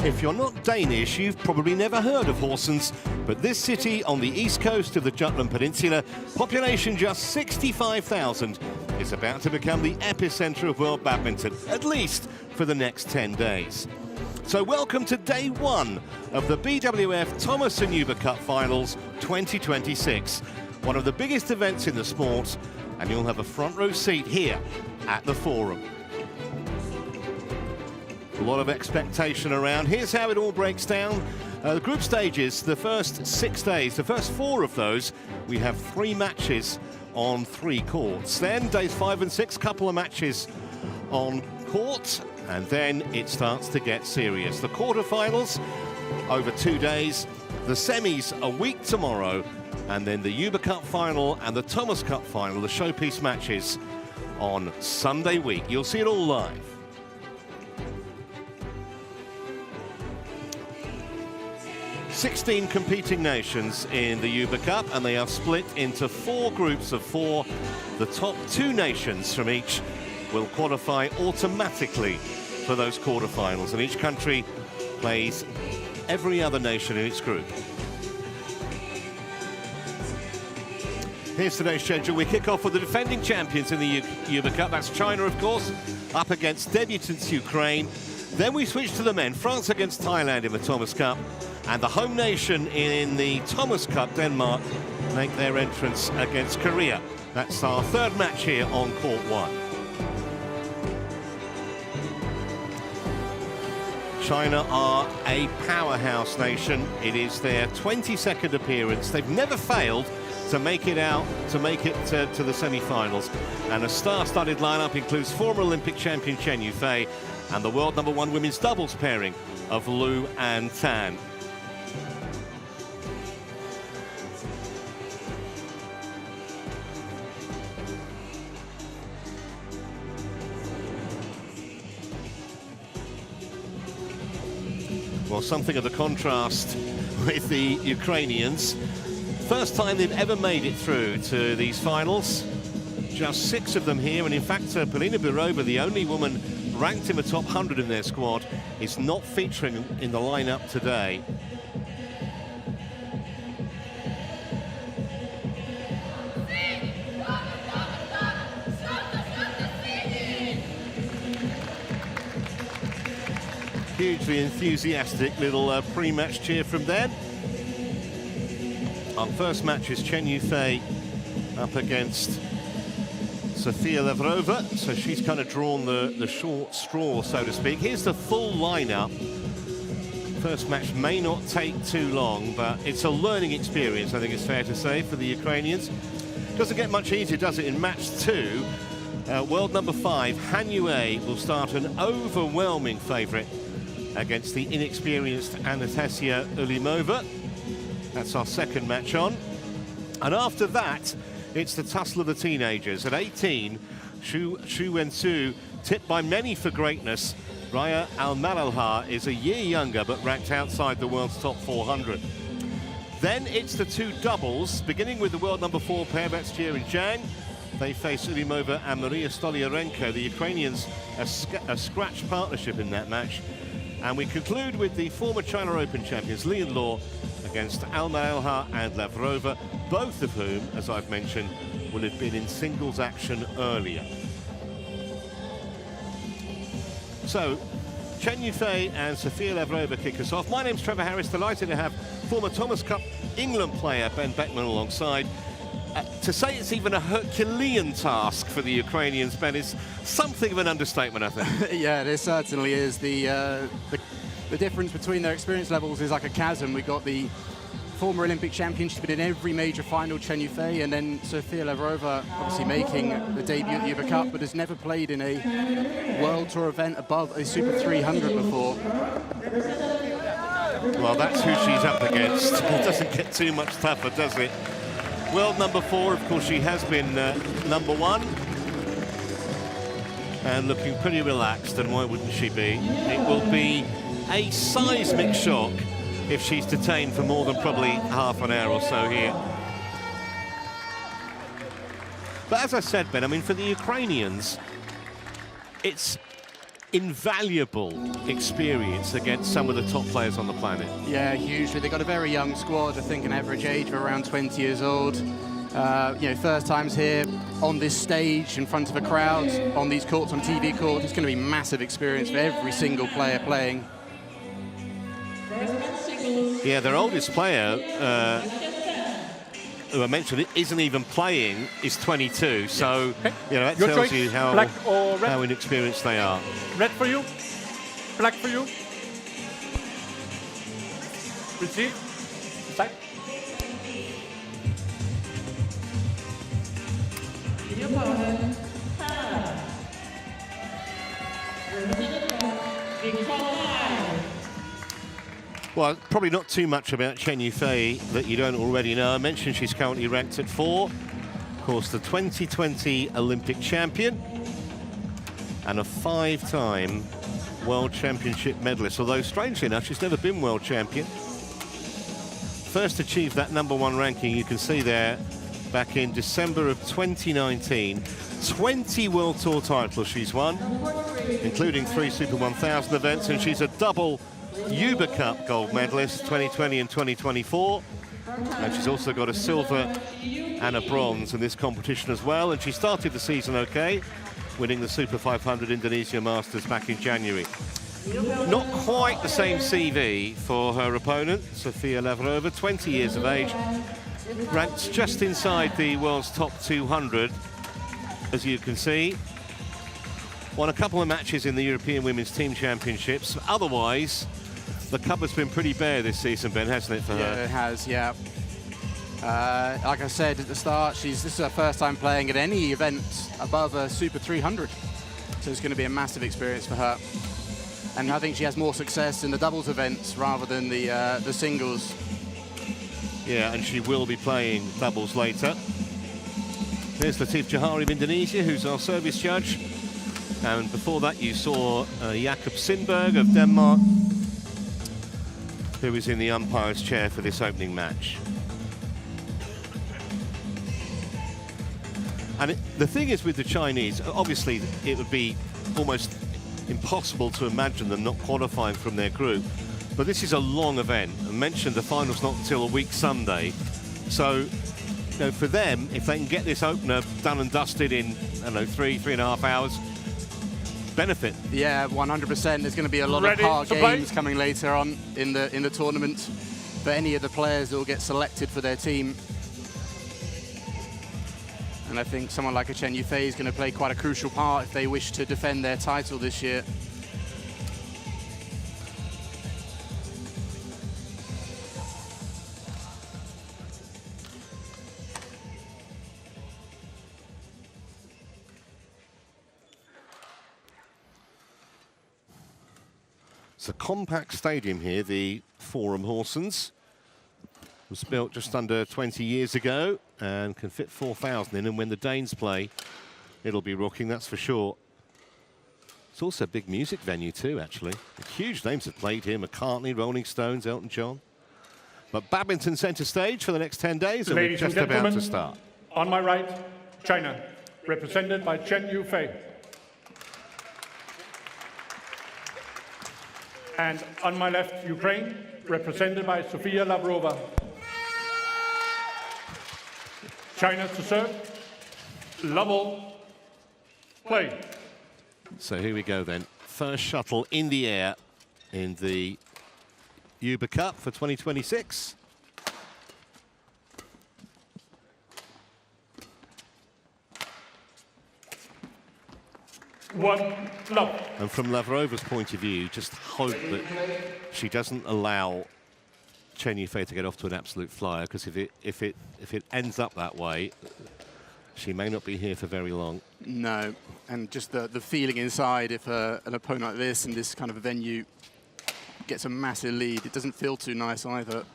If you're not Danish, you've probably never heard of Horsens, but this city on the east coast of the Jutland Peninsula, population just 65,000, is about to become the epicenter of world badminton, at least for the next 10 days. So welcome to day one of the BWF Thomas and Uber Cup Finals 2026, one of the biggest events in the sport, and you'll have a front row seat here at the Forum. A lot of expectation around. Here's how it all breaks down. The group stages, the first 6 days, the first 4 of those, we have 3 matches on 3 courts. Then days 5 and 6, couple of matches on court, and then it starts to get serious. The quarterfinals over 2 days, the semis a week tomorrow, and then the Uber Cup final and the Thomas Cup final, the showpiece matches on Sunday week. You'll see it all live. 16 competing nations in the Uber Cup, and they are split into 4 groups of 4. The top 2 nations from each will qualify automatically for those quarterfinals, and each country plays every other nation in its group. Here's today's schedule. We kick off with the defending champions in the Uber Cup. That's China, of course, up against debutants Ukraine. Then we switch to the men. France against Thailand in the Thomas Cup. And the home nation in the Thomas Cup, Denmark, make their entrance against Korea. That's our 3rd match here on court 1. China are a powerhouse nation. It is their 22nd appearance. They've never failed to make it out, to the semi-finals. And a star-studded lineup includes former Olympic champion Chen and the world #1 women's doubles pairing of Lu and Tan. Well, something of a contrast with the Ukrainians. First time they've ever made it through to these finals. Just 6 of them here, and in fact, Polina Birova, the only woman ranked in the top 100 in their squad, is not featuring in the lineup today. Hugely enthusiastic little pre-match cheer from them. Our first match is Chen Yufei up against Sofia Lavrova, so she's kind of drawn the short straw, so to speak. Here's the full lineup. First match may not take too long, but it's a learning experience, I think it's fair to say, for the Ukrainians. Doesn't get much easier, does it, in match 2? World #5, Han Yue, will start an overwhelming favourite against the inexperienced Anastasiia Alymova. That's our 2nd match on. And after that, it's the tussle of the teenagers. At 18, Xu Wensu, tipped by many for greatness. Raiia Al-Malha is a year younger, but ranked outside the world's top 400. Then it's the 2 doubles, beginning with the world #4 pair, that's Zhang. They face Alymova and Mariia Stoliarenko. The Ukrainians, a scratch partnership in that match. And we conclude with the former China Open champions, Li and Law, against Al-Malha and Lavrova, both of whom, as I've mentioned, will have been in singles action earlier. So, Chen Yufei and Sofia Lavrova kick us off. My name's Trevor Harris, delighted to have former Thomas Cup England player Ben Beckman alongside. To say it's even a Herculean task for the Ukrainians, Ben, is something of an understatement, I think. Yeah, it certainly is. The difference between their experience levels is like a chasm. We've got the former Olympic champion, she's been in every major final, Chen Yufei, and then Sofia Lavrova obviously making the debut at the Uber Cup, but has never played in a World Tour event above a Super 300 before. Well, that's who she's up against. It doesn't get too much tougher, does it? World #4, of course, she has been #1. And looking pretty relaxed, and why wouldn't she be? It will be a seismic shock if she's detained for more than probably half an hour or so here. But as I said, Ben, I mean, for the Ukrainians, it's invaluable experience against some of the top players on the planet. Yeah, hugely. They've got a very young squad, I think an average age of around 20 years old. You know, first times here on this stage in front of a crowd, on these courts, on TV courts. It's going to be massive experience for every single player playing. Yeah, their oldest player, who I mentioned isn't even playing, is 22. So, you know, that tells you how inexperienced they are. Red for you, black for you. Receive, side. Your opponent, Well, probably not too much about Chen Yufei that you don't already know. I mentioned she's currently ranked at 4. Of course, the 2020 Olympic champion and a 5-time World Championship medalist. Although, strangely enough, she's never been World Champion. First achieved that #1 ranking, you can see there, back in December of 2019. 20 World Tour titles she's won, including 3 Super 1000 events, and she's a double Uber Cup gold medalist, 2020 and 2024. And she's also got a silver and a bronze in this competition as well. And she started the season okay, winning the Super 500 Indonesia Masters back in January. Not quite the same CV for her opponent, Sofia Lavrova, 20 years of age, ranked just inside the world's top 200, as you can see. Won a couple of matches in the European Women's Team Championships. Otherwise, the cupboard's been pretty bare this season, Ben, hasn't it, for her? Yeah, it has, yeah. Like I said at the start, this is her first time playing at any event above a Super 300. So it's going to be a massive experience for her. And I think she has more success in the doubles events rather than the singles. Yeah, and she will be playing doubles later. There's Latif Johari of Indonesia, who's our service judge. And before that, you saw Jakob Sindberg of Denmark, who is in the umpire's chair for this opening match. And the thing is with the Chinese, obviously it would be almost impossible to imagine them not qualifying from their group. But this is a long event. I mentioned the final's not until a week Sunday. So, you know, for them, if they can get this opener done and dusted in, I don't know, 3.5 hours, benefit. Yeah, 100%. There's going to be a lot of hard games coming later on in the tournament for any of the players that will get selected for their team. And I think someone like a Chen Yufei is going to play quite a crucial part if they wish to defend their title this year. It's a compact stadium here, the Forum Horsens. It was built just under 20 years ago and can fit 4,000 in, and when the Danes play, it'll be rocking, that's for sure. It's also a big music venue too, actually. Huge names have played here: McCartney, Rolling Stones, Elton John. But badminton centre stage for the next 10 days, and we're just about to start. On my right, China, represented by Chen Yufei. And on my left, Ukraine, represented by Sofia Lavrova. China to serve. Level. Play. So here we go then. First shuttle in the air in the Uber Cup for 2026. One, love. And from Lavrova's point of view, just hope that she doesn't allow Chen Yufei to get off to an absolute flyer, because if it ends up that way, she may not be here for very long. No, and just the feeling inside, if an opponent like this in this kind of a venue gets a massive lead, it doesn't feel too nice either.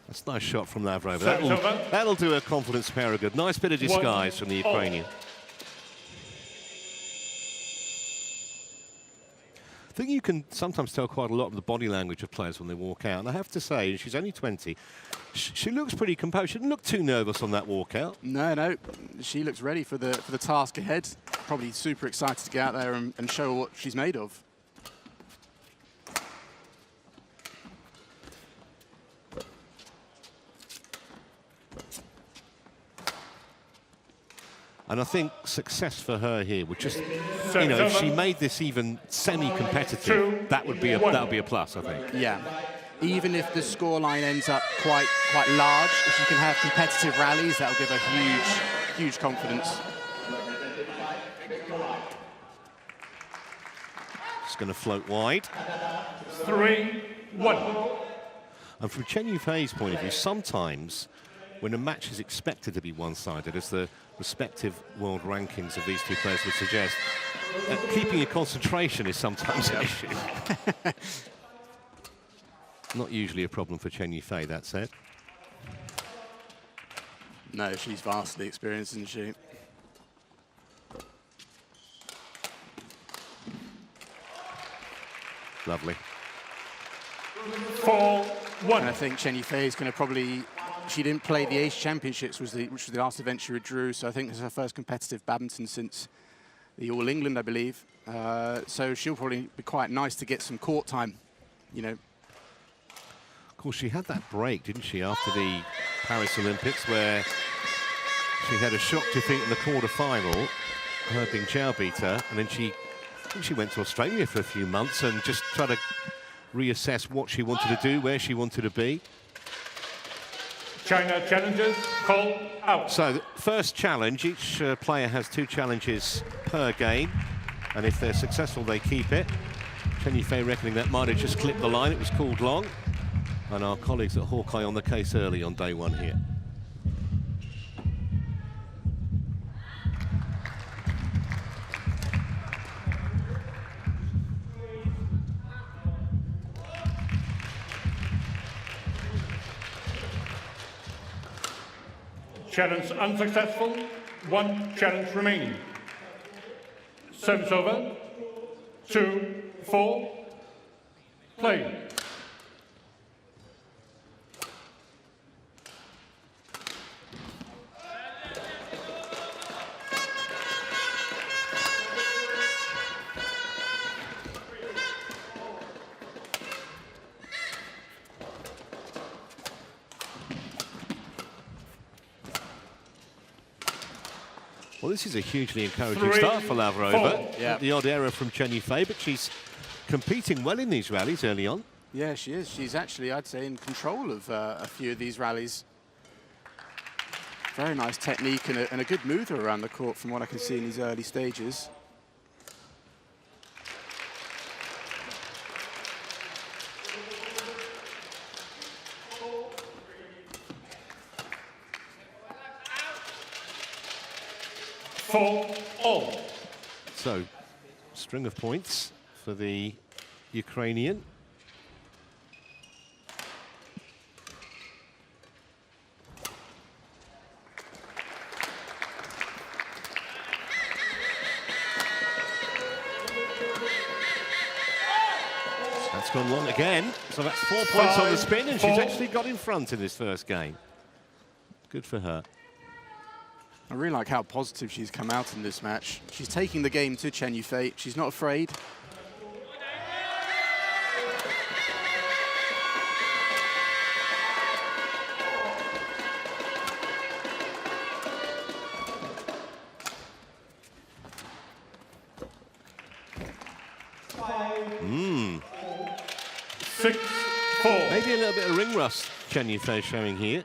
That's a nice shot from Lavrova. That'll do her confidence pair a good. Nice bit of disguise from the Ukrainian. I think you can sometimes tell quite a lot of the body language of players when they walk out. And I have to say, she's only 20. She looks pretty composed. She didn't look too nervous on that walkout. No. She looks ready for the task ahead. Probably super excited to get out there and show what she's made of. And I think success for her here would just, you know, if she made this even semi-competitive, that would be a plus, I think. Yeah. Even if the scoreline ends up quite large, if you can have competitive rallies, that'll give her huge confidence. It's going to float wide. 3-1. And from Chen Yufei's point of view, sometimes when a match is expected to be one-sided, as the respective world rankings of these two players would suggest, keeping your concentration is sometimes an issue. Not usually a problem for Chen Yufei, that said. No, she's vastly experienced, isn't she? Lovely. 4-1. And I think Chen Yufei is going to probably... She didn't play the Asia Championships, which was the last event she withdrew, so I think this is her first competitive badminton since the All England, I believe. So she'll probably be quite nice to get some court time, you know. Of course, she had that break, didn't she, after the Paris Olympics, where she had a shock defeat in the quarter-final. Her Bing Jiao beat her, and then I think she went to Australia for a few months and just tried to reassess what she wanted to do, where she wanted to be. China challenges, call out. So, the first challenge, each player has 2 challenges per game, and if they're successful, they keep it. Chen Yufei reckoning that might have just clipped the line, it was called long. And our colleagues at Hawkeye on the case early on day 1 here. Challenge unsuccessful, 1 challenge remaining. Service over, 2-4, play. Well, this is a hugely encouraging start for Lavrova. Yeah. The odd error from Chen Yufei, but she's competing well in these rallies early on. Yeah, she is. She's actually, I'd say, in control of a few of these rallies. Very nice technique and a good mover around the court from what I can see in these early stages. So, string of points for the Ukrainian. That's gone long again. So that's 4 points on the spin, and she's actually got in front in this first game. Good for her. I really like how positive she's come out in this match. She's taking the game to Chen Yufei. She's not afraid. Mm. 6-4. Maybe a little bit of ring rust Chen Yufei showing here.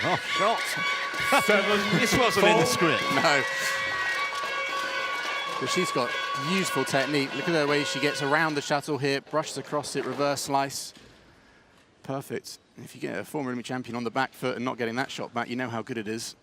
Oh, shot. This wasn't in the script. No. But she's got useful technique. Look at the way she gets around the shuttle here, brushes across it, reverse slice. Perfect. If you get a former Olympic champion on the back foot and not getting that shot back, you know how good it is.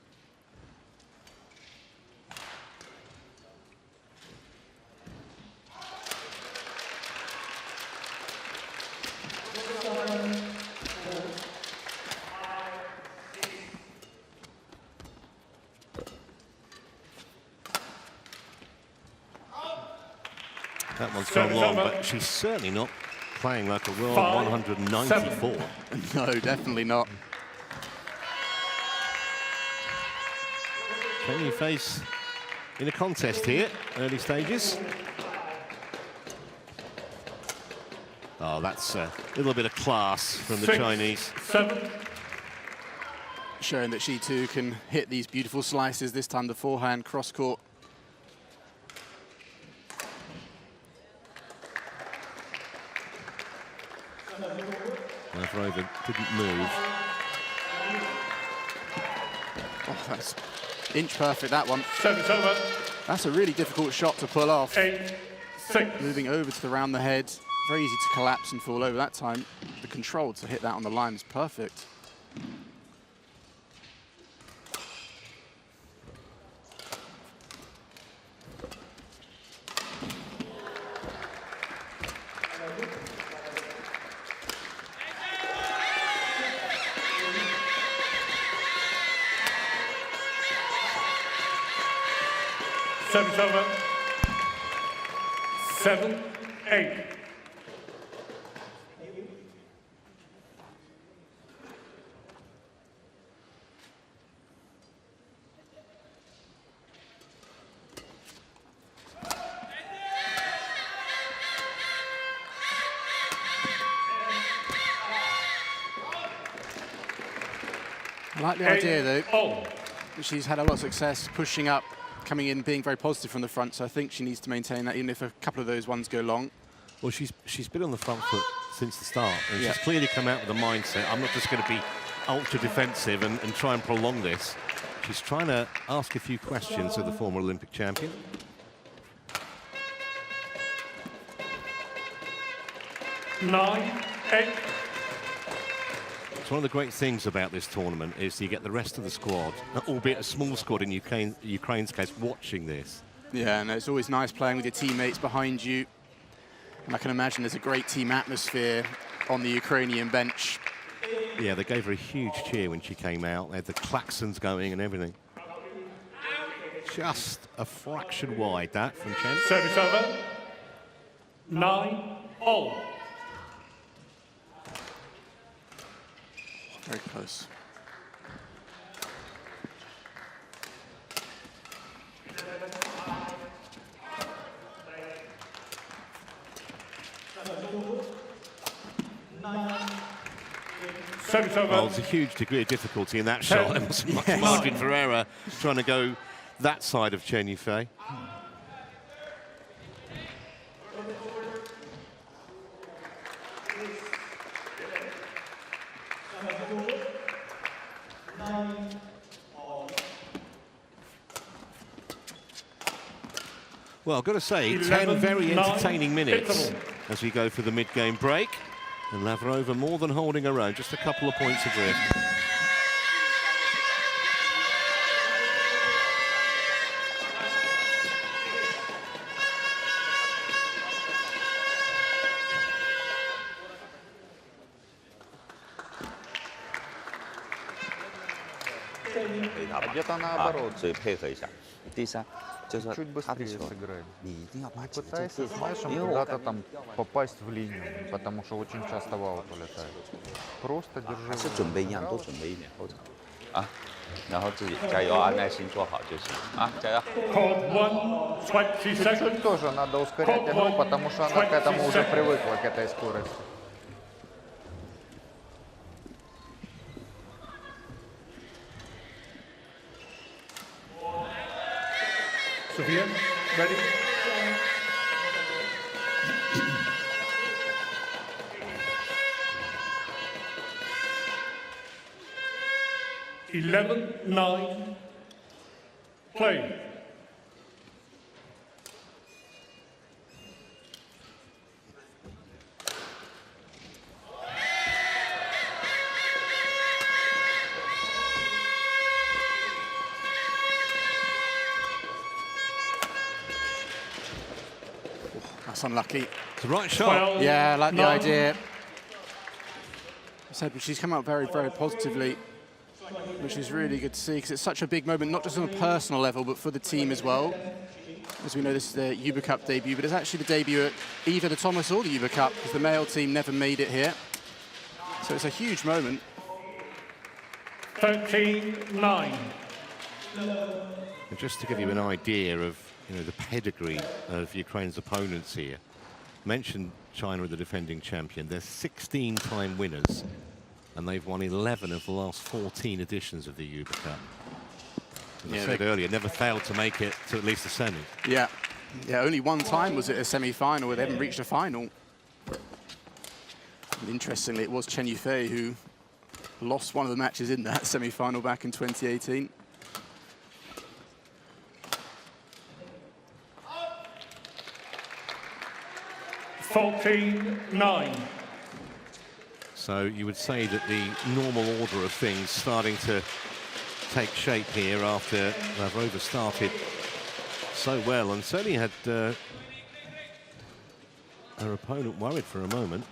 That one's gone long, but she's certainly not playing like a world 194. No, definitely not. Chen Yufei's in a contest here, early stages. Oh, that's a little bit of class from the Chinese. 7. Showing that she too can hit these beautiful slices, this time the forehand cross-court. Lavrova didn't move. Oh, that's inch perfect, that one. 7 over. That's a really difficult shot to pull off. 8, 6. Moving over to the round the head. Very easy to collapse and fall over. That time, the control to hit that on the line is perfect. Service over. 7, 8. I like the idea, though. Oh. She's had a lot of success pushing up, coming in, being very positive from the front, so I think she needs to maintain that, even if a couple of those ones go long. Well, she's been on the front foot since the start, and she's clearly come out with a mindset. I'm not just going to be ultra defensive and try and prolong this. She's trying to ask a few questions of the former Olympic champion. Nine, 8. It's one of the great things about this tournament is you get the rest of the squad, albeit a small squad in Ukraine's case, watching this. Yeah, and it's always nice playing with your teammates behind you. And I can imagine there's a great team atmosphere on the Ukrainian bench. Yeah, they gave her a huge cheer when she came out. They had the klaxons going and everything. Just a fraction wide, that, from Chen. Service over. 9, all. Very close. Service over. Well, there's a huge degree of difficulty in that shot. There wasn't much margin for error trying to go that side of Chen Yufei. Well, I've got to say, 10 very entertaining minutes as we go for the mid-game break. And Lavrova more than holding her own, just a couple of points adrift. Где-то наоборот. 所以配合一下。第三，就是说 Чуть 他的 быстрее 球， сыграй. 你一定要把节奏 Пытайся 定好， смешом 因为我 куда-то там попасть в линию, потому что очень часто в аут улетает. Просто 还 держи. 是准备一样，多准备一点后场啊，然后自己加油啊，耐心做好就行啊，加油。 Court 1, 20 Чуть seconds. тоже надо ускорять игру, потому что она к этому уже привыкла, к этой скорости. Sofia, ready? Eleven, 9, play. That's unlucky. It's the right shot. 12, Yeah, I like the 9. idea. I said she's come out very, very positively, which is really good to see because it's such a big moment, not just on a personal level, but for the team as well. As we know, this is the Uber Cup debut, but it's actually the debut at either the Thomas or the Uber Cup, because the male team never made it here. So it's a huge moment. 13-9. And just to give you an idea of the pedigree of Ukraine's opponents here, mentioned China are the defending champion. They're 16-time winners, and they've won 11 of the last 14 editions of the Uber Cup. As I said earlier, never failed to make it to at least the semi. Yeah, only one time was it a semi-final where they haven't reached a final. And interestingly, it was Chen Yufei who lost one of the matches in that semi-final back in 2018. So you would say that the normal order of things starting to take shape here after Lavrova started so well and certainly had her opponent worried for a moment.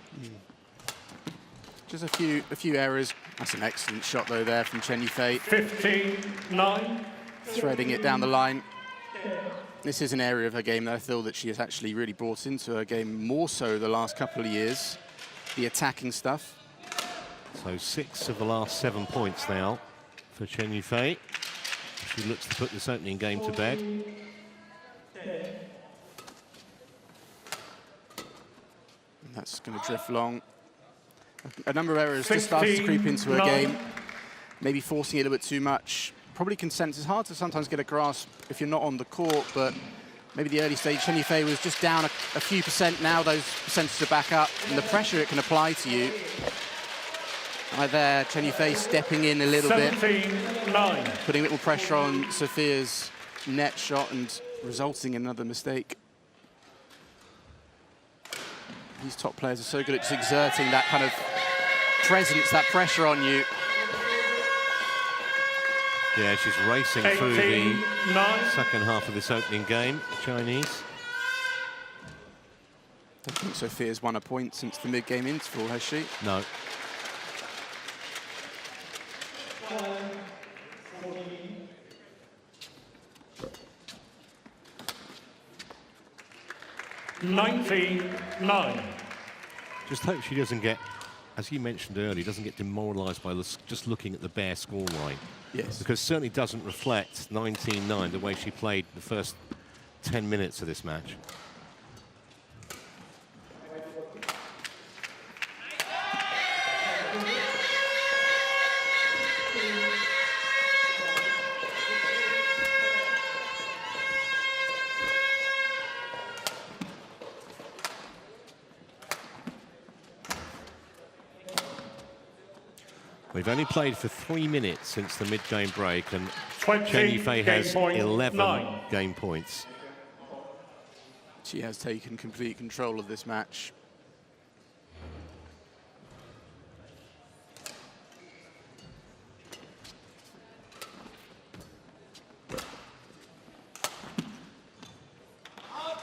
Just a few errors. That's an excellent shot though there from Chen Yufei. 15-9. Threading it down the line. This is an area of her game that I feel that she has actually really brought into her game more so the last couple of years. The attacking stuff. So 6 of the last 7 points now for Chen Yufei. She looks to put this opening game to bed. And that's going to drift long. A number of errors just started to creep into her game. Maybe forcing it a little bit too much. Probably consent. It's hard to sometimes get a grasp if you're not on the court, but maybe the early stage, Chen Yufei was just down a few percent. Now those percentages are back up, and the pressure it can apply to you. Right there, Chen Yufei stepping in a little bit, putting a little pressure on Sofia's net shot and resulting in another mistake. These top players are so good at just exerting that kind of presence, that pressure on you. Yeah, she's racing through the second half of this opening game, Chinese. I don't think Sofia's won a point since the mid-game interval, has she? No. $19-9. Just hope she doesn't get, as you mentioned earlier, doesn't get demoralised by just looking at the bare scoreline. Yes. Because it certainly doesn't reflect 19-9 the way she played the first 10 minutes of this match. We've only played for 3 minutes since the mid-game break, and Chen Yufei has 11 game points. She has taken complete control of this match.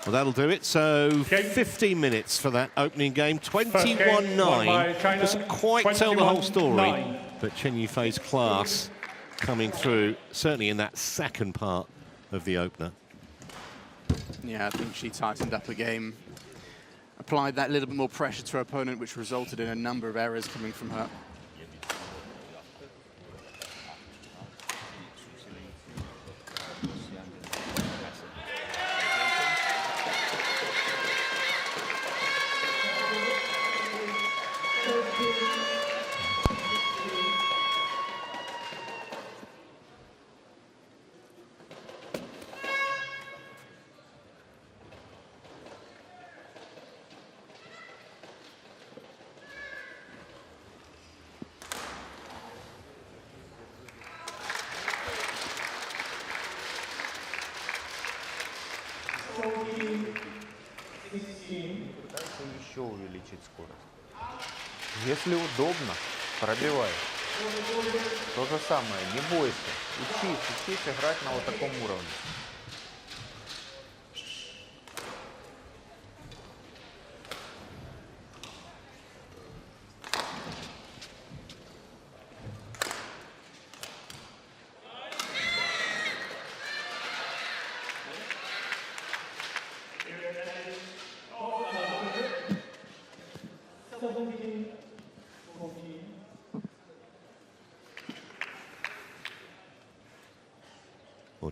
Well, that'll do it. So 15 minutes for that opening game. 21-9. Doesn't quite tell the whole story, but Chen Yufei's class coming through, certainly in that second part of the opener. Yeah, I think she tightened up the game, applied that little bit more pressure to her opponent, which resulted in a number of errors coming from her. Еще увеличить скорость. Если удобно, пробивай. То же самое, не бойся. Учись играть на вот таком уровне.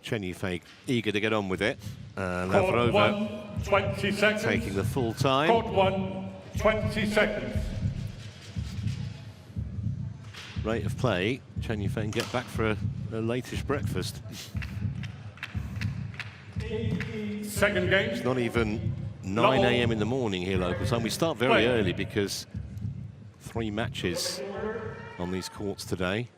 Chen Yufei eager to get on with it. Court Lavrova 1, 20 seconds. taking the full time. Court 1, 20 seconds. Rate of play, Chen Yufei can get back for a latish breakfast. Second game. It's not even 9 a.m. in the morning here local time. We start very early because 3 matches on these courts today.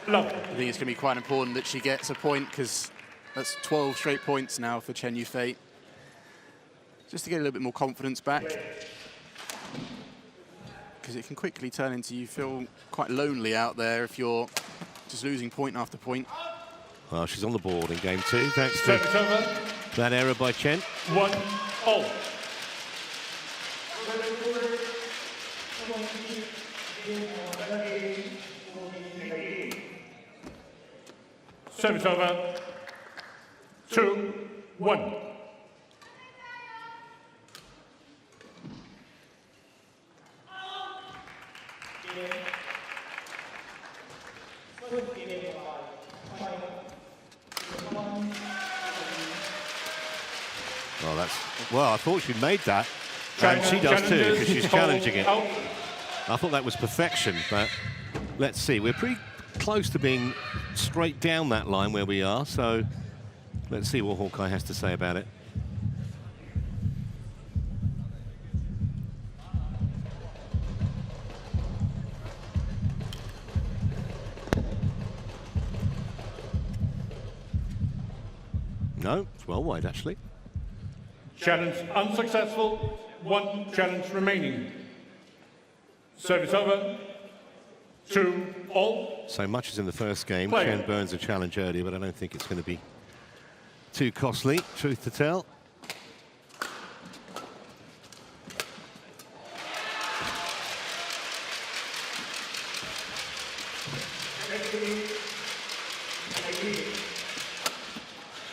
Love. I think it's going to be quite important that she gets a point, because that's 12 straight points now for Chen Yufei. Just to get a little bit more confidence back, because it can quickly turn into you feel quite lonely out there if you're just losing point after point. Well, she's on the board in game 2, thanks to that error by Chen. 1-all. Service over. 2-1. Well, I thought she made that, and she does too, because she's challenging it. I thought that was perfection, but let's see. We're pretty close to being straight down that line where we are, so let's see what Hawkeye has to say about it. No, it's well wide, actually. Challenge unsuccessful. 1 challenge remaining. Service over. 2-all. So much as in the first game, Play. Chen burns a challenge earlier, but I don't think it's going to be too costly, truth to tell.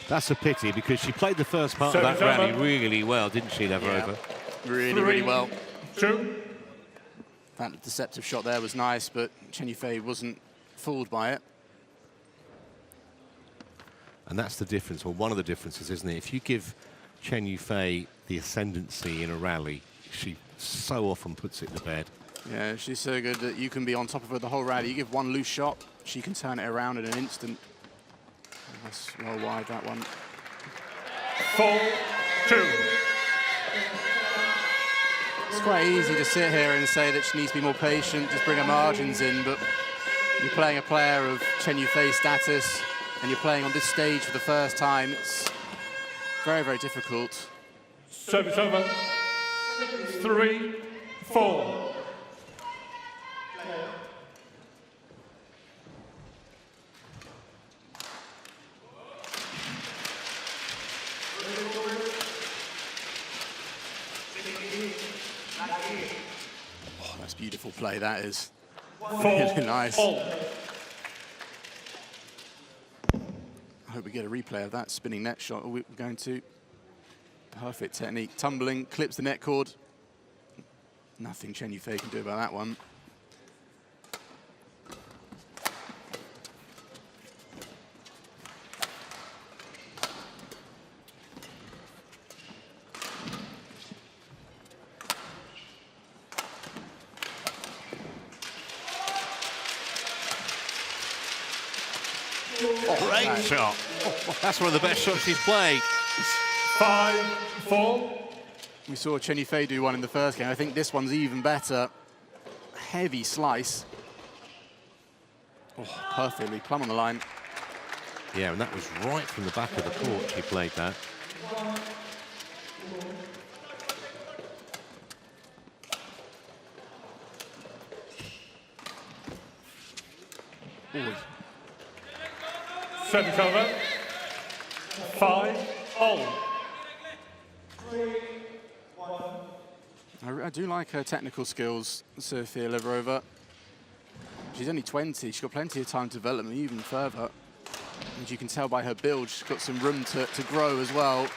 That's a pity, because she played the first part of that rally really well, didn't she, Lavrova? Yeah, really well. 3-2. That deceptive shot there was nice, but Chen Yufei wasn't fooled by it. And that's the difference, or one of the differences, isn't it? If you give Chen Yufei the ascendancy in a rally, she so often puts it to bed. Yeah, she's so good that you can be on top of her the whole rally. You give one loose shot, she can turn it around in an instant. That's well wide, that one. 4-2. It's quite easy to sit here and say that she needs to be more patient, just bring her margins in, but you're playing a player of Chen Yufei's status, and you're playing on this stage for the first time. It's very, very difficult. Service over. 3-4. Oh, that's beautiful play, that is. Really nice. I hope we get a replay of that spinning net shot. We're going to. Perfect technique. Tumbling, clips the net cord. Nothing Chen Yufei can do about that one. Great shot. That's one of the best shots she's played. 5-4. We saw Chen Yufei do one in the first game. I think this one's even better. Heavy slice. Oh, perfectly, plumb on the line. Yeah, and that was right from the back of the court she played that. Ooh. Service over. 5-all. I do like her technical skills, Sofia Lavrova. She's only 20, she's got plenty of time to develop them even further. As you can tell by her build, she's got some room to grow as well.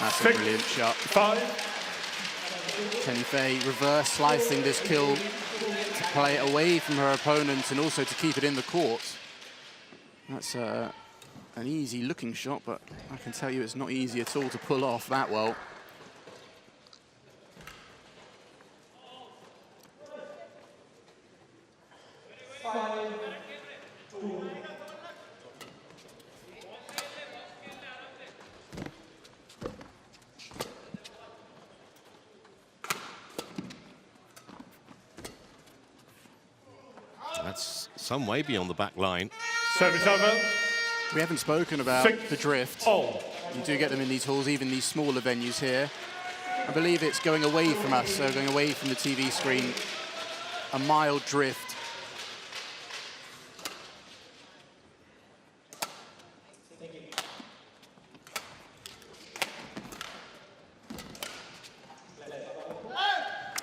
That's a brilliant shot. 5. Chen Yufei reverse slicing this kill to play it away from her opponent and also to keep it in the court. That's an easy looking shot, but I can tell you it's not easy at all to pull off that well. That's some way beyond the back line. Service over. We haven't spoken about 6 the drift. all. You do get them in these halls, even these smaller venues here. I believe it's going away from us, so going away from the TV screen. A mild drift.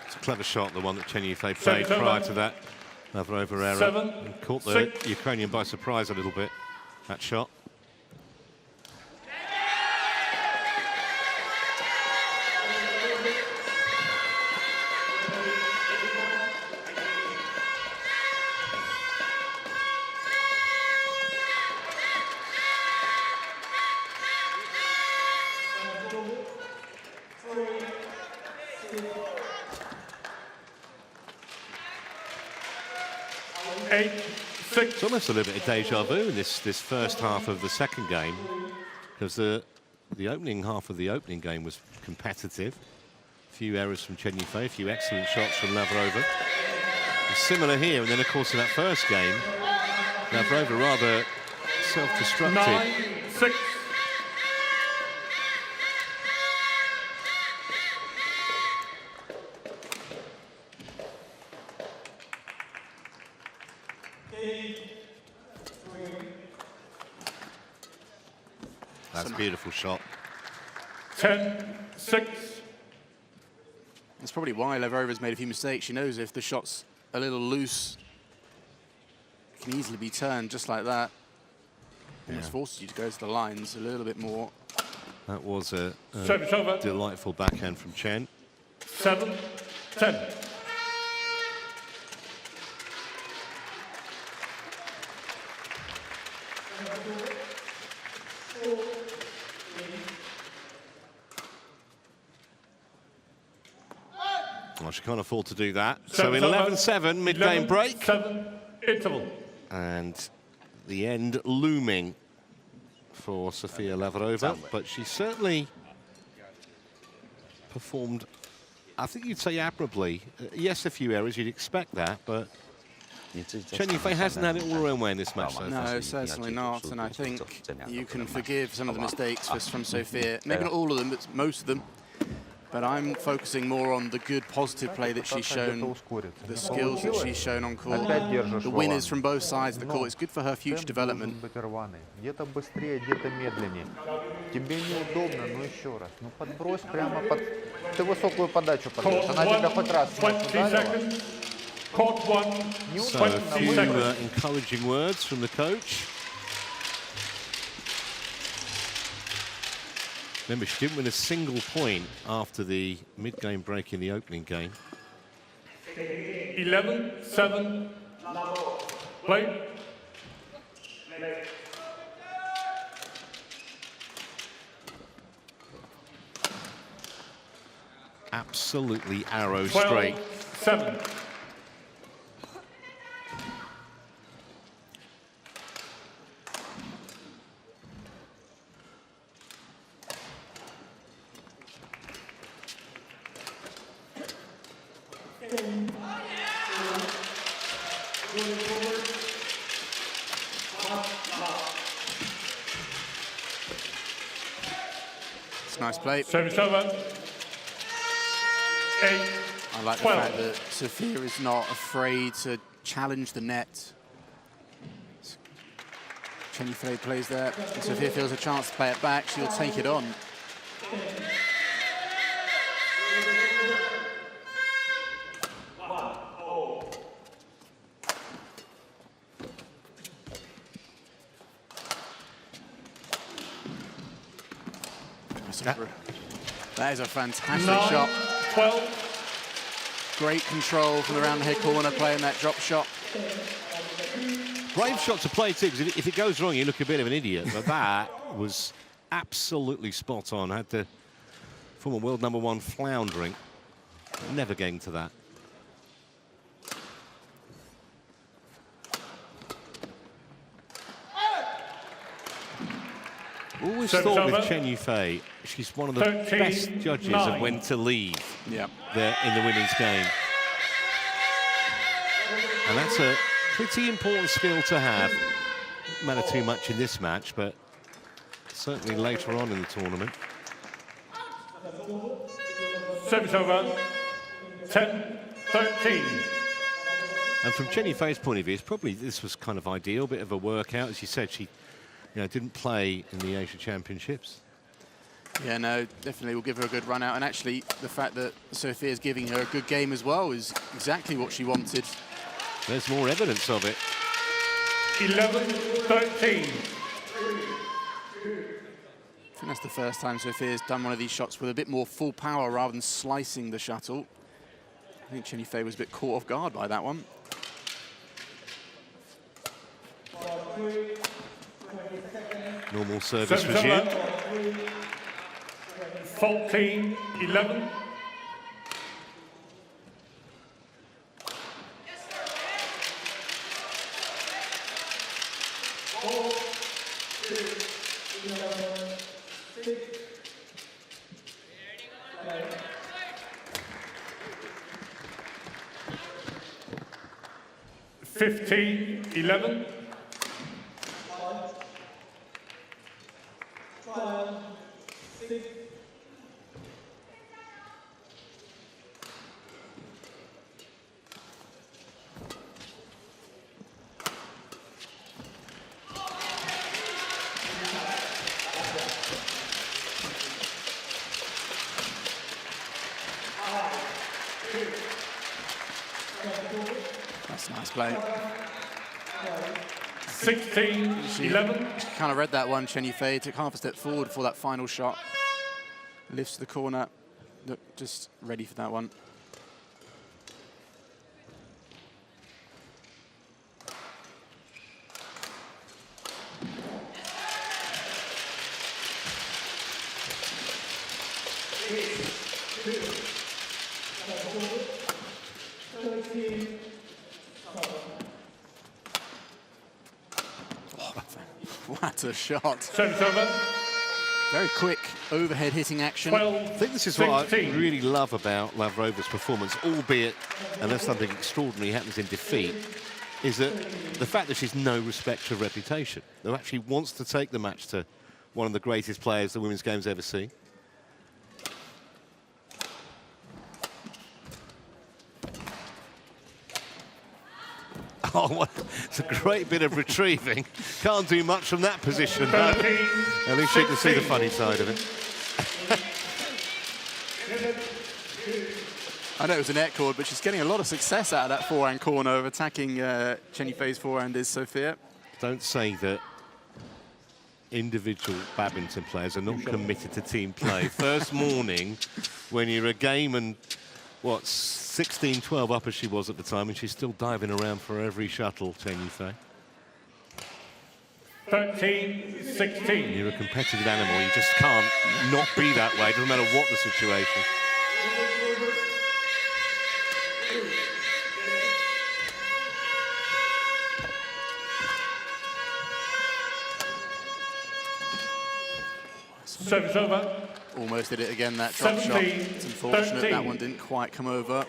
It's a clever shot, the one that Chen Yufei played prior to that. Lavrova error. 7, And caught the 6. Ukrainian by surprise a little bit, that shot. It's almost a little bit of deja vu in this first half of the second game, because the opening half of the opening game was competitive. A few errors from Chen Yufei, a few excellent shots from Lavrova. It's similar here, and then of course in that first game, Lavrova rather self-destructive. 9-6. That's a beautiful shot. 10-6. That's probably why Lavrova's made a few mistakes. She knows if the shot's a little loose, it can easily be turned just like that. Almost forces you to go to the lines a little bit more. That was a Service over. delightful backhand from Chen. 7-10. Well, she can't afford to do that. So Service in over. 11-7, mid-game break. 7 interval. And the end looming for Sofia Lavrova. But she certainly performed, I think you'd say admirably. Yes, a few errors, you'd expect that, but Chen Yufei hasn't had it all her own way in this match so far. No, certainly not. And I think you can forgive some of the mistakes from Sofia. Maybe not all of them, but most of them. But I'm focusing more on the good, positive play that she's shown, the skills that she's shown on court, the winners from both sides of the court. It's good for her future development. Где-то быстрее, где-то медленнее. Тебе неудобно, но еще раз. Ну подбрось прямо под... Ты высокую подачу подаешь. Она тебя хоть раз 20 seconds. Court 1. So a few encouraging words from the coach. Remember, she didn't win a single point after the mid-game break in the opening game. 11-7. Play. Absolutely arrow straight. 12-7. It's a nice play. Service over. 8. I like the 12. fact that Sofia is not afraid to challenge the net. Chen Yufei plays there, and Sofia feels a chance to play it back. She'll take it on. That is a fantastic shot. 12. Great control from around the head corner, playing that drop shot. Brave shot to play too, because if it goes wrong, you look a bit of an idiot. But that was absolutely spot on. Had the former world #1 floundering. Never getting to that. Always thought with Chen Yufei, she's one of the best judges of when to leave there in the women's game. And that's a pretty important skill to have. Doesn't matter too much in this match, but certainly later on in the tournament. Service over. 10-13. And from Chen Yufei's point of view, it's probably this was kind of ideal, bit of a workout. As you said, she didn't play in the Asia Championships. Yeah, no, definitely will give her a good run out. And actually, the fact that Sofia's giving her a good game as well is exactly what she wanted. There's more evidence of it. 11-13. I think that's the first time Sofia's done one of these shots with a bit more full power rather than slicing the shuttle. I think Chen Yufei was a bit caught off guard by that one. Normal service resumed. 14-11. $15-11. That's nice play. 16-11. She kind of read that one, Chen Yufei. Took half a step forward for that final shot. Lifts to the corner. Look, just ready for that one. What a shot. Service over. Very quick overhead hitting action. 12, I think this is what I really love about Lavrova's performance, albeit unless something extraordinary happens in defeat, is that the fact that she's no respect for reputation. That actually wants to take the match to one of the greatest players the women's game's ever seen. Oh, it's a great bit of retrieving. Can't do much from that position, but at least you can see the funny side of it. I know it was a net cord, but she's getting a lot of success out of that forehand corner of attacking Chen Yufei's forehand is Sofia. Don't say that individual badminton players are not committed to team play. First morning, when you're a game and, what, 16-12 up as she was at the time, and she's still diving around for every shuttle, Chen Yufei. 13-16. You're a competitive animal. You just can't not be that way. It doesn't matter what the situation. Service over. Almost did it again, that drop shot. It's unfortunate 13. that one didn't quite come over.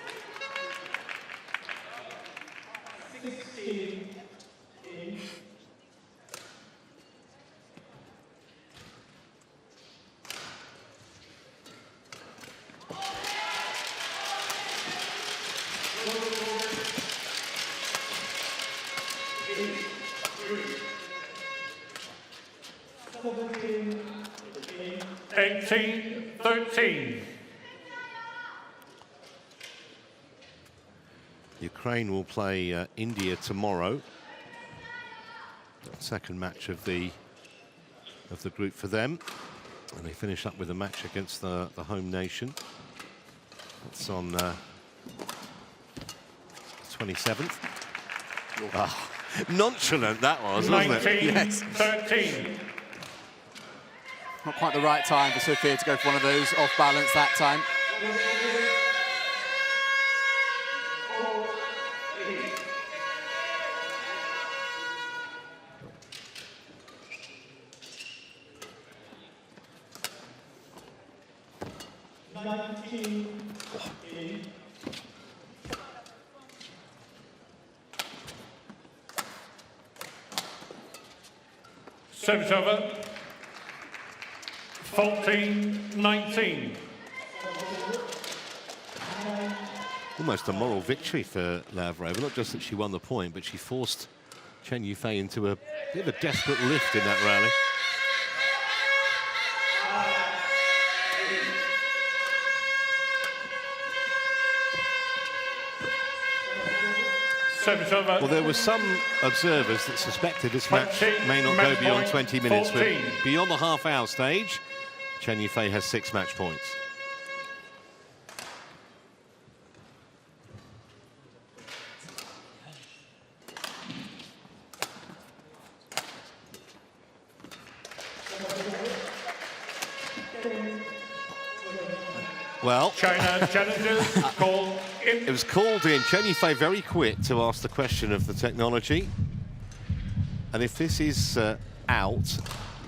Ukraine will play India tomorrow. Second match of the group for them. And they finish up with a match against the home nation. That's on 27th. Oh, nonchalant that was, wasn't it? Yes. 13. Not quite the right time for Sofia to go for one of those off balance that time. Service over. 14-19. Almost a moral victory for Lavrova. Not just that she won the point, but she forced Chen Yufei into a bit of a desperate lift in that rally. Well, there were some observers that suspected this match may not go beyond 20 minutes, but beyond the half-hour stage, Chen Yufei has 6 match points. Well, China challenges called in. It was called in. Chen Yufei very quick to ask the question of the technology. And if this is out,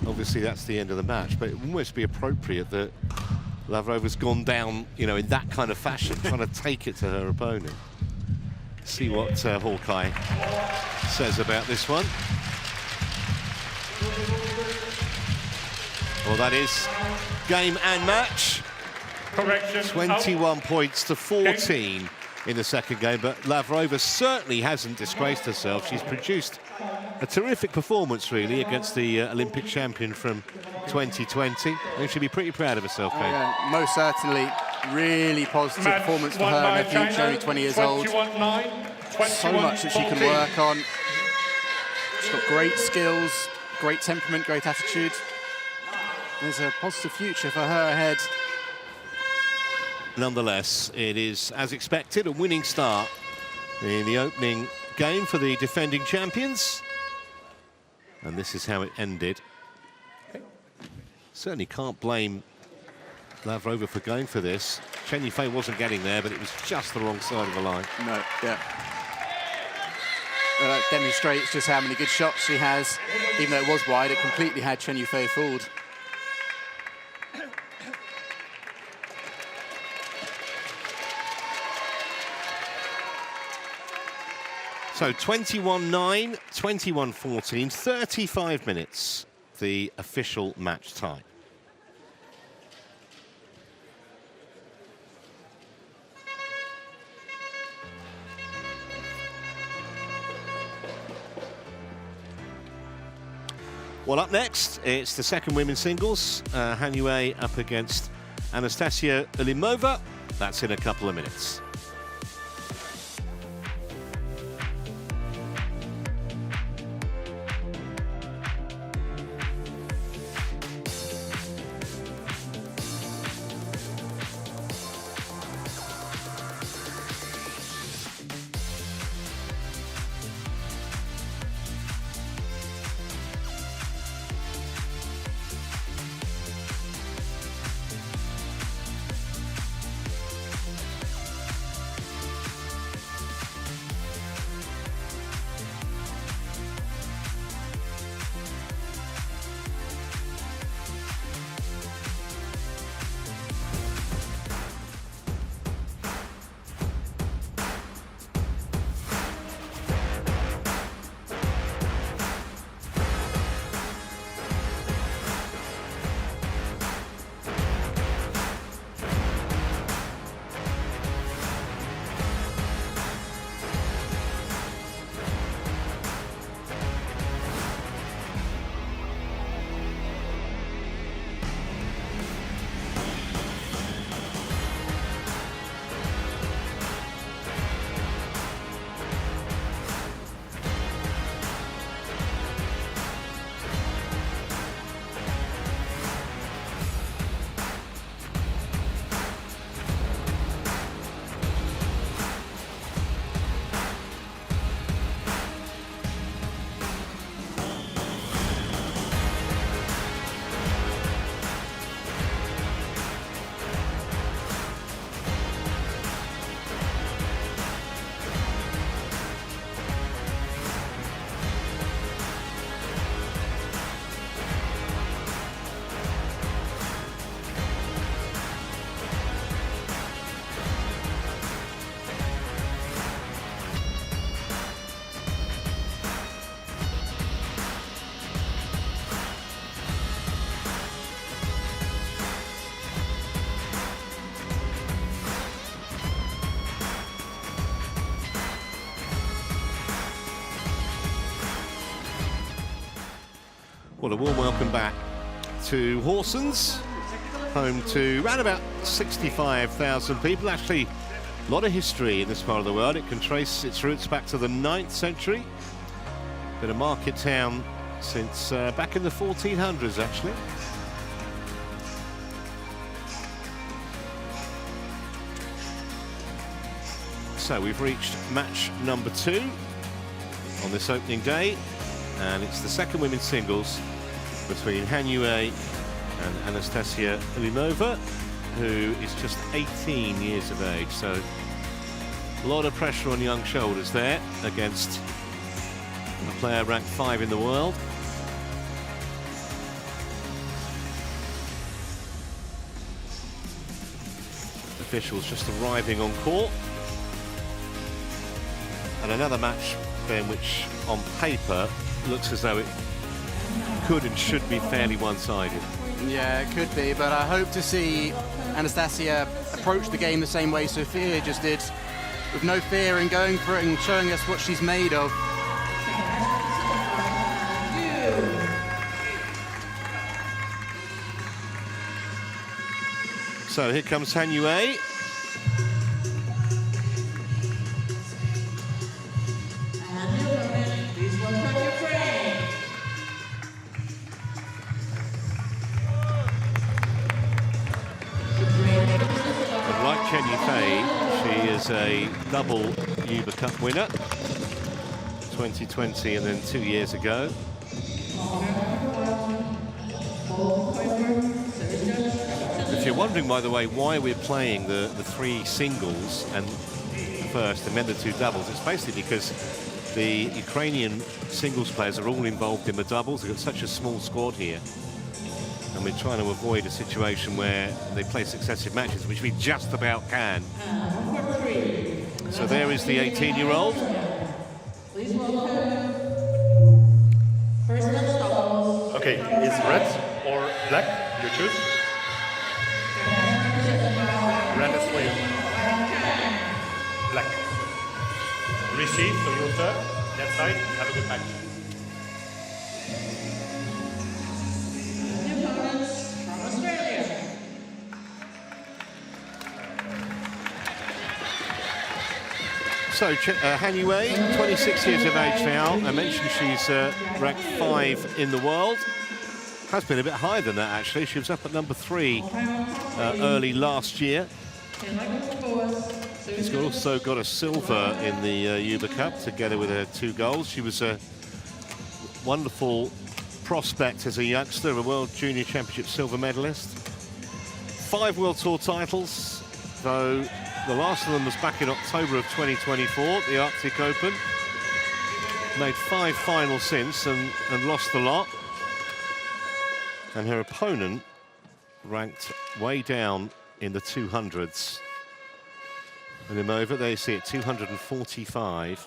obviously that's the end of the match. But it would almost be appropriate that Lavrova's gone down, you know, in that kind of fashion, trying to take it to her opponent. See what Hawkeye says about this one. Well, that is game and match. Correction. 21 points to 14 in the second game, but Lavrova certainly hasn't disgraced herself. She's produced a terrific performance, really, against the Olympic champion from 2020. And she'll be pretty proud of herself, Kate. Yeah, most certainly. Really positive Match performance for won her by in her future, China, only 20 years old. 21-9, So much that she can 21-14. work on. She's got great skills, great temperament, great attitude. There's a positive future for her ahead. Nonetheless, it is, as expected, a winning start in the opening game for the defending champions. And this is how it ended. Certainly can't blame Lavrova for going for this. Chen Yufei wasn't getting there, but it was just the wrong side of the line. No, yeah. That demonstrates just how many good shots she has. Even though it was wide, it completely had Chen Yufei fooled. So 21-9, 21-14, 35 minutes, the official match time. Well, up next, it's the second women's singles. Han Yue up against Anastasiia Alymova. That's in a couple of minutes. Well, a warm welcome back to Horsens, home to around about 65,000 people. Actually, a lot of history in this part of the world. It can trace its roots back to the 9th century. Been a market town since back in the 1400s, actually. So we've reached match number 2 on this opening day, and it's the second women's singles between Han Yue and Anastasiia Alymova, who is just 18 years of age. So a lot of pressure on young shoulders there against a player ranked 5 in the world. Officials just arriving on court. And another match, Ben, which on paper looks as though it could and should be fairly one-sided. Yeah, it could be, but I hope to see Anastasiia approach the game the same way Sofia just did, with no fear and going for it and showing us what she's made of. So here comes Han Yue. She is a double Uber Cup winner, 2020 and then 2 years ago. If you're wondering, by the way, why we're playing the 3 singles and first and then the 2 doubles, it's basically because the Ukrainian singles players are all involved in the doubles. They've got such a small squad here. And we're trying to avoid a situation where they play successive matches, which we just about can. So there is the 18-year-old. Okay, is red or black? You choose. Red is for you. Black. Receive, so you serve. That side, have a good match. So, Han Yue, 26 years of age now. I mentioned she's ranked 5 in the world. Has been a bit higher than that, actually. She was up at number 3 early last year. She's also got a silver in the Uber Cup, together with her 2 goals. She was a wonderful prospect as a youngster, a World Junior Championship silver medalist. 5 World Tour titles, though the last of them was back in October of 2024, the Arctic Open. Made 5 finals since and lost the lot. And her opponent ranked way down in the 200s. Alymova, there you see it, 245.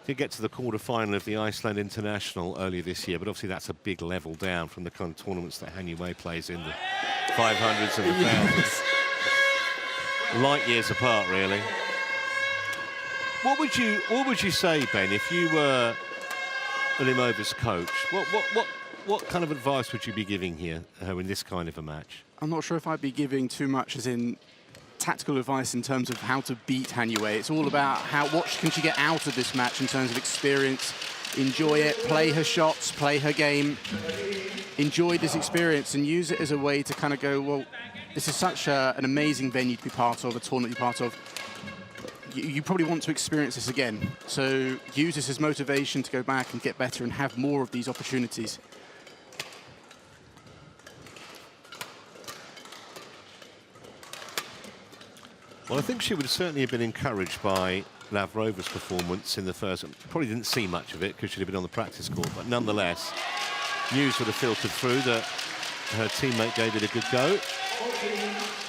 Did get to the quarter-final of the Iceland International earlier this year, but obviously that's a big level down from the kind of tournaments that Han Yue plays in, the 500s and the 1000s. Light years apart, really. What would you say, Ben, if you were Alymova's coach? What kind of advice would you be giving her in this kind of a match? I'm not sure if I'd be giving too much as in tactical advice in terms of how to beat Han Yue. It's all about what can she get out of this match in terms of experience. Enjoy it, play her shots, play her game. Enjoy this experience and use it as a way to kind of go, well, this is such an amazing venue to be part of, a tournament to be part of. You probably want to experience this again. So use this as motivation to go back and get better and have more of these opportunities. Well, I think she would certainly have been encouraged by Lavrova's performance in the first. Probably didn't see much of it because she'd have been on the practice court, but nonetheless, news would have filtered through that her teammate gave it a good go.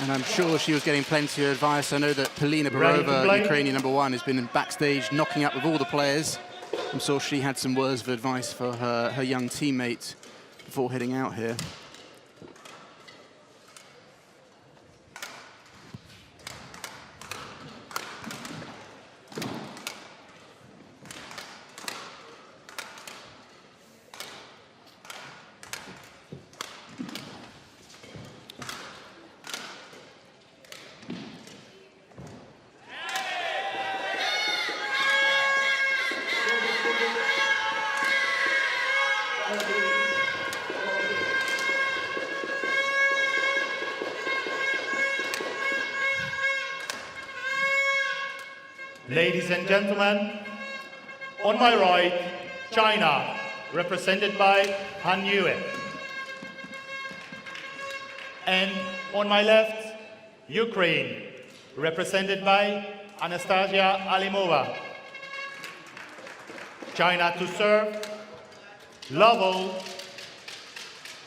And I'm sure she was getting plenty of advice. I know that Polina Barova, Ukrainian #1, has been backstage knocking up with all the players. I'm sure she had some words of advice for her young teammate before heading out here. Ladies and gentlemen, on my right, China, represented by Han Yue. And on my left, Ukraine, represented by Anastasiia Alymova. China to serve, level,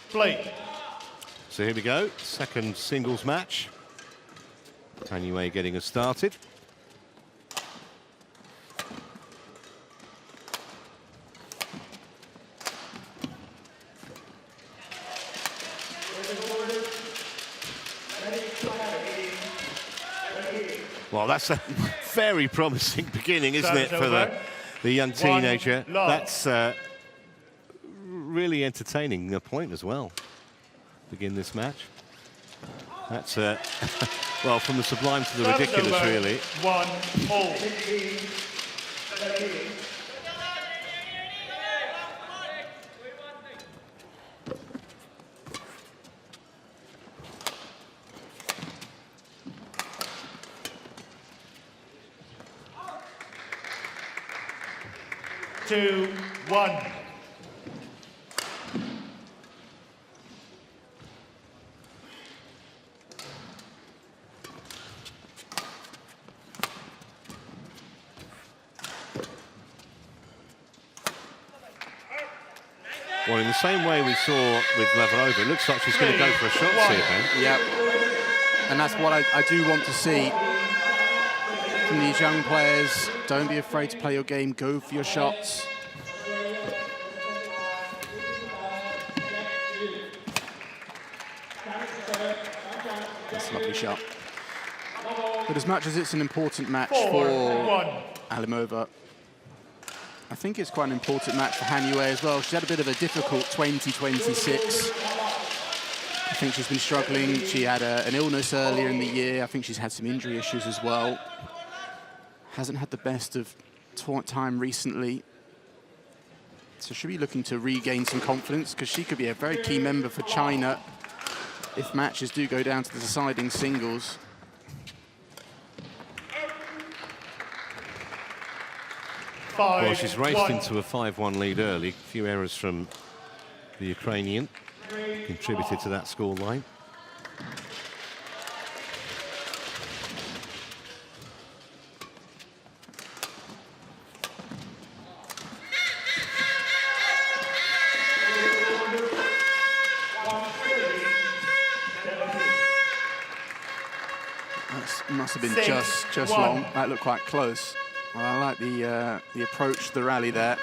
play. So here we go, second singles match. Han Yue getting us started. Well, that's a very promising beginning, isn't it, for the young teenager? That's really entertaining a point as well. Begin this match. That's, well, from the sublime to the ridiculous, really. 1-all. 2-1. Well, in the same way we saw with Lavrova, it looks like she's going to go for a shot here, Ben. Yep. And that's what I do want to see from these young players. Don't be afraid to play your game, go for your shots. That's a lovely shot. But as much as it's an important match for Alymova, I think it's quite an important match for Han Yue as well. She's had a bit of a difficult 2026. I think she's been struggling. She had an illness earlier in the year. I think she's had some injury issues as well. Hasn't had the best of time recently. So she'll be looking to regain some confidence because she could be a very key member for China if matches do go down to the deciding singles. Well, she's raced into a 5-1 lead early. A few errors from the Ukrainian contributed to that scoreline. That must have been just long. That looked quite close. Well, I like the approach to the rally there.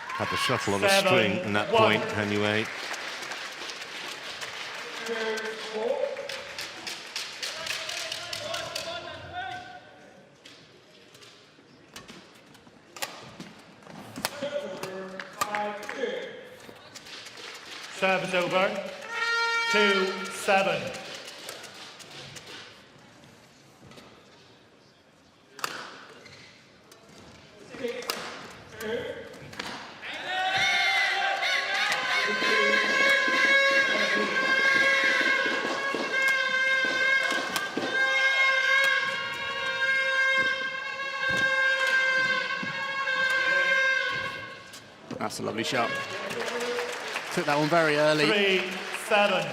Had the shuttle on the string at that point, Han Yue. Service over. 2-7. That's a lovely shot. Took that one very early. 3-7.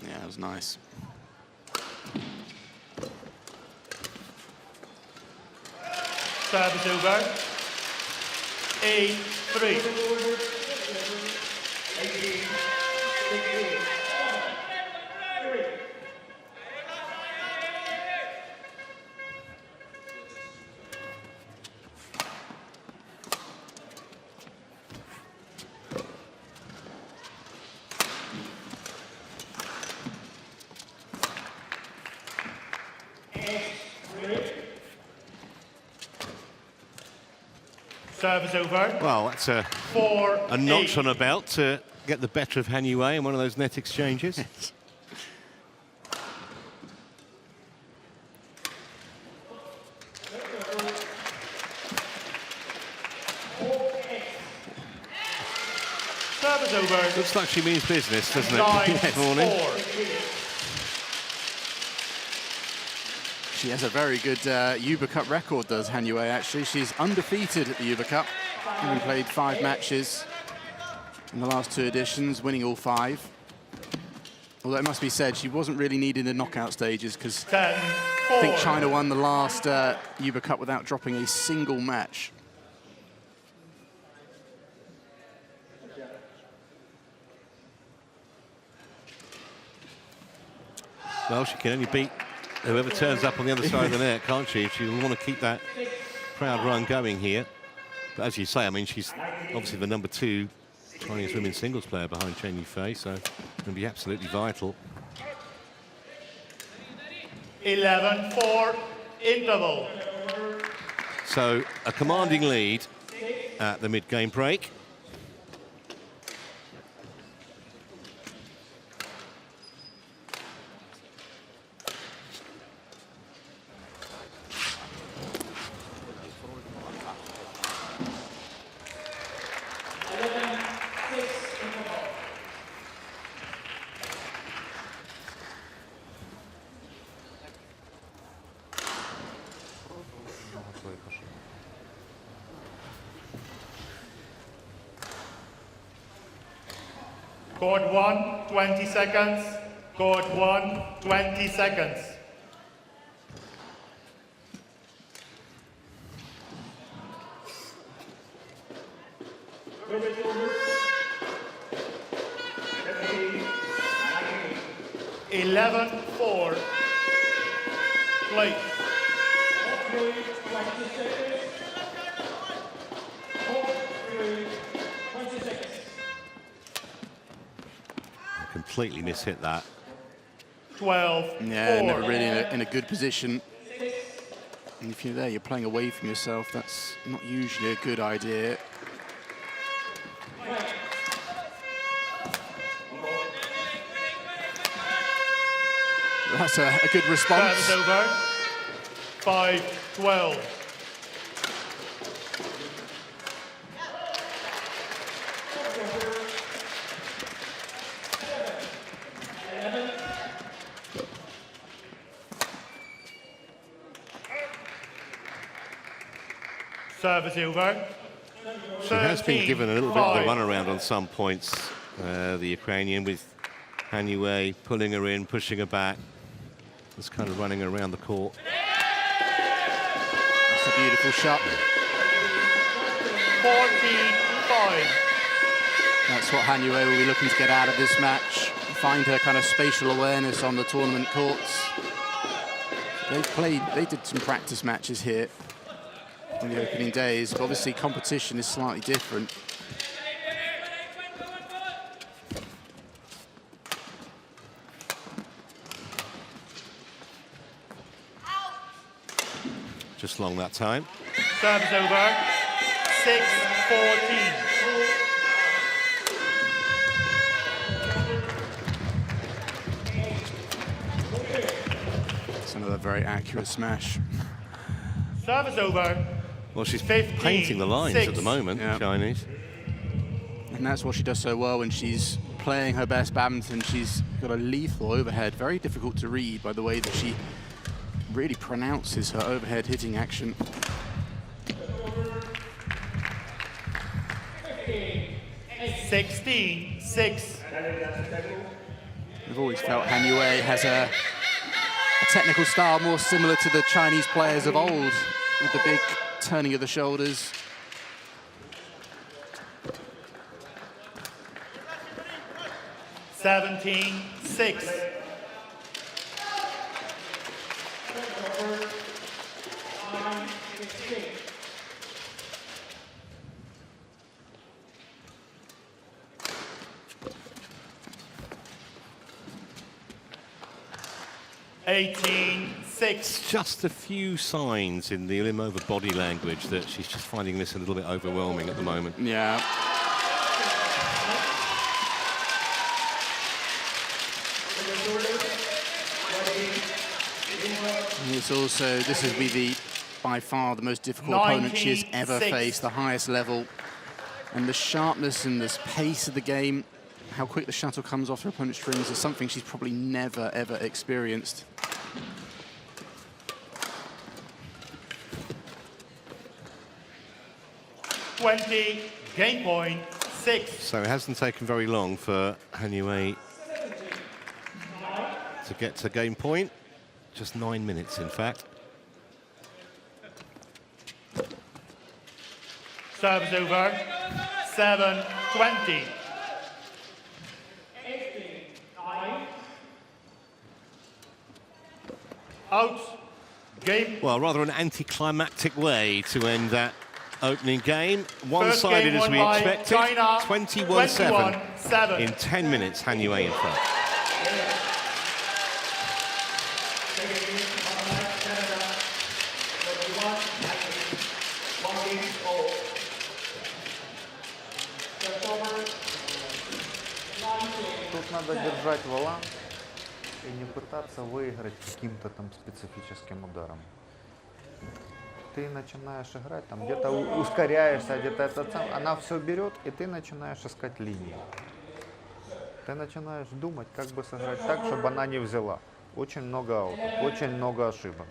Yeah, that was nice. Service over. 8-3. Service over. Well, that's a notch on a belt to get the better of Han Yue in one of those net exchanges. Service over. Looks like she means business, doesn't it? 9-4. This morning. She has a very good Uber Cup record, does Han Yue, actually. She's undefeated at the Uber Cup, having played 5 matches in the last 2 editions, winning all 5. Although it must be said, she wasn't really needed in the knockout stages, because I think China won the last Uber Cup without dropping a single match. Well, she can only beat whoever turns up on the other side of the net, can't she? She'll want to keep that proud run going here. But as you say, I mean, she's obviously the #2 Chinese women's singles player behind Chen Yufei, so it's going to be absolutely vital. 11-4, interval. So a commanding lead at the mid-game break. Court 1, 20 seconds. Court 1, 20 seconds. (11-4). Play. Completely mishit that. 12-4. Yeah, never really in a good position. And if you're there, you're playing away from yourself. That's not usually a good idea. That's a good response. Service over. 5-12. Service over. She has been given a little bit of a runaround on some points, the Ukrainian, with Han Yue pulling her in, pushing her back. Just kind of running around the court. That's a beautiful shot. 14-5. That's what Han Yue will be looking to get out of this match. Find her kind of spatial awareness on the tournament courts. They did some practice matches here in the opening days, but obviously competition is slightly different. Just long that time. Service over. 6-14. It's another very accurate smash. Service over. Well, she's painting the lines at the moment, Yeah. Chinese. And that's what she does so well when she's playing her best badminton. She's got a lethal overhead, very difficult to read by the way that she really pronounces her overhead hitting action. (16-6). I've always felt Han Yue has a technical style more similar to the Chinese players of old, with the big turning of the shoulders. (17-6). (18-6). Just a few signs in the Alymova body language that she's just finding this a little bit overwhelming at the moment. Yeah. It's also, this will be by far the most difficult opponent she has ever 19-6. faced, the highest level And the sharpness and the pace of the game, how quick the shuttle comes off her opponent's strings, is something she's probably never, ever experienced. Game point, 6. So it hasn't taken very long for Han Yue to get to game point. Just 9 minutes, in fact. Serves over, 7-20. Out. Game. Well, rather an anticlimactic way to end that opening game. One-sided as we expected. 21-7 in 10 minutes. Han Yue in front. Тут надо держать валан и не пытаться выиграть каким-то там специфическим ударом. Ты начинаешь играть, там где-то ускоряешься, где-то этот сам, она все берет, и ты начинаешь искать линии. Ты начинаешь думать, как бы сыграть так, чтобы она не взяла. Очень много аутов, очень много ошибок.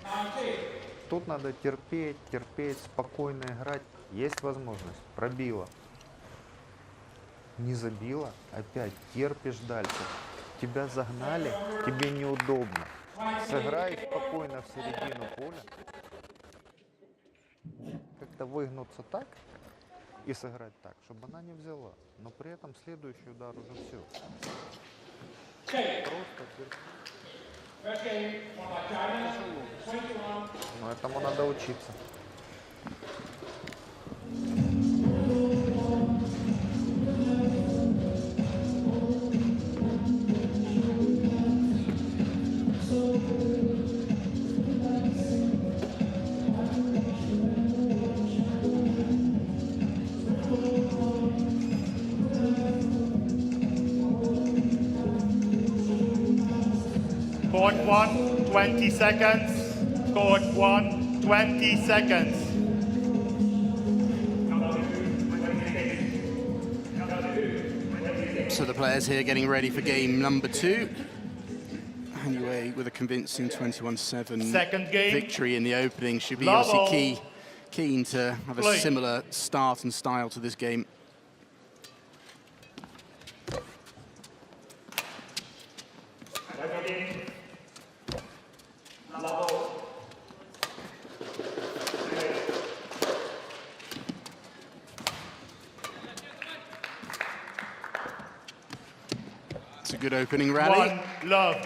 Тут надо терпеть, терпеть, спокойно играть. Есть возможность, пробила. Не забила, опять терпишь дальше. Тебя загнали, тебе неудобно. Сыграй спокойно в середину поля. Как-то выгнуться так и сыграть так, чтобы она не взяла. Но при этом следующий удар уже все. Просто терпи. Но этому надо учиться. Court 1, 20 seconds. Court 1, 20 seconds. So the players here getting ready for game number 2. Han Yue with a convincing 21-7 Second game. victory in the opening. Should be Bravo. obviously keen to have a Play. similar start and style to this game. It's a good opening rally. 1 love.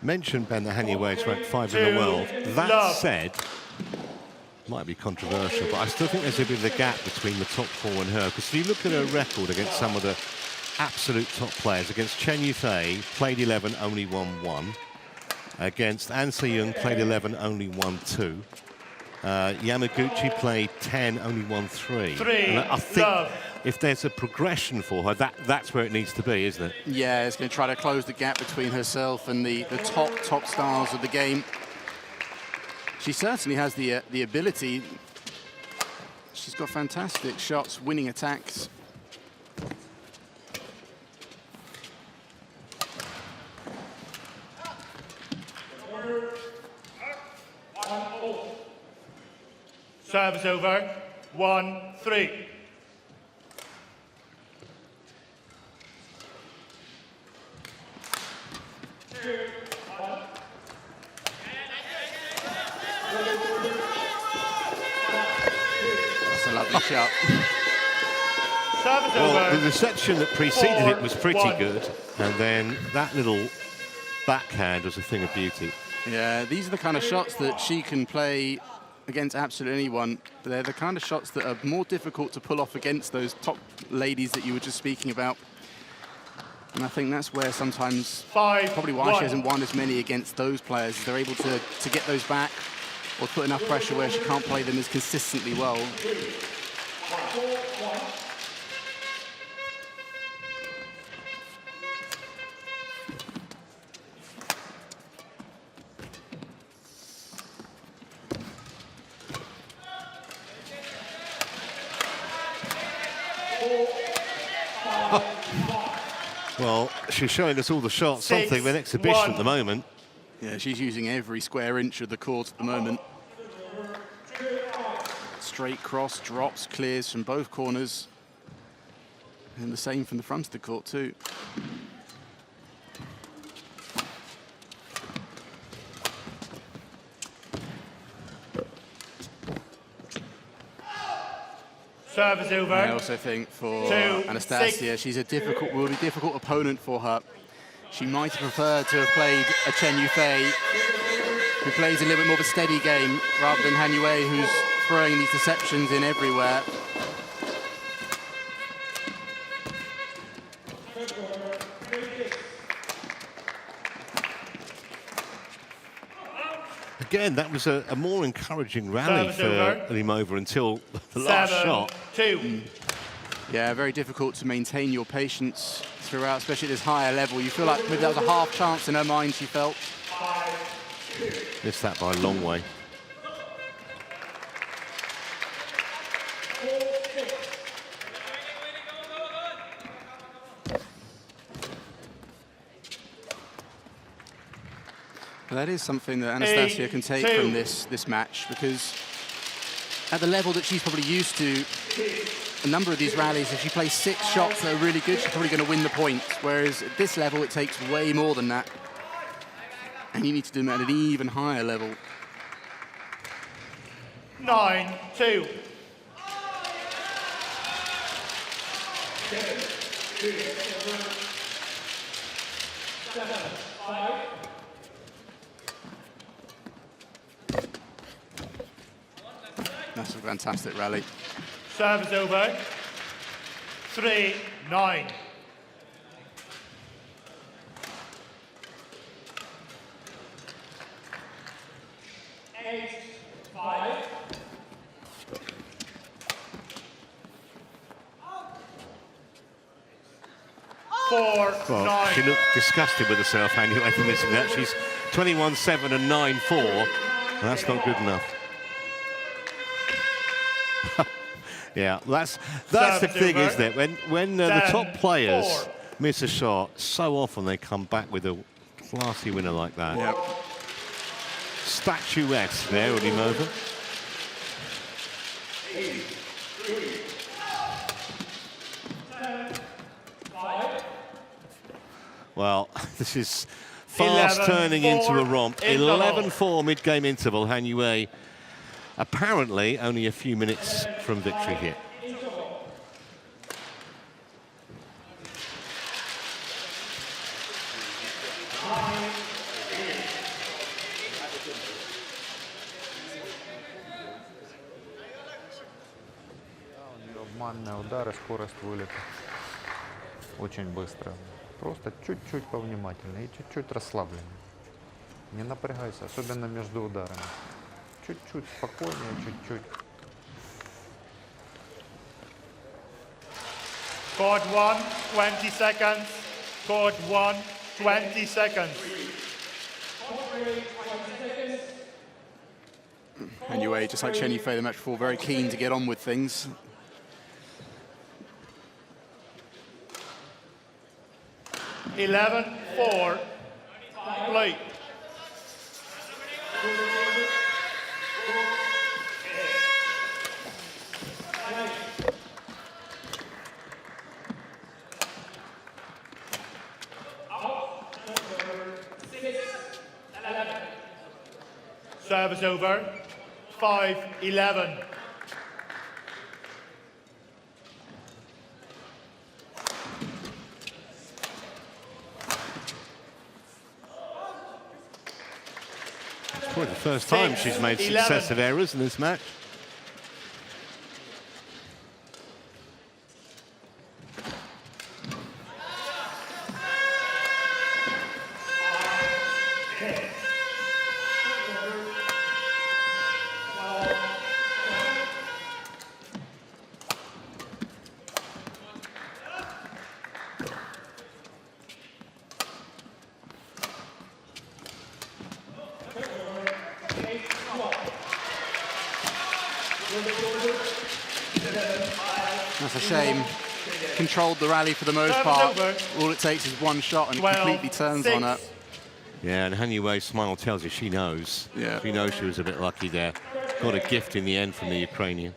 Mentioned, Ben, that Han Yue is ranked 5 in the world. That said, might be controversial, but I still think there's a bit of a gap between the top 4 and her. Because if you look at her record against some of the absolute top players, against Chen Yufei, played 11, only won 1. Against Anastasiia, played 11, only won 2. Yamaguchi played 10, only won 3. And I think if there's a progression for her, that's where it needs to be, isn't it? Yeah, it's going to try to close the gap between herself and the top stars of the game. She certainly has the ability. She's got fantastic shots, winning attacks. Serves over, 1-3. That's a lovely shot. Serves Well, over. the reception that preceded it was pretty 4-1. good, and then that little backhand was a thing of beauty. Yeah, these are the kind of shots that she can play against absolutely anyone. But they're the kind of shots that are more difficult to pull off against those top ladies that you were just speaking about. And I think that's where sometimes, 5-1. probably why she hasn't won as many against those players, is they're able to get those back or put enough pressure where she can't play them as consistently well. Well, she's showing us all the shots, something of an exhibition at the moment. Yeah, she's using every square inch of the court at the moment. Straight cross, drops, clears from both corners. And the same from the front of the court too. Service over. I also think for Anastasiia, she's a will be a difficult opponent for her. She might have preferred to have played a Chen Yufei, who plays a little bit more of a steady game, rather than Han Yue, who's throwing these deceptions in everywhere. Again, that was a more encouraging rally for Alymova until the last shot. 7-2. Yeah, very difficult to maintain your patience throughout, especially at this higher level. You feel like maybe that was a half chance in her mind, she felt. Missed that by a long way. That is something that Anastasiia can take from this match, because at the level that she's probably used to, a number of these rallies, if she plays 6 shots that are really good, she's probably going to win the point. Whereas at this level, it takes way more than that. And you need to do them at an even higher level. 9-2. That's a fantastic rally. Service over. 3-9. 8-5. Well, she looked disgusted with herself, anyway, after missing that. She's 21-7 and 9-4. That's not good enough. Yeah, that's the thing, isn't it? When the top players miss a shot, so often they come back with a classy winner like that. Yep. Statuesque there, Alymova. Well, this is fast turning into a romp. 11-4 mid-game interval. Han Yue apparently only a few minutes from victory here. Обманные удары, скорость вылета очень быстро. Просто чуть-чуть повнимательнее и чуть-чуть расслабленно. Не напрягайся, особенно между ударами. Чуть-чуть спокойнее, чуть-чуть. Court 1, 20 seconds. Court 1, 20 seconds. Han Yue, just like Chen Yufei the match before, very keen to get on with things. 11-4. Play. Service over. 5-11. It's probably the first time she's made successive errors in this match. That's a shame. Controlled the rally for the most part. All it takes is one shot and it completely turns on her. Yeah, and Han Yui's smile tells you she knows. Yeah. She knows she was a bit lucky there. Got a gift in the end from the Ukrainian.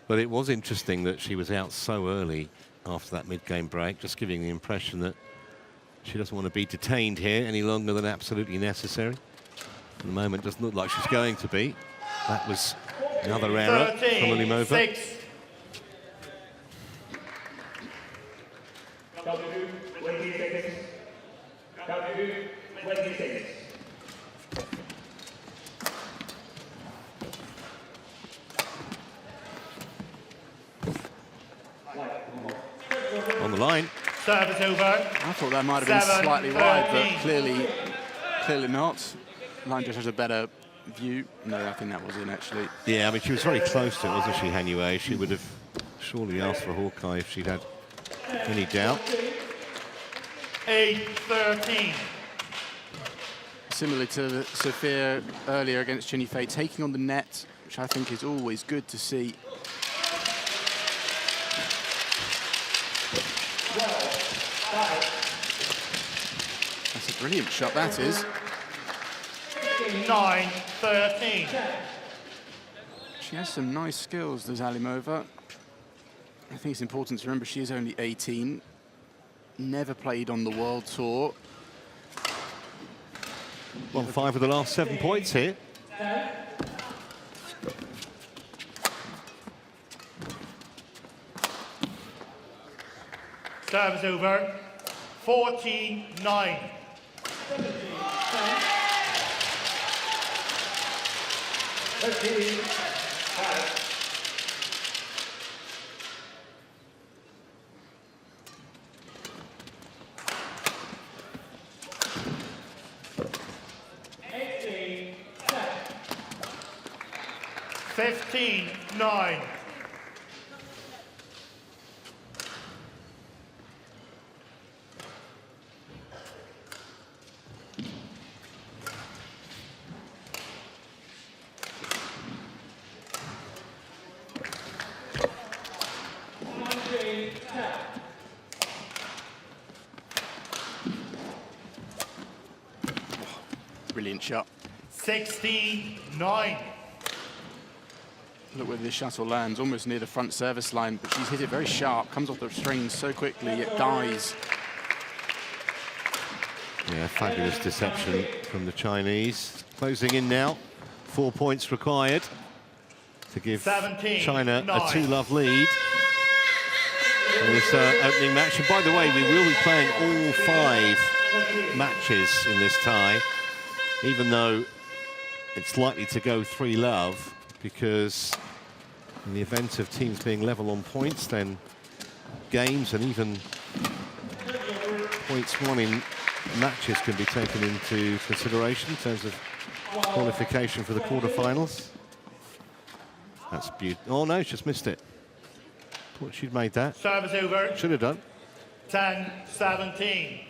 But it was interesting that she was out so early after that mid-game break, just giving the impression that she doesn't want to be detained here any longer than absolutely necessary. At the moment, doesn't look like she's going to be. That was another error from Alymova. On the line. Service over. I thought that might have been slightly wide, but clearly not. Line just has a better view. No, I think that was in actually. Yeah, I mean, she was very close to it, wasn't she, Han Yui? She would have surely asked for Hawkeye if she'd had any doubt. 8-13. Similar to Sofia earlier against Chen Yufei, taking on the net, which I think is always good to see. That's a brilliant shot, that is. 9-13. She has some nice skills, does Alymova. I think it's important to remember she is only 18, never played on the World Tour. Won 5 of the last 7 points here. Service over. 14-9. $15-9. Brilliant shot. 16-9. Look where this shuttle lands, almost near the front service line, but she's hit it very sharp, comes off the string so quickly, it dies. Yeah, fabulous deception from the Chinese. Closing in now, 4 points required to give China a 2-love lead in this opening match. And by the way, we will be playing all 5 matches in this tie, even though it's likely to go 3-love, because in the event of teams being level on points, then games and even points won in matches can be taken into consideration in terms of qualification for the quarterfinals. That's beautiful. Oh no, she's missed it. Thought she'd made that. Service over. Should have done. 10-17.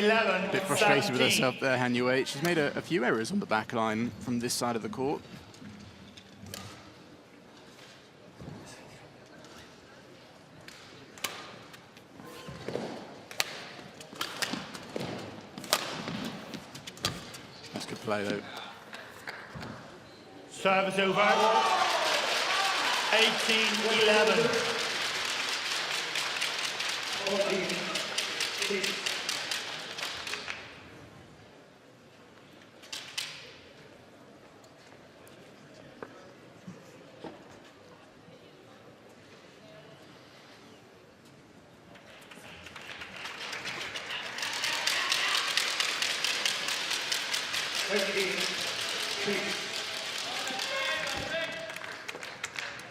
A bit frustrated with herself there, Han Yui. She's made a few errors on the back line from this side of the court. That's good play, though. Service over. 18-11. 14-6.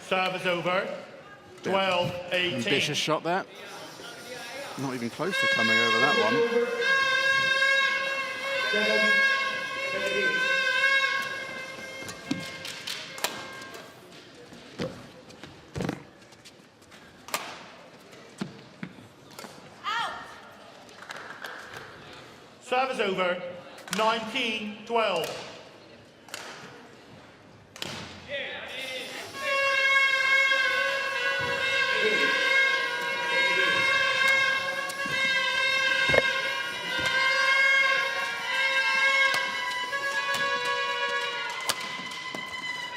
Service over. 12-18. Ambitious shot there. Not even close to coming over that one. Service over, 19-12.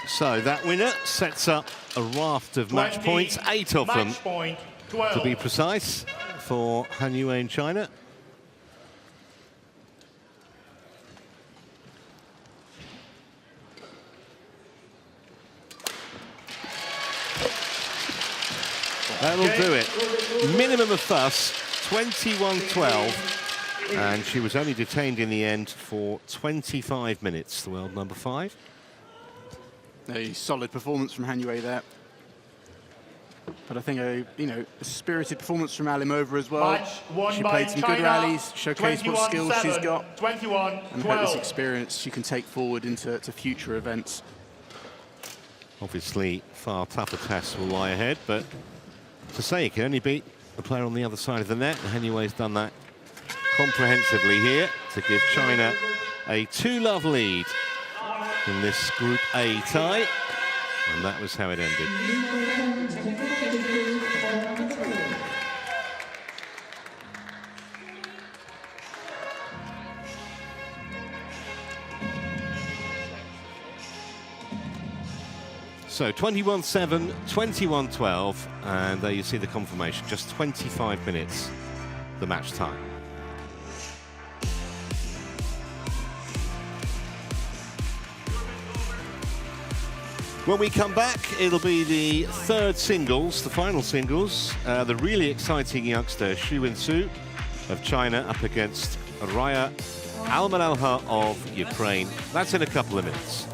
So that winner sets up a raft of match points, 8 of them Point 12. to be precise, for Han Yue in China. That'll do it. Minimum of fuss, 21-12. And she was only detained in the end for 25 minutes, the world number 5. A solid performance from Han Yue there. But I think a spirited performance from Alymova as well. Match won She by played some good China, rallies, showcased what skills she's 21-7, got, 21-12. and hope this experience she can take forward into future events. Obviously, far tougher tests will lie ahead, but to say you can only beat the player on the other side of the net, and Han Yue's done that comprehensively here to give China a 2-love lead in this Group A tie, and that was how it ended. So 21-7, 21-12, and there you see the confirmation, just 25 minutes, the match time. When we come back, it'll be the third singles, the final singles. The really exciting youngster, Xian Su of China up against Raiia Al-Malha of Ukraine. That's in a couple of minutes.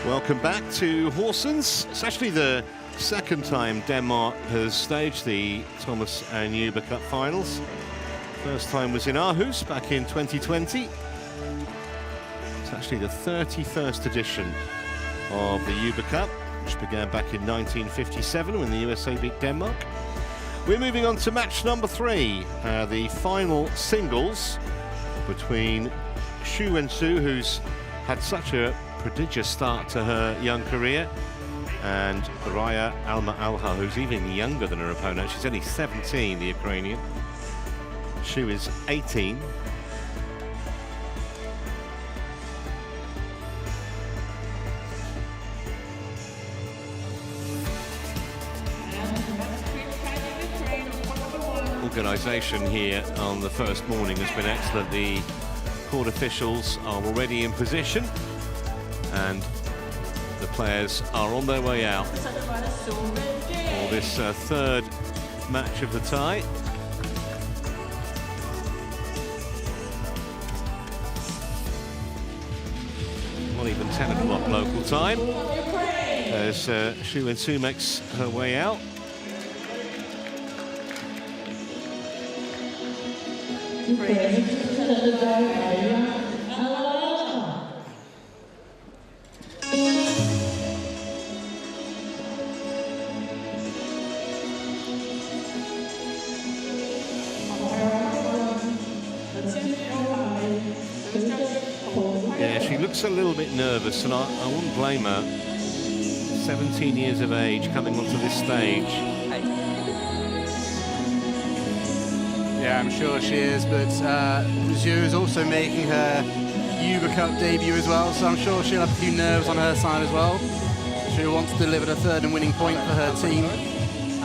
Welcome back to Horsens. It's actually the second time Denmark has staged the Thomas and Uber Cup Finals. First time was in Aarhus back in 2020. It's actually the 31st edition of the Uber Cup, which began back in 1957 when the USA beat Denmark. We're moving on to match number 3, the final singles between Xian Su, who's had such a prodigious start to her young career. And Raiia Al-Malha, who's even younger than her opponent. She's only 17, the Ukrainian. She is 18. Organisation here on the first morning has been excellent. The court officials are already in position and the players are on their way out for this third match of the tie. Not even 10 o'clock local time as Xian makes her way out. Yeah, she looks a little bit nervous, and I wouldn't blame her. 17 years of age coming onto this stage. Yeah, I'm sure she is, but Zhu is also making her Uber Cup debut as well, so I'm sure she'll have a few nerves on her side as well. She wants to deliver the third and winning point for her team.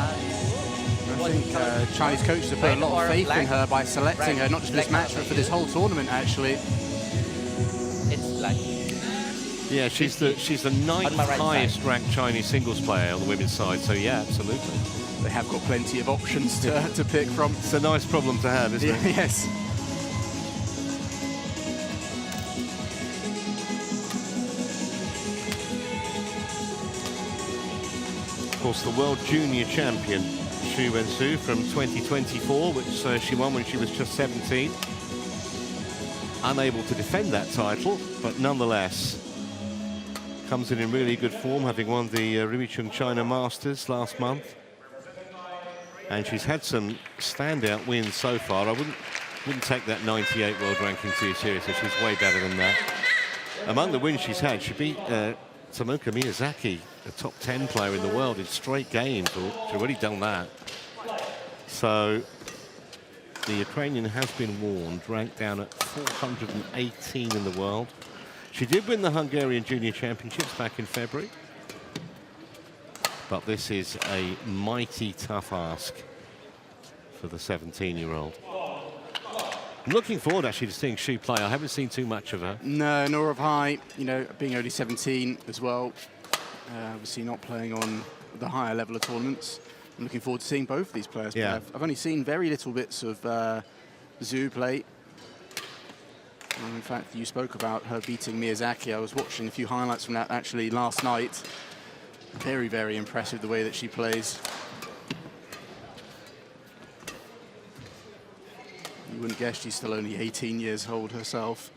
I think Chinese coaches have put a lot of faith in her by selecting her, not just for this match, but for this whole tournament, actually. Yeah, she's the ninth highest ranked Chinese singles player on the women's side, so yeah, absolutely. They have got plenty of options to pick from. It's a nice problem to have, isn't it? Yes. Of course, the world junior champion, Xian from 2024, which she won when she was just 17. Unable to defend that title, but nonetheless comes in really good form, having won the Raiia China Masters last month. And she's had some standout wins so far. I wouldn't take that 98 world ranking too seriously. She's way better than that. Among the wins she's had, she beat Tomoka Miyazaki, a top 10 player in the world, in straight games. She's already done that. So the Ukrainian has been warned, ranked down at 418 in the world. She did win the Hungarian Junior Championships back in February. But this is a mighty tough ask for the 17-year-old. I'm looking forward actually to seeing Xu play. I haven't seen too much of her. No, nor have I. You know, being only 17 as well, obviously not playing on the higher level of tournaments. I'm looking forward to seeing both of these players play. Yeah. I've only seen very little bits of Zhu play. And in fact, you spoke about her beating Miyazaki. I was watching a few highlights from that actually last night. Very, very impressive the way that she plays. You wouldn't guess she's still only 18 years old herself.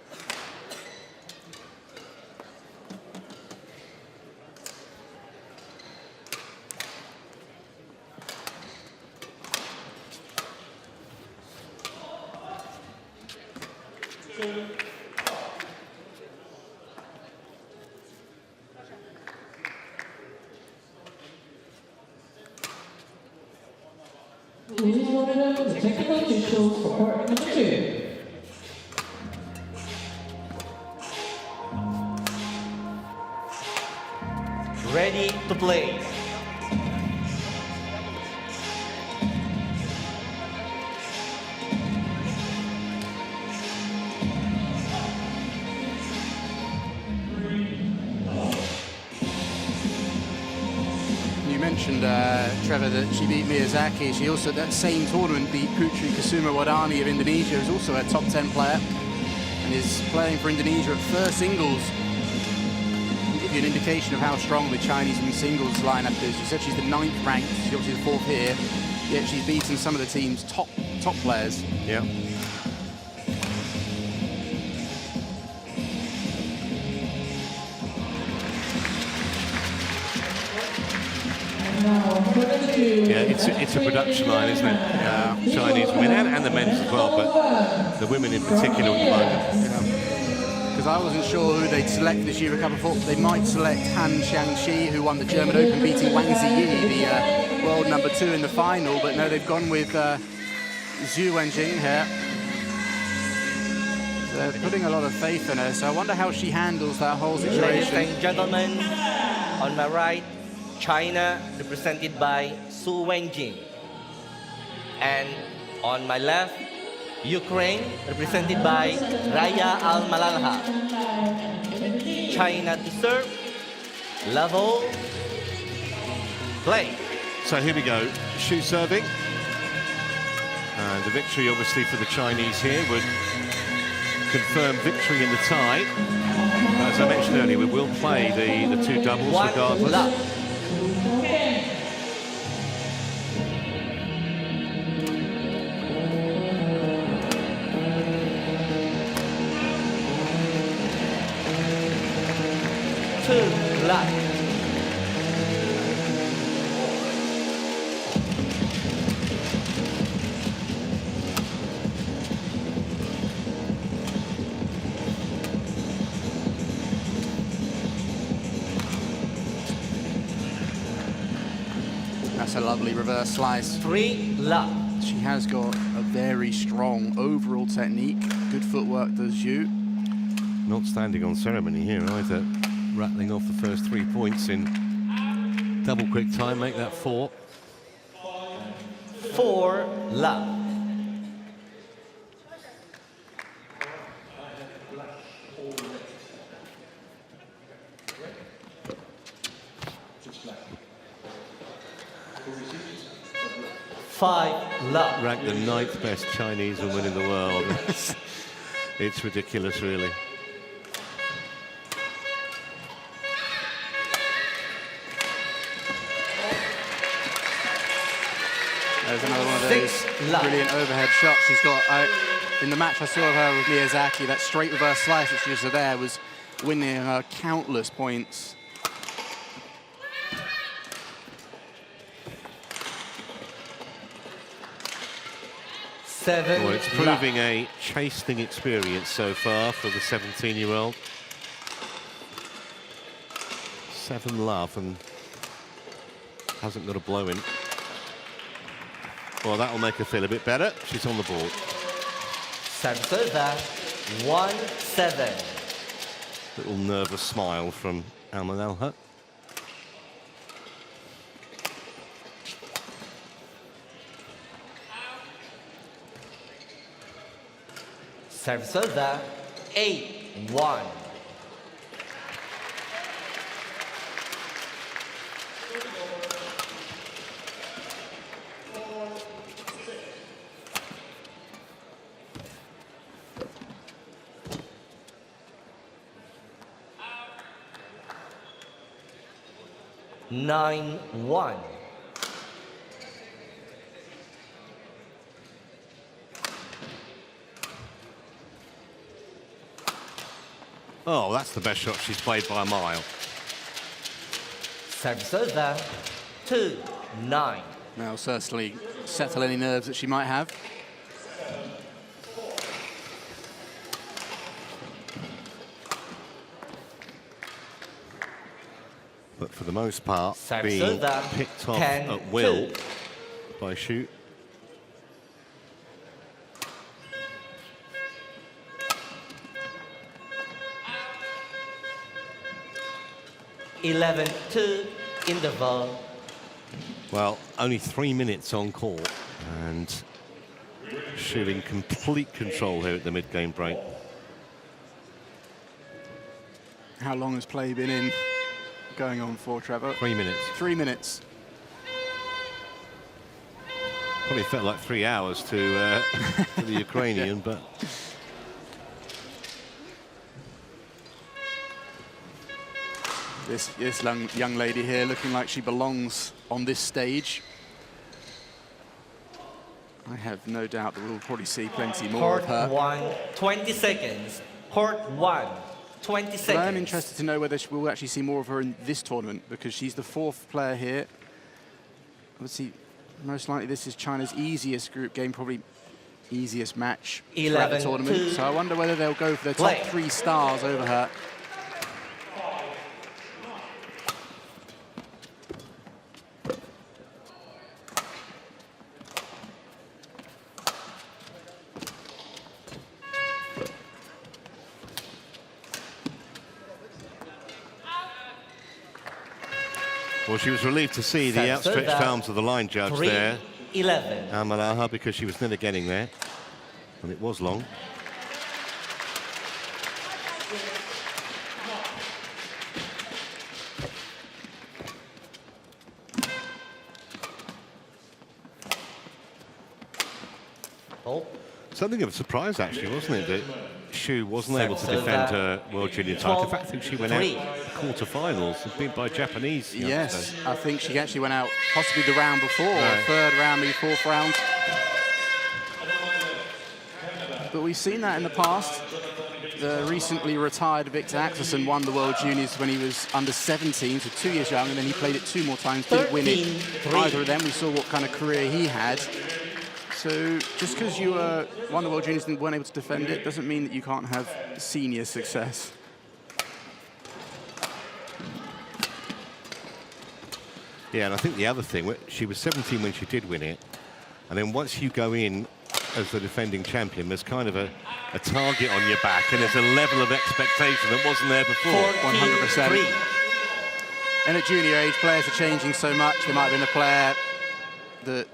Ladies and gentlemen, the technical officials for court number 2. Ready to play. You mentioned, Trevor, that she beat Miyazaki. She also, at that same tournament, beat Putri Kusuma Wadani of Indonesia, who's also a top 10 player, and is playing for Indonesia at first singles. To give you an indication of how strong the Chinese women's singles lineup is. She said she's the 9th ranked, she's obviously the 4th here, yet she's beaten some of the team's top players. Yeah. Yeah, it's a production line, isn't it? Chinese women and the men's as well, but the women in particular at the moment. because I wasn't sure who they'd select this year. A couple thought they might select Han Xiangqi, who won the German Open, beating Wang Ziyi, the world #2 in the final. But no, they've gone with Zhu Wenjing here. They're putting a lot of faith in her, so I wonder how she handles that whole situation. Ladies and gentlemen, on my right, China, represented by Zhu Wenjing. And on my left, Ukraine, represented by Raiia Al-Malha. China to serve, level, play. So here we go, Shu serving. And the victory, obviously, for the Chinese here would confirm victory in the tie. As I mentioned earlier, we will play the two doubles regardless. Love. Two love. That's a lovely reverse slice. 3 love. She has got a very strong overall technique. Good footwork does Zhu. Not standing on ceremony here either. Rattling off the first 3 points in double quick time, make that 4. 4 love. Five love. Ranked the 9th best Chinese woman in the world. It's ridiculous, really. There's another one of those brilliant overhead shots. She's got, in the match I saw of her with Miyazaki, that straight reverse slice that she was there was winning her countless points. Well, it's proving a chastening experience so far for the 17-year-old. 7 love and hasn't got a blow in. Well, that'll make her feel a bit better. She's on the board. Serve 1-7. Little nervous smile from Al-Malha. Serve 8-1. Nine, 1. Oh, that's the best shot she's played by a mile. Serve 2-9. Now, certainly settle any nerves that she might have. But for the most part, Serve being picked off at will by Shu. (11-2) interval. Well, only 3 minutes on court, and Shu in complete control here at the mid-game break. How long has play been in going on for, Trevor? 3 minutes. 3 minutes. Probably felt like 3 hours to the Ukrainian, but This young lady here looking like she belongs on this stage. I have no doubt that we'll probably see plenty more Court of her. 1, 20 seconds. Court 1, 20 seconds. But I am interested to know whether we'll actually see more of her in this tournament, because she's the 4th player here. Obviously, most likely this is China's easiest group game, probably easiest match throughout the tournament. 11-2. So I wonder whether they'll go for their top Play. 3 stars over her. Well, she was relieved to see the outstretched arms of the line judge there, 3-11. Al-Malha, because she was nearly getting there, and it was long. Oh, Something of a surprise, actually, wasn't it, that Xu wasn't able to Serve defend serve her World Junior title. In fact, I think she went out quarter-finals and beat by Japanese. Yes, I think she actually went out possibly the round before, or third round, maybe fourth round. But we've seen that in the past. The recently retired Victor Axelsen won the World Juniors when he was under 17, so 2 years young, and then he played it 2 more times, didn't win it. 13-3. Either of them, we saw what kind of career he had. So just because you won the World Juniors and weren't able to defend it doesn't mean that you can't have senior success. Yeah, and I think the other thing, she was 17 when she did win it, and then once you go in as the defending champion, there's kind of a target on your back, and there's a level of expectation that wasn't there before. 100%. And at junior age, players are changing so much. There might have been a player that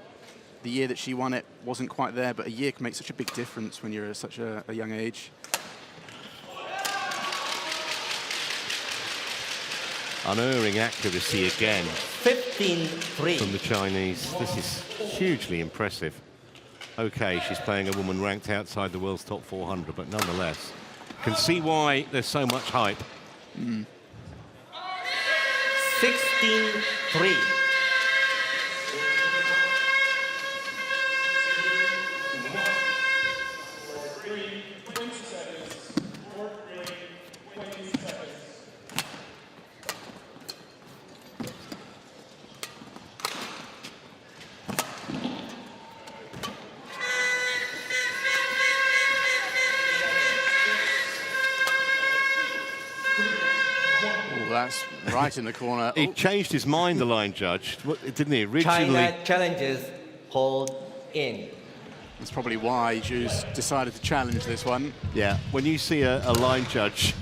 the year that she won it wasn't quite there, but a year can make such a big difference when you're at such a young age. Unerring accuracy again 15-3. from the Chinese. This is hugely impressive. Okay, she's playing a woman ranked outside the world's top 400, but nonetheless, can see why there's so much hype. 16-3. That's right in the corner. He changed his mind, the line judge, didn't he? Originally, China challenges hold in. That's probably why Zhu's decided to challenge this one. yeah, when you see a line judge,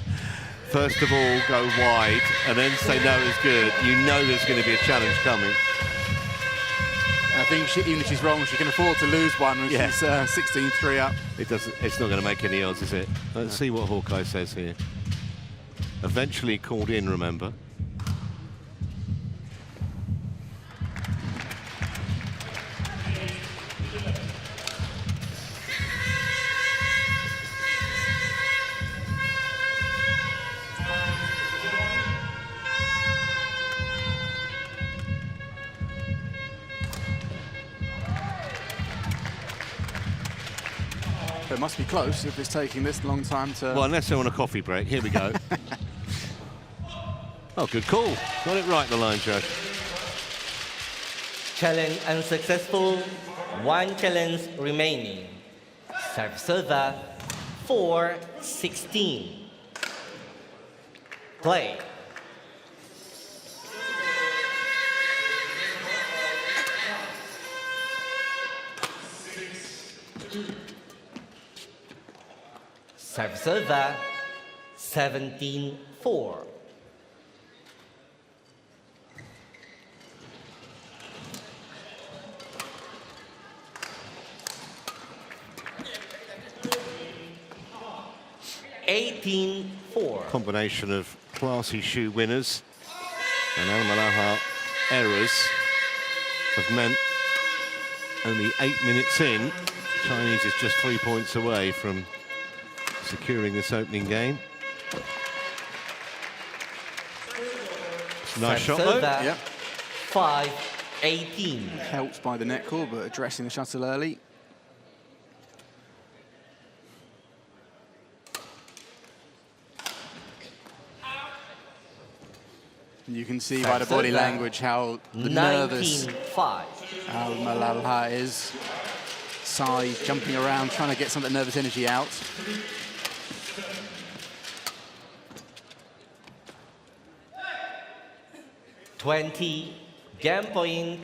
first of all, go wide and then say no, it's good, you know there's going to be a challenge coming. And I think even if she's wrong, she can afford to lose one when she's 16-3 up. It's not going to make any odds, is it? Let's see what Hawkeye says here. Eventually called in, remember. It must be close if it's taking this long time to... Well, unless they're on a coffee break. Here we go. Oh, good call. Got it right, the line judge. Challenge unsuccessful. 1 challenge remaining. Serve 4-16. Play. Serve 17-4. Combination of classy Xu winners and Al-Malha errors have meant only 8 minutes in, Chinese is just 3 points away from securing this opening game. It's a nice shot though. Yep. 5-18. Helped by the net call, but addressing the shuttle early. You can see by the body language how nervous Al-Malha is. side, jumping around, trying to get some of that nervous energy out. Game point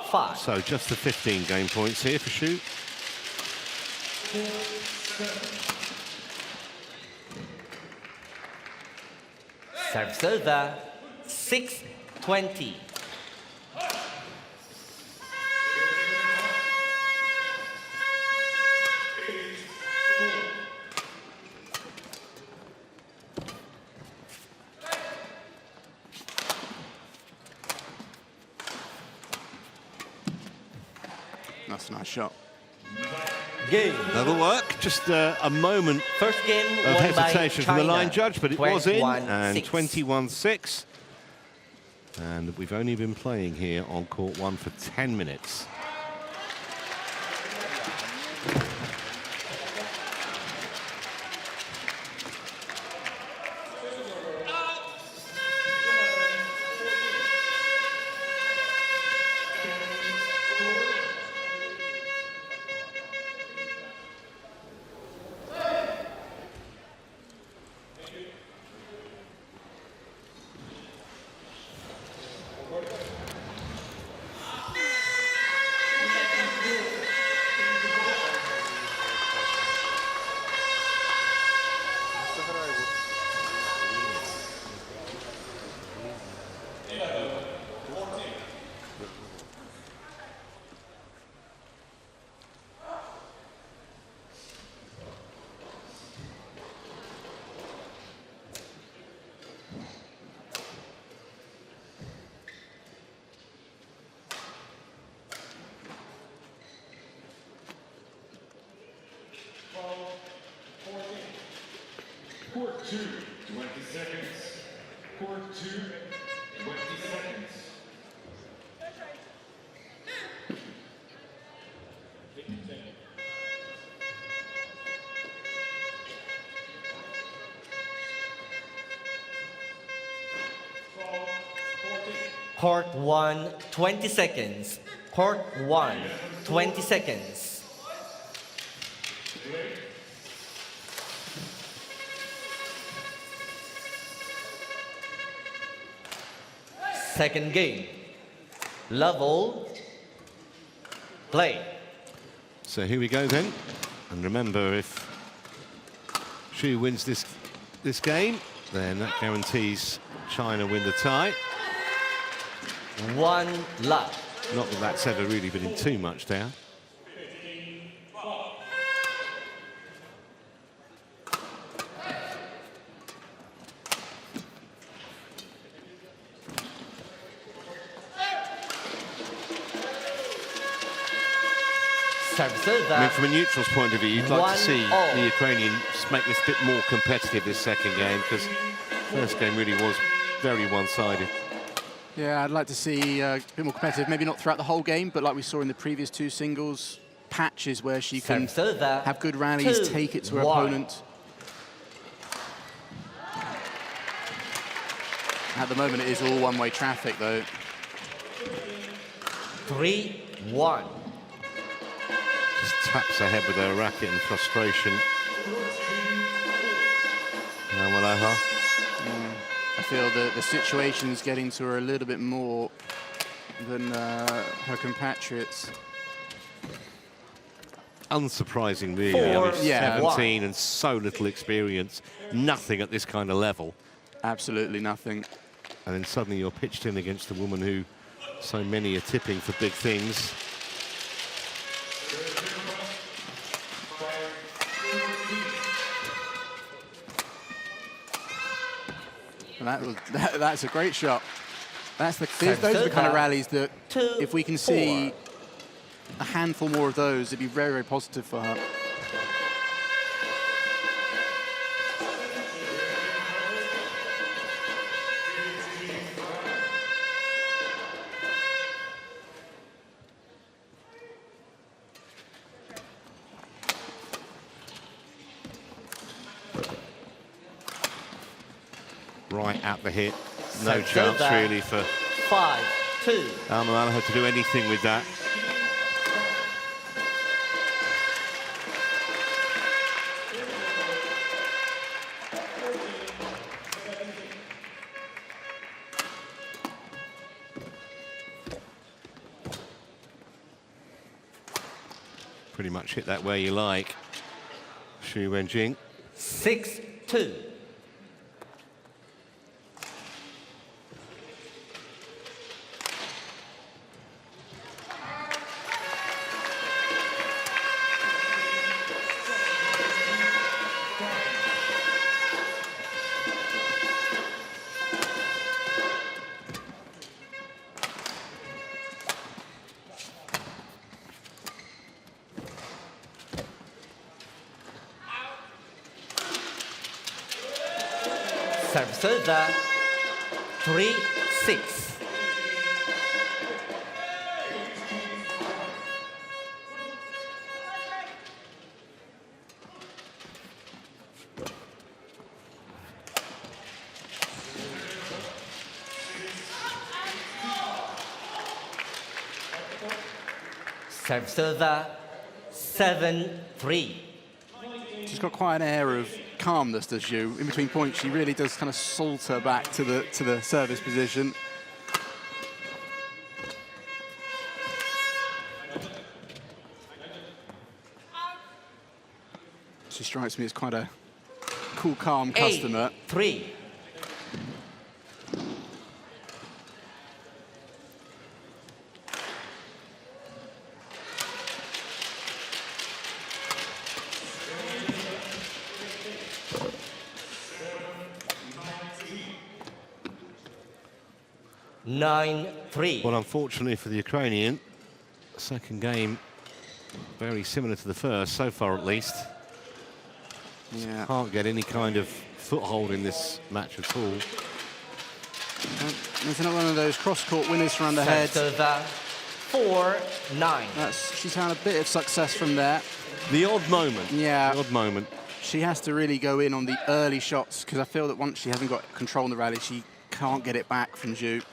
5. So just the 15 game points here for Xu. Serve 6-20. That's a nice shot. Game. That'll work. Just a moment First game of won hesitation by from the China, line judge, but it was in, and 21-6. 21-6. And we've only been playing here on court 1 for 10 minutes. Court 2, 20 seconds. Court 2, 20 seconds. Court 1, 20 seconds. Court 1, 20 seconds. Second game. Level. Play. So here we go then. And remember, if Xu wins this game, then that guarantees China win the tie. 1 love. Not that that's ever really been in too much doubt. I mean, from a neutral's point of view, you'd like to see the Ukrainians make this a bit more competitive this second game, because first game really was very one-sided. Yeah, I'd like to see a bit more competitive, maybe not throughout the whole game, but like we saw in the previous 2 singles, patches where she can have good rallies, take it to her opponent. At the moment, it is all one-way traffic, though. 3-1. Just taps ahead with her racket in frustration. Al-Malha. I feel that the situation's getting to her a little bit more than her compatriots. Unsurprising, really. I mean, 17 and so little experience. Nothing at this kind of level. Absolutely nothing. And then suddenly you're pitched in against a woman who so many are tipping for big things. And that's a great shot. Those are the kind of rallies that, if we can see a handful more of those, it'd be very, very positive for her. Right at the hit. No chance really for 5-2. Al-Malha to do anything with that. pretty much hit that where you like. Xu Wenjing. 6-2. Serve 3-6. Serve 7-3. She's got quite an air of calmness, does Xu. In between points, she really does kind of saunter back to the service position. She strikes me as quite a cool, calm customer. 8-3. Well, unfortunately for the Ukrainian, second game very similar to the first, so far at least. Yeah. Can't get any kind of foothold in this match at all. There's another one of those cross-court winners from the head. 4-9. She's had a bit of success from there. The odd moment. Yeah. The odd moment. She has to really go in on the early shots, because I feel that once she hasn't got control in the rally, she can't get it back from Xu.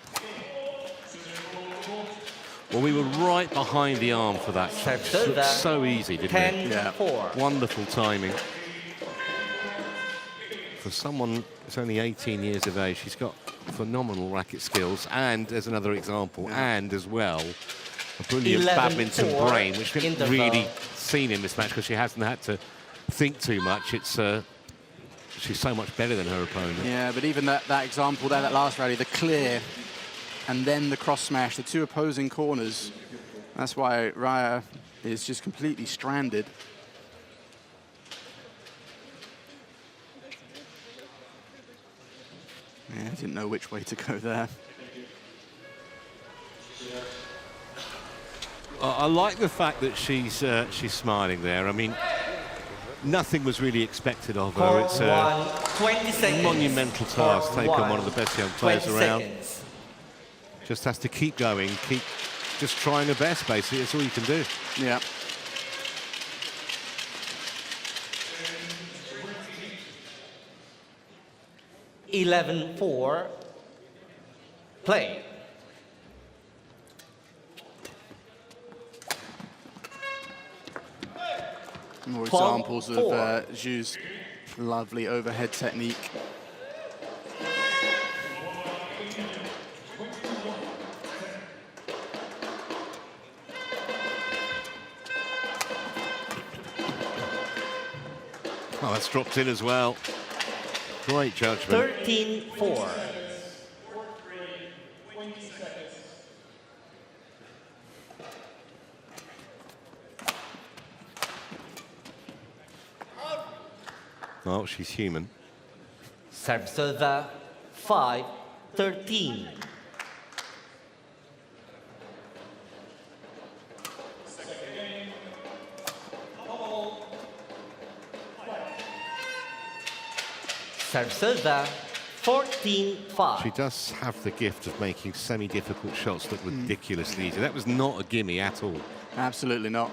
Well, we were right behind the arm for that. It looked so easy, didn't it? Yeah. Wonderful timing. For someone who's only 18 years of age, she's got phenomenal racket skills, and as another example, and as well, a brilliant badminton brain, which we haven't really seen in this match because she hasn't had to think too much. It's she's so much better than her opponent. Yeah, but even that example there, that last rally, the clear, and then the cross smash, the two opposing corners. That's why Raiia is just completely stranded. Yeah, I didn't know which way to go there. I like the fact that she's smiling there. I mean, nothing was really expected of her. It's a monumental task taking one of the best young players around. Just has to keep going, keep just trying her best, basically. That's all you can do. Yeah. Play. More examples of Xu's lovely overhead technique. Oh, that's dropped in as well. Great judgment. 13-4. Oh, she's human. Serve 5-13. Serve 14-5. She does have the gift of making semi-difficult shots look ridiculously easy. That was not a gimme at all. Absolutely not.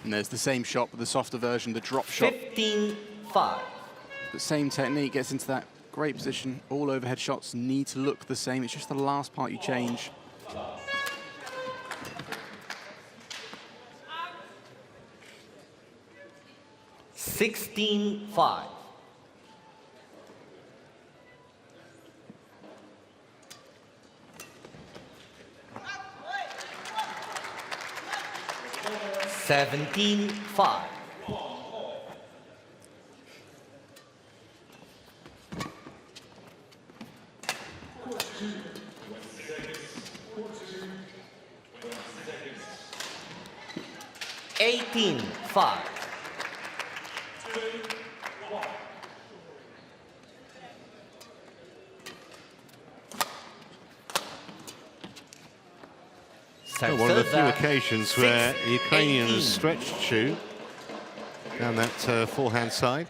And there's the same shot, but the softer version, the drop shot. 15-5. The same technique gets into that great position. All overhead shots need to look the same. It's just the last part you change. $16-5. 17-5. Court 2, 20 seconds. Court 2, 20 seconds. 18-5. One of the few occasions where the Ukrainians stretched Chu down that forehand side.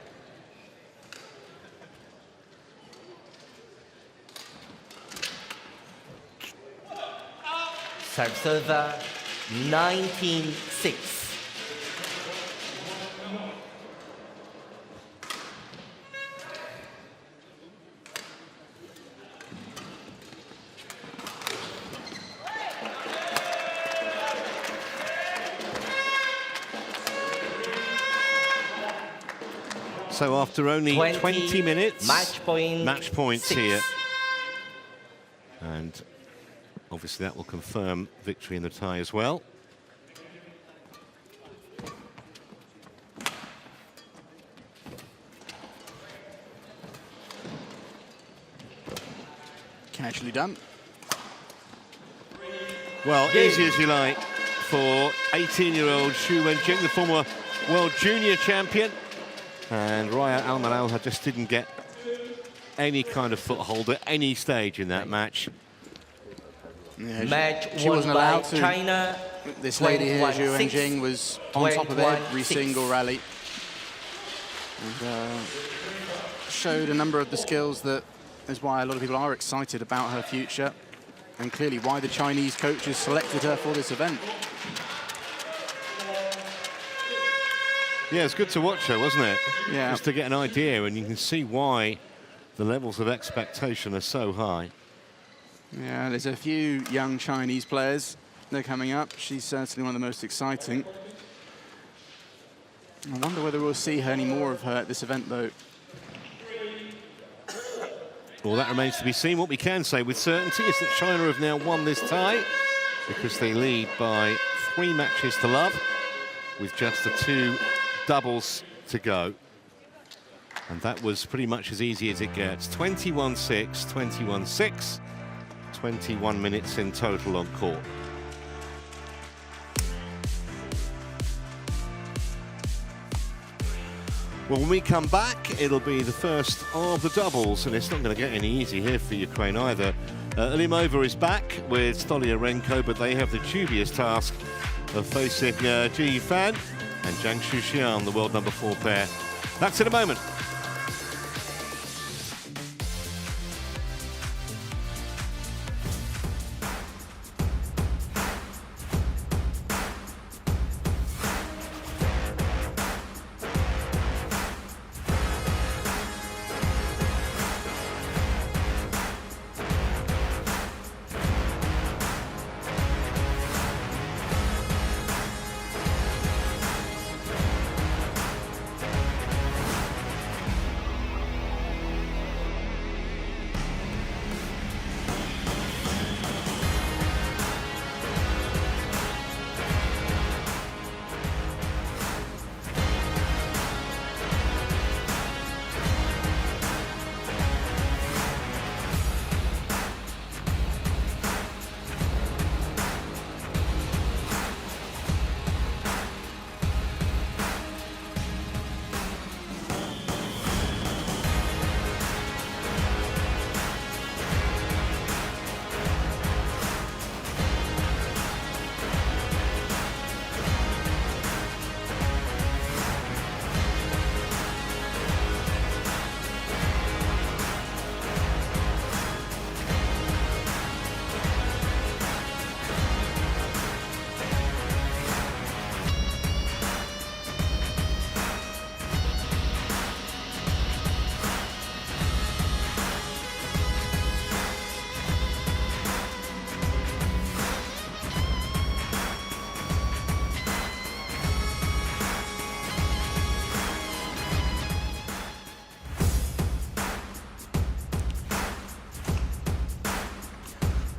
Serve 19-6. So after only 20 minutes, match points 6. here. And obviously that will confirm victory in the tie as well. Casually done. Well, easy as you like for 18-year-old Xu Wenjing, the former world junior champion. And Raiia Al-Malha just didn't get any kind of foothold at any stage in that match. Yeah, Match she wasn't allowed to. China. This lady here, Xu Wenjing, was on top of every single rally. And, showed a number of the skills that is why a lot of people are excited about her future, and clearly why the Chinese coaches selected her for this event. Yeah, it's good to watch her, wasn't it? Yeah. Just to get an idea, and you can see why the levels of expectation are so high. Yeah, there's a few young Chinese players. They're coming up. She's certainly one of the most exciting. I wonder whether we'll see any more of her at this event, though. Well, that remains to be seen. What we can say with certainty is that China have now won this tie because they lead by 3 matches to love with just the 2 doubles to go. And that was pretty much as easy as it gets. 21-6, 21-6, 21 minutes in total on court. Well, when we come back, it'll be the first of the doubles, and it's not going to get any easy here for Ukraine either. Alymova is back with Stoliarenko, but they have the dubious task of facing Jing and Zhang Xian, the world number 4 pair. That's in a moment.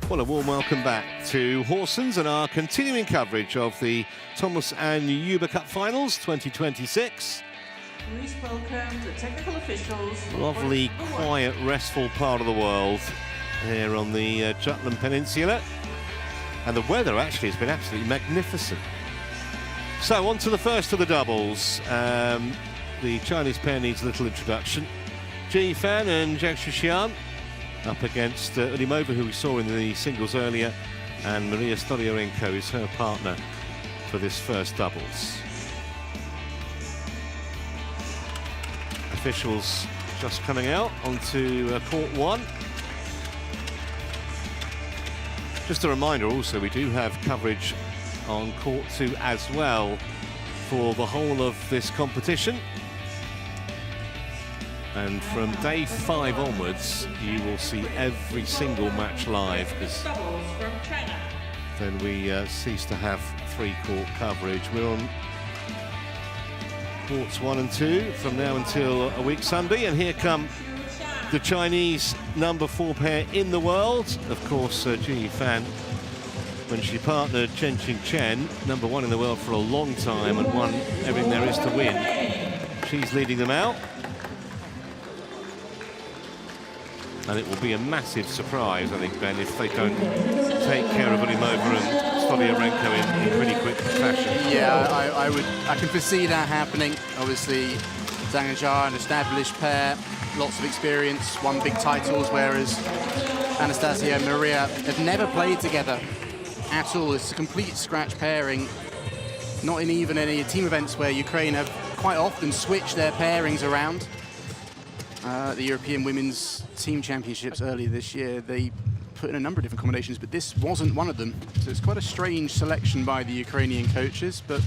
Well, a warm welcome back to Horsens and our continuing coverage of the Thomas and Uber Cup Finals 2026. Please welcome the technical officials. Lovely, quiet, restful part of the world here on the Jutland Peninsula. And the weather actually has been absolutely magnificent. So on to the first of the doubles. The Chinese pair needs a little introduction. Xian and Xian up against Alymova, who we saw in the singles earlier, and Mariia Stoliarenko is her partner for this first doubles. Officials just coming out onto court one. Just a reminder also, we do have coverage on court two as well for the whole of this competition. And from day 5 onwards, you will see every single match live, because then we cease to have 3-court coverage. We're on courts 1 and 2 from now until a week Sunday, and here come the Chinese number 4 pair in the world. Of course, Xian, when she partnered Chen, number 1 in the world for a long time and won everything there is to win. She's leading them out. And it will be a massive surprise, I think, Ben, if they don't take care of Alymova and Stoliarenko in pretty quick fashion. Yeah, I can foresee that happening. Obviously, Zhang and Zhang, an established pair, lots of experience, won big titles, whereas Anastasiia and Mariia have never played together at all. It's a complete scratch pairing. Not in even any team events where Ukraine have quite often switched their pairings around. The European Women's Team Championships earlier this year, they put in a number of different combinations, but this wasn't one of them. So it's quite a strange selection by the Ukrainian coaches, but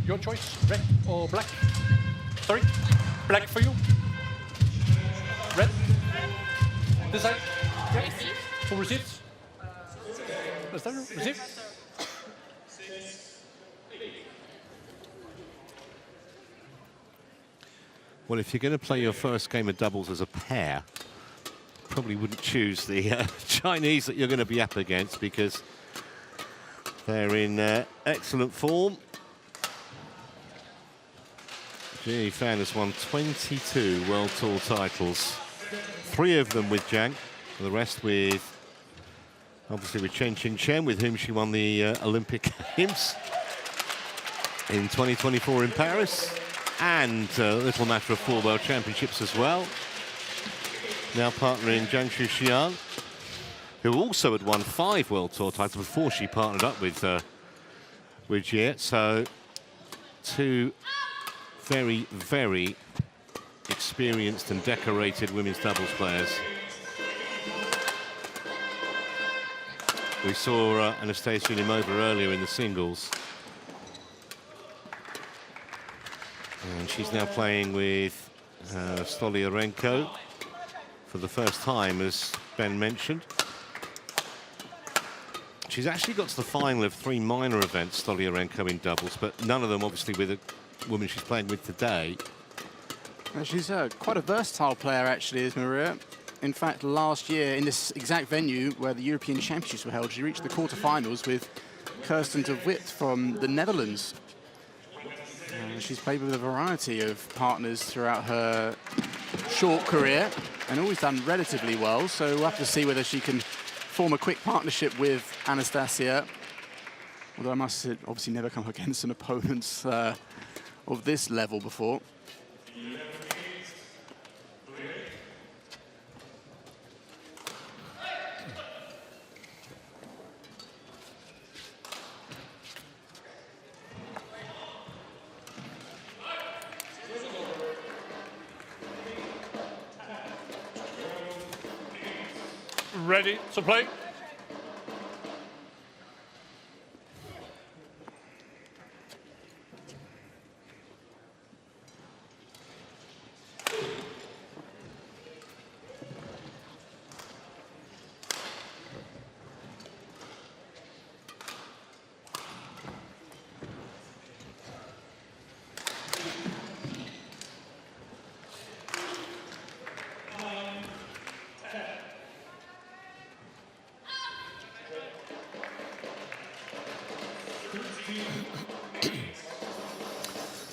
your choice, red or black? Sorry, black for you. Red. This side. Yep. Who received? Is that received? Well, if you're going to play your first game of doubles as a pair, probably wouldn't choose the Chinese that you're going to be up against, because they're in excellent form. Xian has won 22 World Tour titles, 3 of them with Zhang, and the rest with, obviously, with Chen, with whom she won the Olympic Games in 2024 in Paris. And a little matter of 4 World Championships as well. Now partnering Xian, who also had won 5 World Tour titles before she partnered up with Jing. So 2 very, very experienced and decorated women's doubles players. We saw Anastasiia Alymova earlier in the singles. And she's now playing with Stoliarenko for the first time, as Ben mentioned. She's actually got to the final of 3 minor events, Stoliarenko, in doubles, but none of them obviously with a woman she's playing with today. she's quite a versatile player, actually, is Mariia. In fact, last year, in this exact venue where the European Championships were held, she reached the quarterfinals with Kirsten de Witt from the Netherlands. She's played with a variety of partners throughout her short career and always done relatively well. So we'll have to see whether she can form a quick partnership with Anastasiia. Although I must say, obviously never come against an opponent of this level before. Ready to play?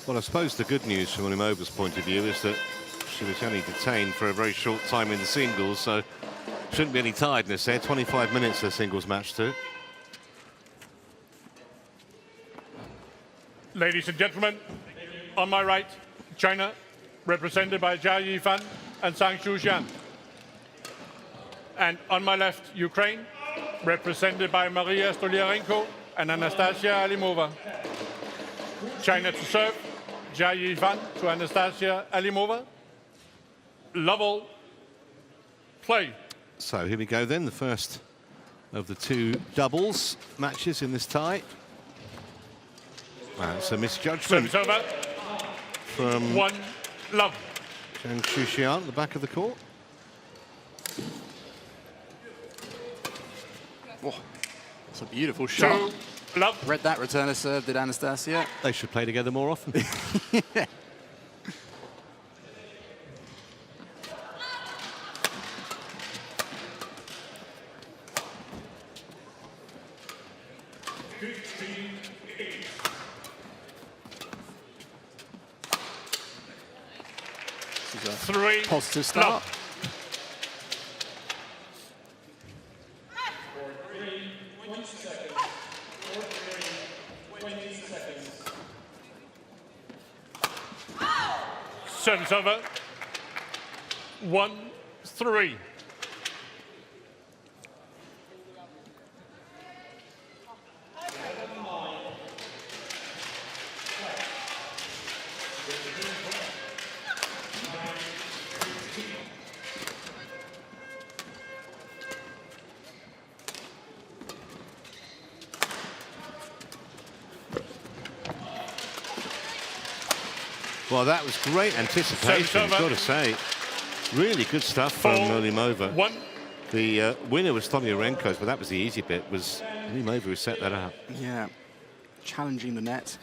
Well, I suppose the good news from Alymova's point of view is that she was only detained for a very short time in the singles, so shouldn't be any tiredness there. 25 minutes their singles match too. Ladies and gentlemen, on my right, China, represented by Jia Yifan and Zhang Xian. And on my left, Ukraine, represented by Mariia Stoliarenko and Anastasiia Alymova. China to serve, Jia Yifan to Anastasiia Alymova. Level, play. So here we go then, the first of the two doubles matches in this tie. It's a misjudgment Service over. from 1 love. Xian at the back of the court. Oh, it's a beautiful shot. 2 love. Read that returner serve, did Anastasiia. They should play together more often. Yeah. This is a 3 positive start. love. Service over. 1-3. Well, that was great anticipation, I've got to say. Really good stuff from Alymova. 1. The winner was Stoliarenko's, but that was the easy bit, was Alymova who set that up. Yeah, challenging the net.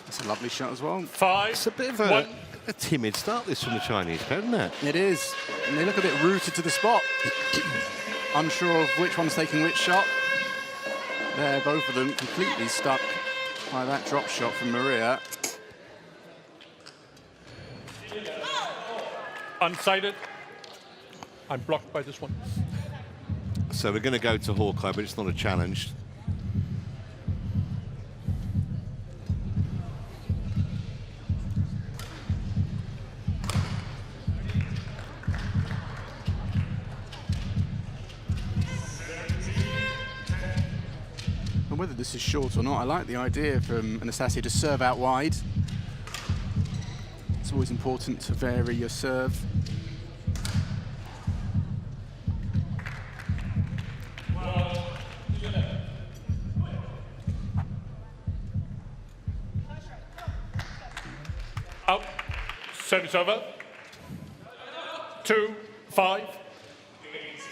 That's a lovely shot as well. 5. It's a bit of 1. a timid start, this, from the Chinese pair, isn't it? It is. And they look a bit rooted to the spot. Unsure of which one's taking which shot. There, both of them completely stuck by that drop shot from Mariia. Unsighted. I'm blocked by this one. So we're going to go to Hawkeye, but it's not a challenge. And whether this is short or not, I like the idea from Anastasiia to serve out wide. It's always important to vary your serve. Out. Service over. 2-5.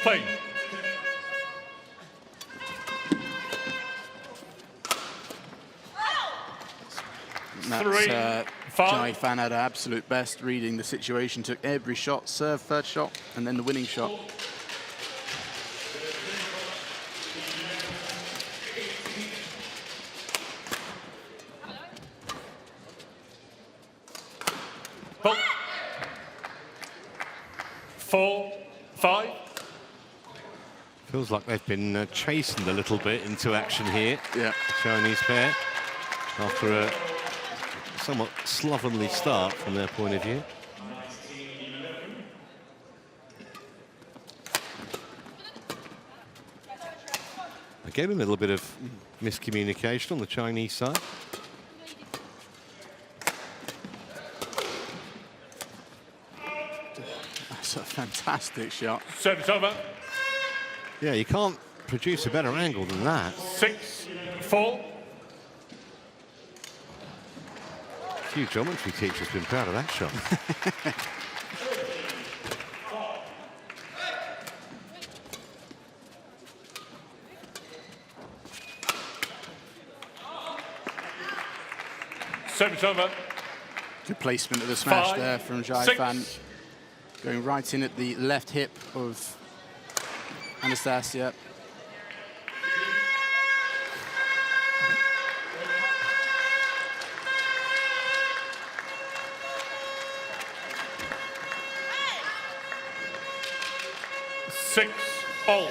Play. That's 3, 5. Jia Yifan at her absolute best, reading the situation, took every shot, serve, third shot, and then the winning shot. Ball. 4, 5. Feels like they've been chastened a little bit into action here. Yeah. The Chinese pair, after a somewhat slovenly start from their point of view. Again, a little bit of miscommunication on the Chinese side. That's a fantastic shot. Service over. Yeah, you can't produce a better angle than that. 6-4. Few geometry teachers been proud of that shot. Service over. Good placement of the smash 5, there from Jia 6. Yifan. Going right in at the left hip of Anastasiia. Six all.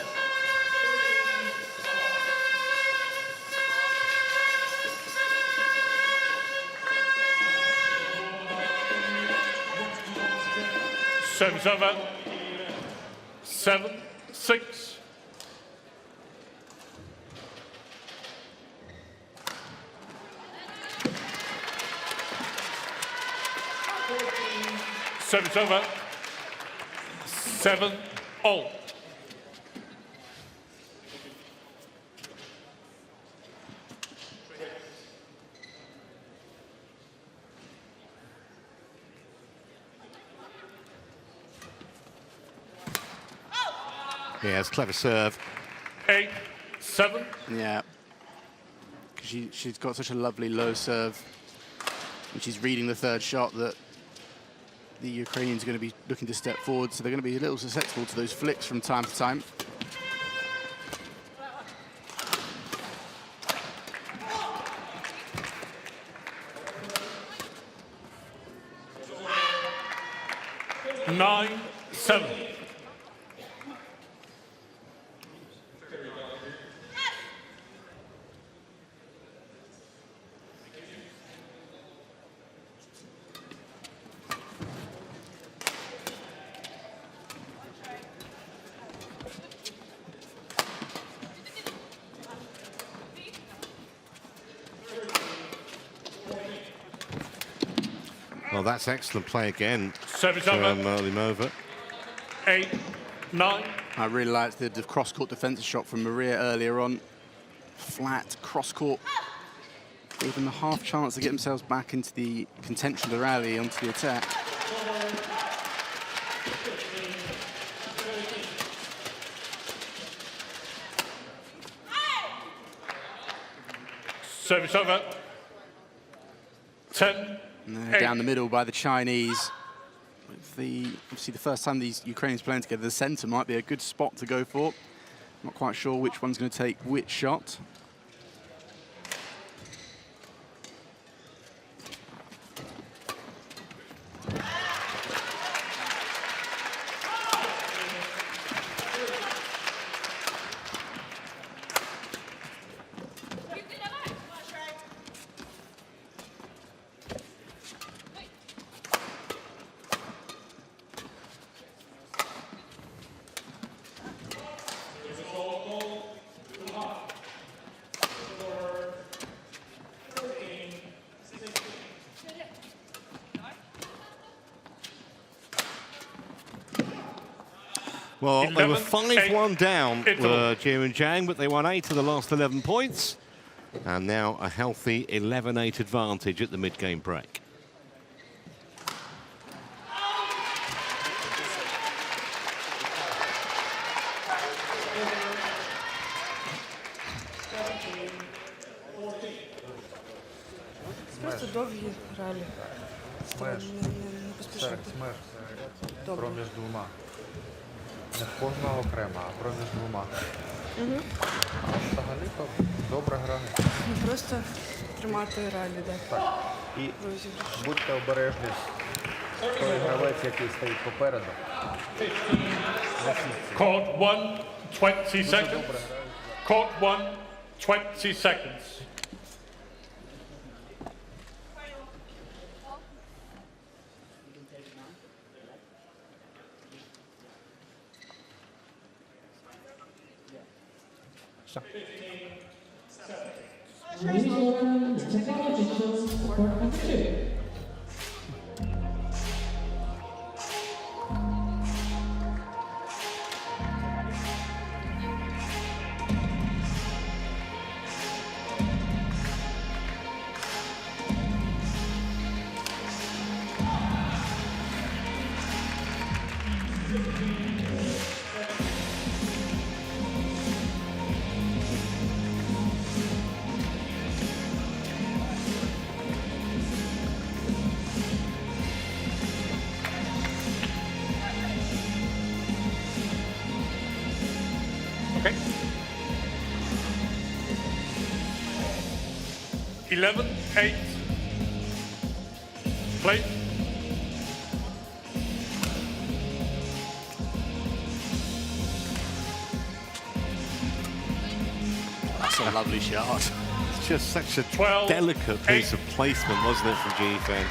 Service over. 7-6. Service over. 7 all. Yes, clever serve. 8-7. Yeah. She's got such a lovely low serve. And she's reading the third shot that the Ukrainians are going to be looking to step forward, so they're going to be a little susceptible to those flicks from time to time. Nine, 7. Well, that's excellent play again Service from over. Alymova. 8-9. I really liked the cross-court defensive shot from Mariia earlier on. Flat, cross-court. Gave them a half chance to get themselves back into the contention of the rally, onto the attack. Service over. 10. Down the middle by the Chinese. Obviously the first time these Ukrainians playing together, the center might be a good spot to go for. Not quite sure which one's going to take which shot. Well, they were 11, 5-1 down, Italy. Jing and Zhang, but they won 8 of the last 11 points. And now a healthy 11-8 advantage at the mid-game break. Просто довгі ралі. Смеш. Не поспішати. Смеш. Проміж двома. Не кожного окремо, а проміж двома. А взагалі-то добра гра. Просто тримати ралі, так. Так. І будьте обережні. Той гравець, який стоїть попереду. Court 1, 20 seconds. Court 1, 20 seconds. Ladies and gentlemen, the technical officials for court number 2. Okay. 11-8. Play. That's a lovely shot. It's just such a 12, delicate piece of placement, wasn't it, from Jing Fan?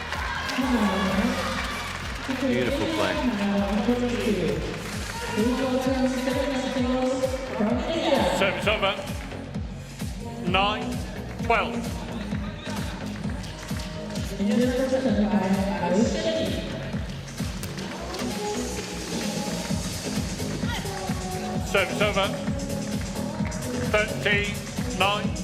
Beautiful play. Service over. 9-12. Service over. 13-9.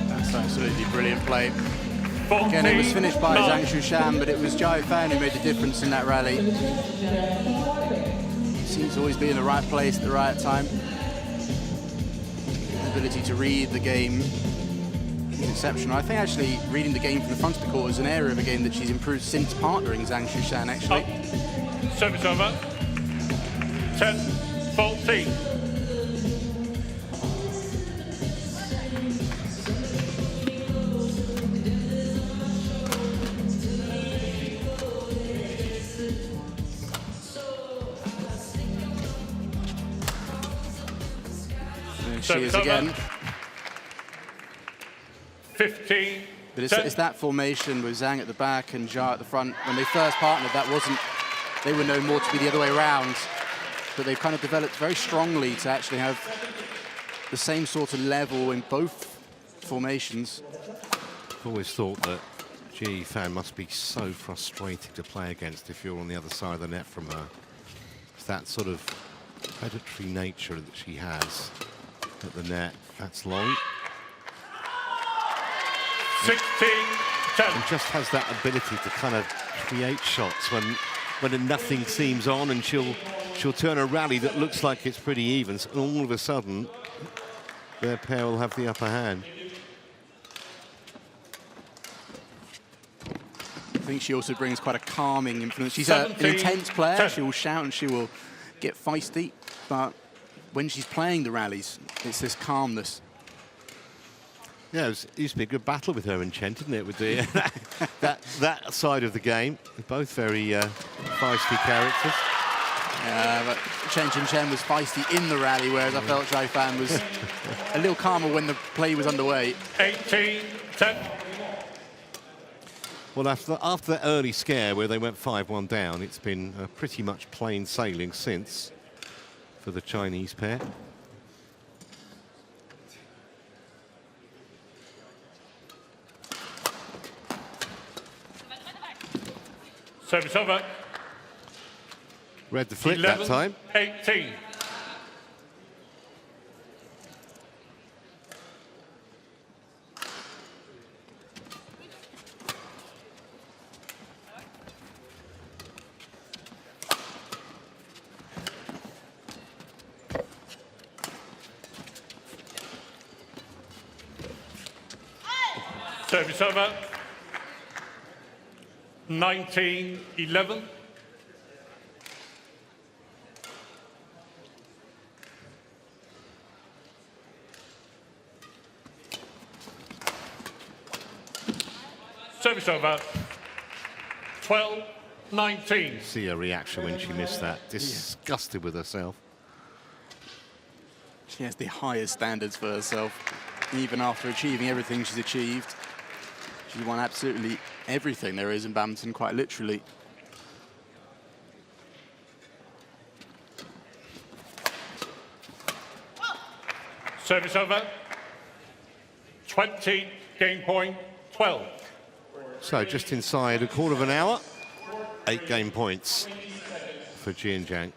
That's absolutely brilliant play. 14, Again, it was finished by 9. Zhang Xian, but it was Fan who made the difference in that rally. He seems to always be in the right place at the right time. The ability to read the game is exceptional. I think actually reading the game from the front of the court is an area of the game that she's improved since partnering Zhang Xian, actually. Service over. 10-14. She is again. 15. But it's that formation with Zhang at the back and Jia at the front. When they first partnered, that wasn't, they were known more to be the other way around. But they've kind of developed very strongly to actually have the same sort of level in both formations. I've always thought that Jing Fan must be so frustrating to play against if you're on the other side of the net from her. It's that sort of predatory nature that she has at the net. That's long. 16-10. And just has that ability to kind of create shots when nothing seems on, and she'll turn a rally that looks like it's pretty even, and all of a sudden their pair will have the upper hand. I think she also brings quite a calming influence. She's an intense player. 10. She will shout and she will get feisty, but when she's playing the rallies, it's this calmness. Yeah, it used to be a good battle with her and Chen, didn't it? With the that side of the game, they're both very feisty characters. But Chen was feisty in the rally, whereas I felt Jing Fan was a little calmer when the play was underway. 18-10. Well, after that early scare where they went 5-1 down, it's been pretty much plain sailing since for the Chinese pair. Service over. Read the flick that time. 18. Service over. 19-11. Service over. 12-19. See her reaction when she missed that. Disgusted with herself. She has the highest standards for herself. Even after achieving everything she's achieved, she's won absolutely everything there is in badminton, quite literally. Service over. 20, game point, 12. So just inside a quarter of an hour, 8 game points for Jing Zhang.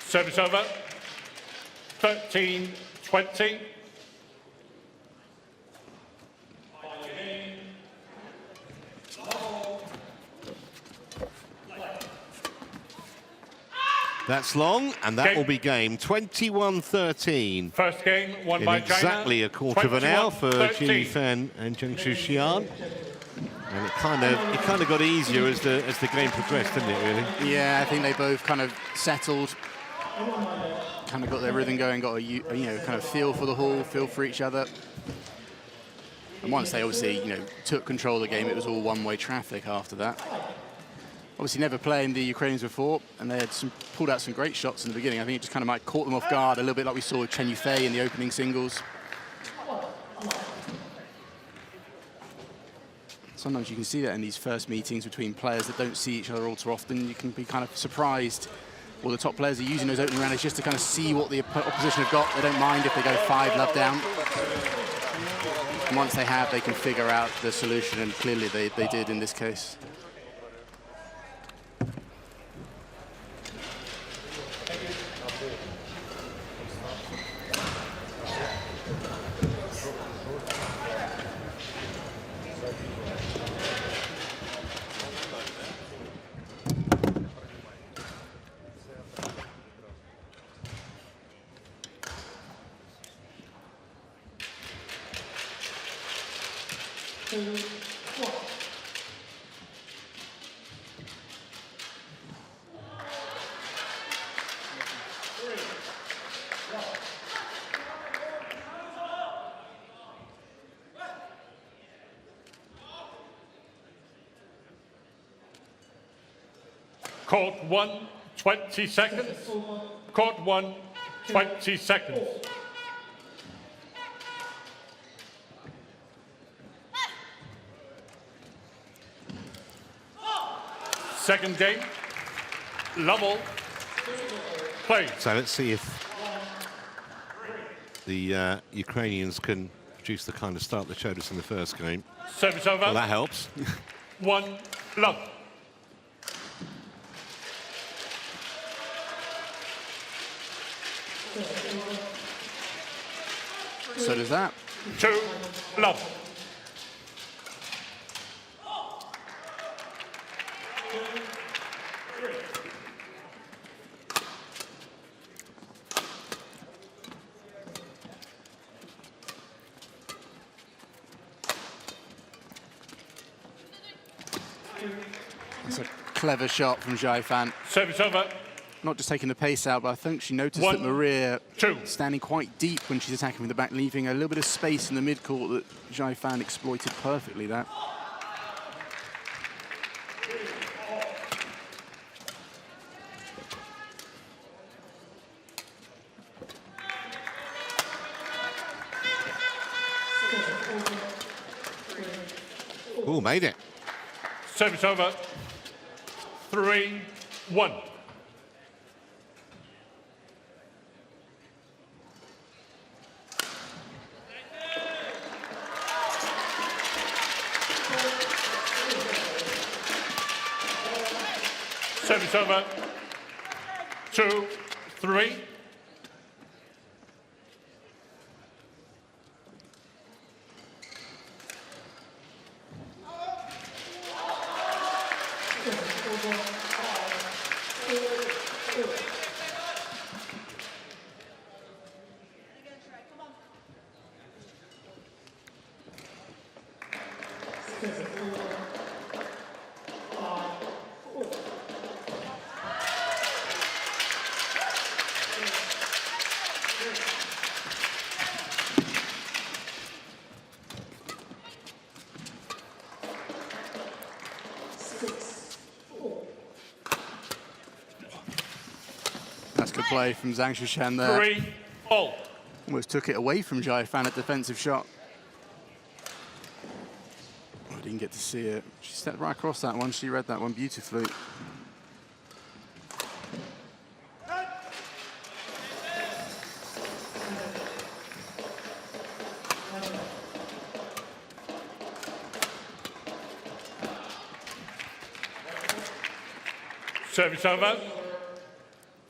Service over. 13-20. That's long, and that will be game 21-13. First game won by China. Exactly a quarter of an hour for Jing Fen and Xian. And it kind of got easier as the game progressed, didn't it? Really? Yeah, I think they both kind of settled, kind of got their rhythm going, got a kind of feel for the hall, feel for each other. And once they obviously took control of the game, it was all one-way traffic after that. Obviously never playing the Ukrainians before, and they had pulled out some great shots in the beginning. I think it just kind of might caught them off guard a little bit, like we saw with Chen Yufei in the opening singles. Sometimes you can see that in these first meetings between players that don't see each other all too often. You can be kind of surprised. Well, the top players are using those opening rounds just to kind of see what the opposition have got. They don't mind if they go 5 love down. And once they have, they can figure out the solution, and clearly they did in this case. Court 1, 20 seconds. Court 1, 20 seconds. Second game, level, play. So let's see if the Ukrainians can produce the kind of start they showed us in the first game. Service over. Well, that helps. 1 love. So does that. 2 love. That's a clever shot from Xian. Service over. Not just taking the pace out, but I think she noticed that Mariia 2 standing quite deep when she's attacking from the back, leaving a little bit of space in the mid-court that Xian exploited perfectly that. Oh, made it. Service over. 3-1. Service over. 2-3. That's good play from Zhang Xian there. 3-all. Almost took it away from Xian at defensive shot. I didn't get to see it. She stepped right across that one. She read that one beautifully. Service over.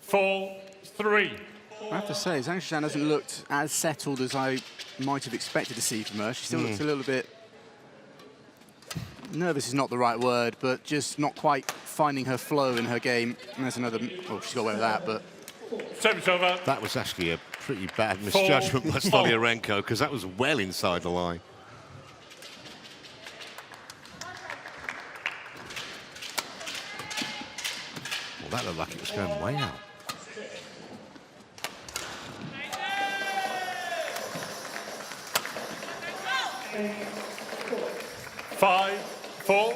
4-3. I have to say, Zhang Xian hasn't looked as settled as I might have expected to see from her. She still looks a little bit... nervous is not the right word, but just not quite finding her flow in her game. And there's another... oh, she's got away with that, but... Service over. That was actually a pretty bad misjudgment by Stoliarenko, because that was well inside the line. Well, that looked like it was going way out. Five, four.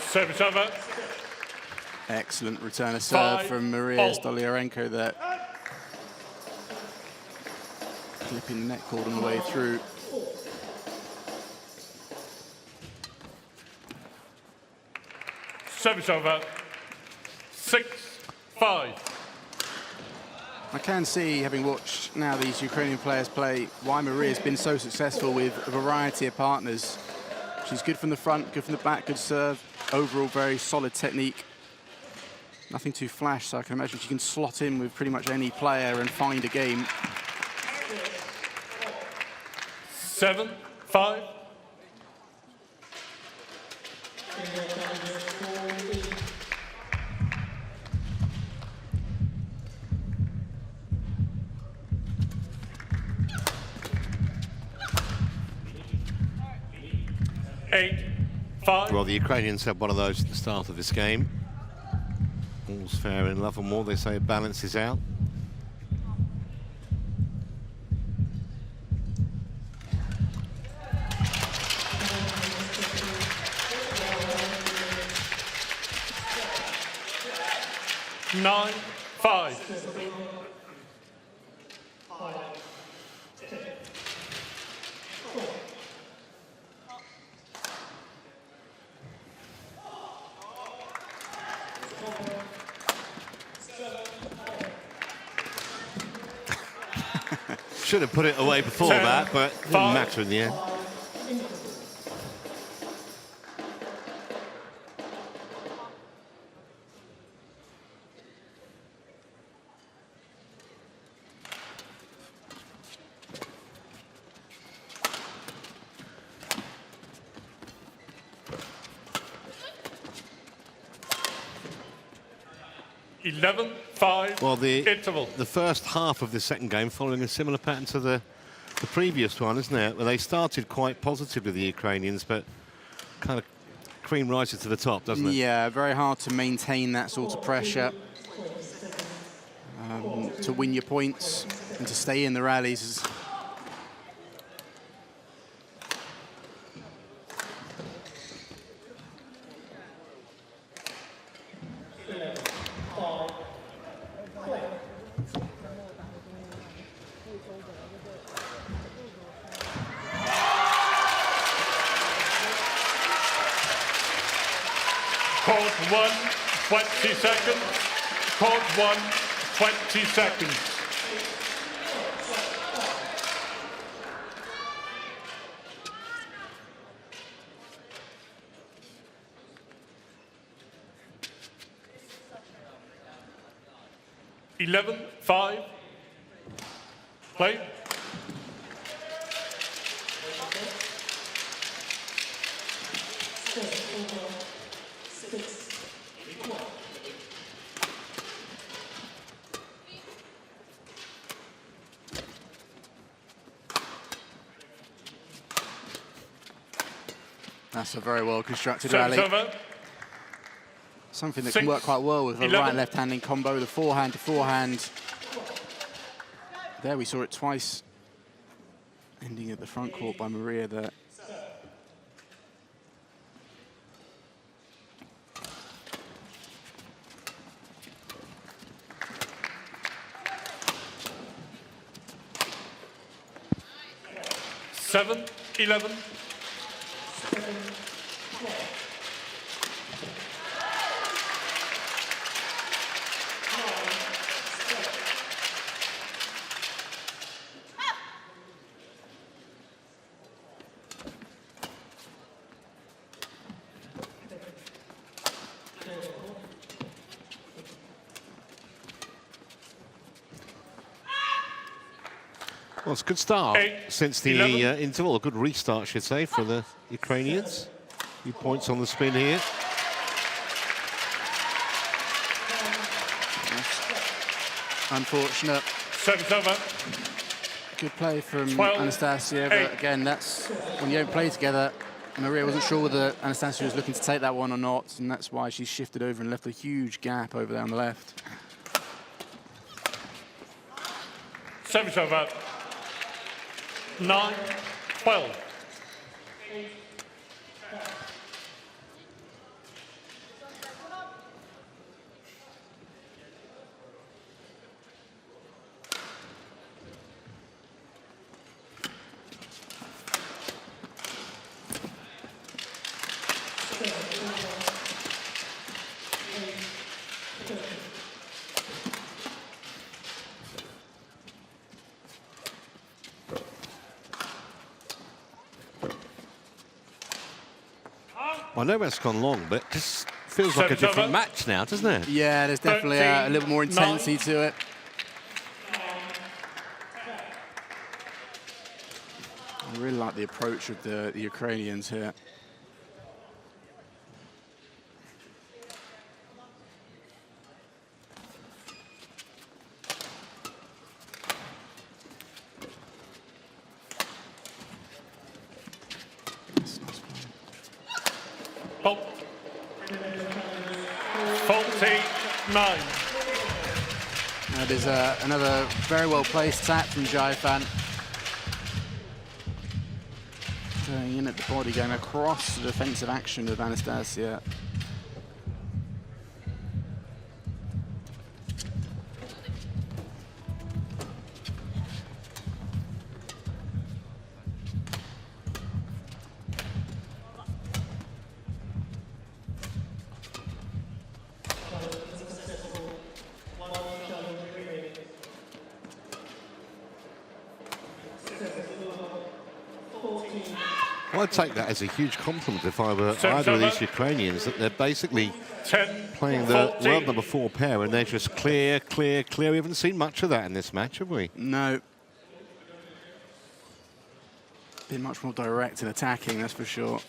Service over. Excellent return of serve from Mariia Stoliarenko there. Flipping the net cord on the way through. Service over. 6-5. I can see, having watched now these Ukrainian players play, why Maria's been so successful with a variety of partners. She's good from the front, good from the back, good serve. Overall, very solid technique. Nothing too flash, so I can imagine she can slot in with pretty much any player and find a game. 7-5. Well, the Ukrainians had one of those at the start of this game. All's fair in love and war, they say it balances out. Nine, 5. Should have put it away before that, but it didn't matter in the end. Well, the first half of the second game following a similar pattern to the previous one, isn't it? Well, they started quite positively, the Ukrainians, but kind of cream rises to the top, doesn't it? Yeah, very hard to maintain that sort of pressure. To win your points and to stay in the rallies. Court 1, 20 seconds. Court 1, 20 seconds. Eleven, 5. Play. That's a very well-constructed rally. Something that can work quite well with a right and left-handing combo, the forehand to forehand. There we saw it twice, ending at the front court by Mariia there. Seven, 11. Well, it's a good start 8, since the 11. interval. A good restart, I should say, for the Ukrainians. A few points on the spin here. Unfortunate. Service over. Good play from 12, Anastasiia, 8. but again, that's when you don't play together. Mariia wasn't sure whether Anastasiia was looking to take that one or not, and that's why she shifted over and left a huge gap over there on the left. Service over. 9, 12. I know it's gone long, but it just feels like a Service different over. match now, doesn't it? Yeah, there's definitely a little more 13, intensity to it. I really like the approach of the Ukrainians here. Fault. 49. Now there's another very well placed tap from Xian. Going in at the body, going across the defensive action of Anastasiia. Well, I'd take that as a huge compliment if I were Service either of these over. Ukrainians, that they're basically 10, playing the 14. world number 4 pair and they're just clear, clear, clear. We haven't seen much of that in this match, have we? No. Been much more direct and attacking, that's for sure.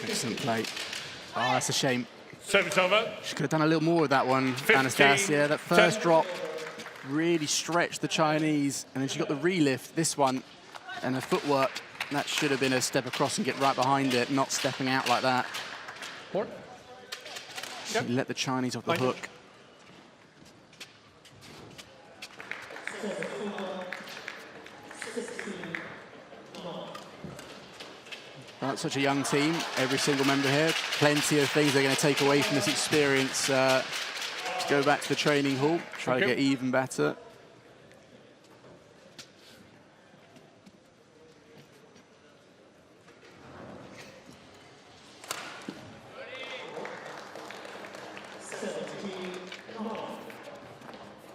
Excellent play. Oh, that's a shame. Service over. She could have done a little more with that one, 15, Anastasiia. That first 10. drop really stretched the Chinese, and then she got the relift, this one, and her footwork. That should have been a step across and get right behind it, not stepping out like that. More. She let the Chinese off the hook. But such a young team, every single member here, plenty of things they're going to take away from this experience. To go back to the training hall, try to get even better.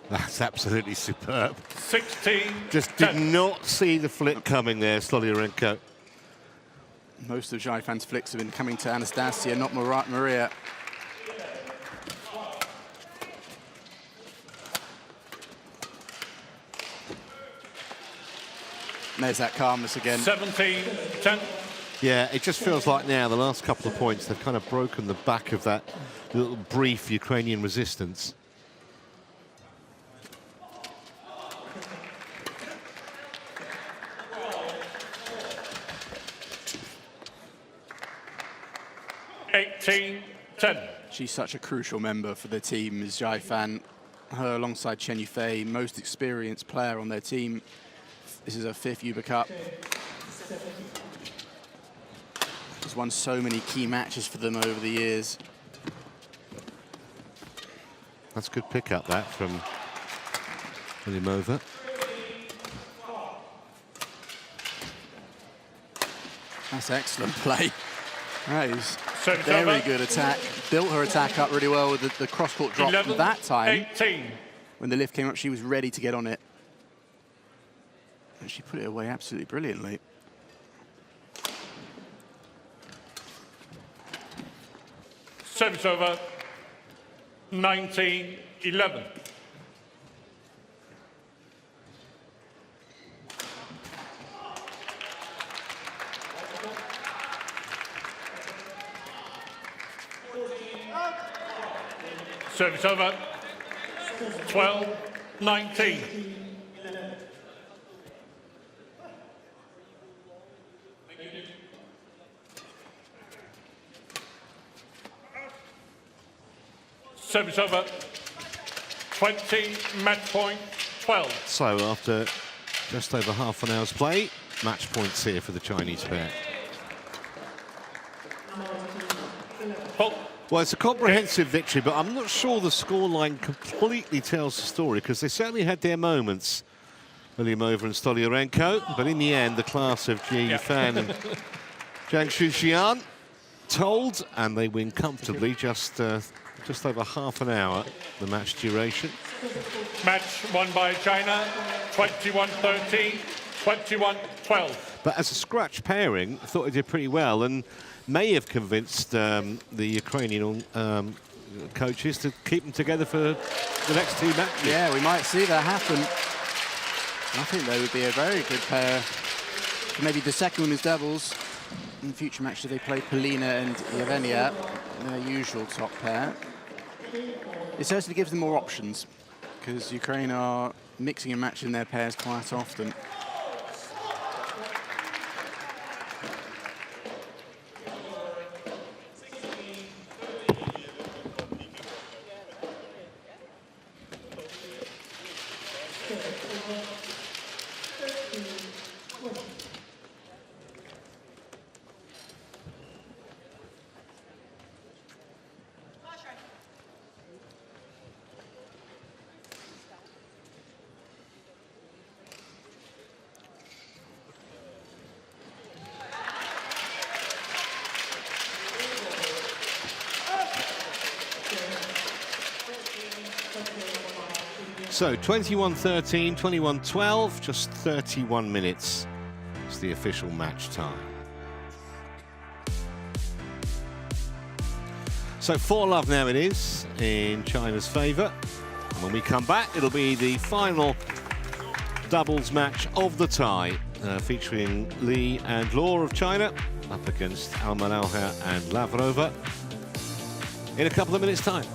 That's absolutely superb. 16. Just did 10. not see the flick coming there, Stoliarenko. Most of Xian's flicks have been coming to Anastasiia, not Mariia. And there's that calmness again. 17, 10. Yeah, it just feels like now, the last couple of points, they've kind of broken the back of that little brief Ukrainian resistance. She's such a crucial member for the team, is Xian. Her alongside Chen Yufei, most experienced player on their team. This is her 5th Uber Cup. She's won so many key matches for them over the years. That's a good pick-up, that, from Alymova. That's excellent play. That is Service very over. good attack. Built her attack up really well with the cross-court drop. 11, That time, 18. when the lift came up, she was ready to get on it. And she put it away absolutely brilliantly. Service over. 19-11. Service over. 12-19. Service over. 20, match point, 12. So after just over half an hour's play, match points here for the Chinese pair. Well, it's a comprehensive victory, but I'm not sure the scoreline completely tells the story, because they certainly had their moments, Alymova and Stoliarenko, but in the end, the class of Jing Fan and Zhang Xian told, and they win comfortably, just over half an hour, the match duration. Match won by China, 21-13, 21-12. But as a scratch pairing, I thought they did pretty well, and may have convinced the Ukrainian coaches to keep them together for the next two matches. Yeah, we might see that happen. I think they would be a very good pair. Maybe the second women's doubles. In future matches, they play Polina and Yevgenia, their usual top pair. It certainly gives them more options, because Ukraine are mixing and matching their pairs quite often. So 21-13, 21-12, just 31 minutes is the official match time. So 4-love now it is in China's favour. And when we come back, it'll be the final doubles match of the tie, featuring Li and Law of China up against Al-Malha and Lavrova in a couple of minutes' time.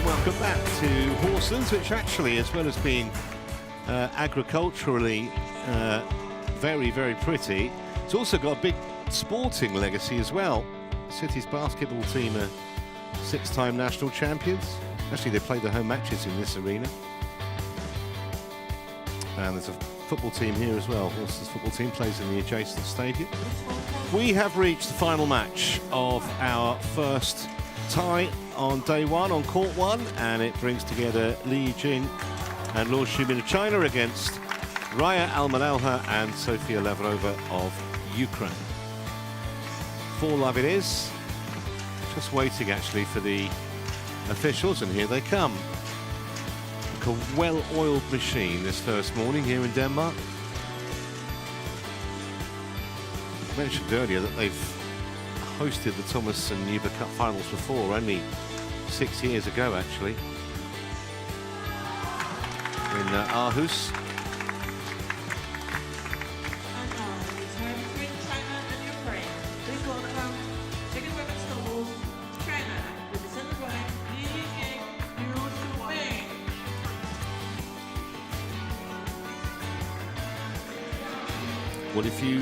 and welcome back to Horsens, which actually, as well as being agriculturally very, very pretty, it's also got a big sporting legacy as well. The city's basketball team are 6-time national champions. Actually, they played their home matches in this arena. And there's a football team here as well. Horsens football team plays in the adjacent stadium. We have reached the final match of our first tie on day one, on court one, and it brings together Jing and Luo Xumin of China against Raiia, Al-Malha and Sofia Lavrova of Ukraine. 4-love it is. Just waiting actually for the officials, and here they come. Like a well-oiled machine this first morning here in Denmark. I mentioned earlier that they've hosted the Thomas and Uber Cup Finals before, only 6 years ago actually, in Aarhus. Well, if you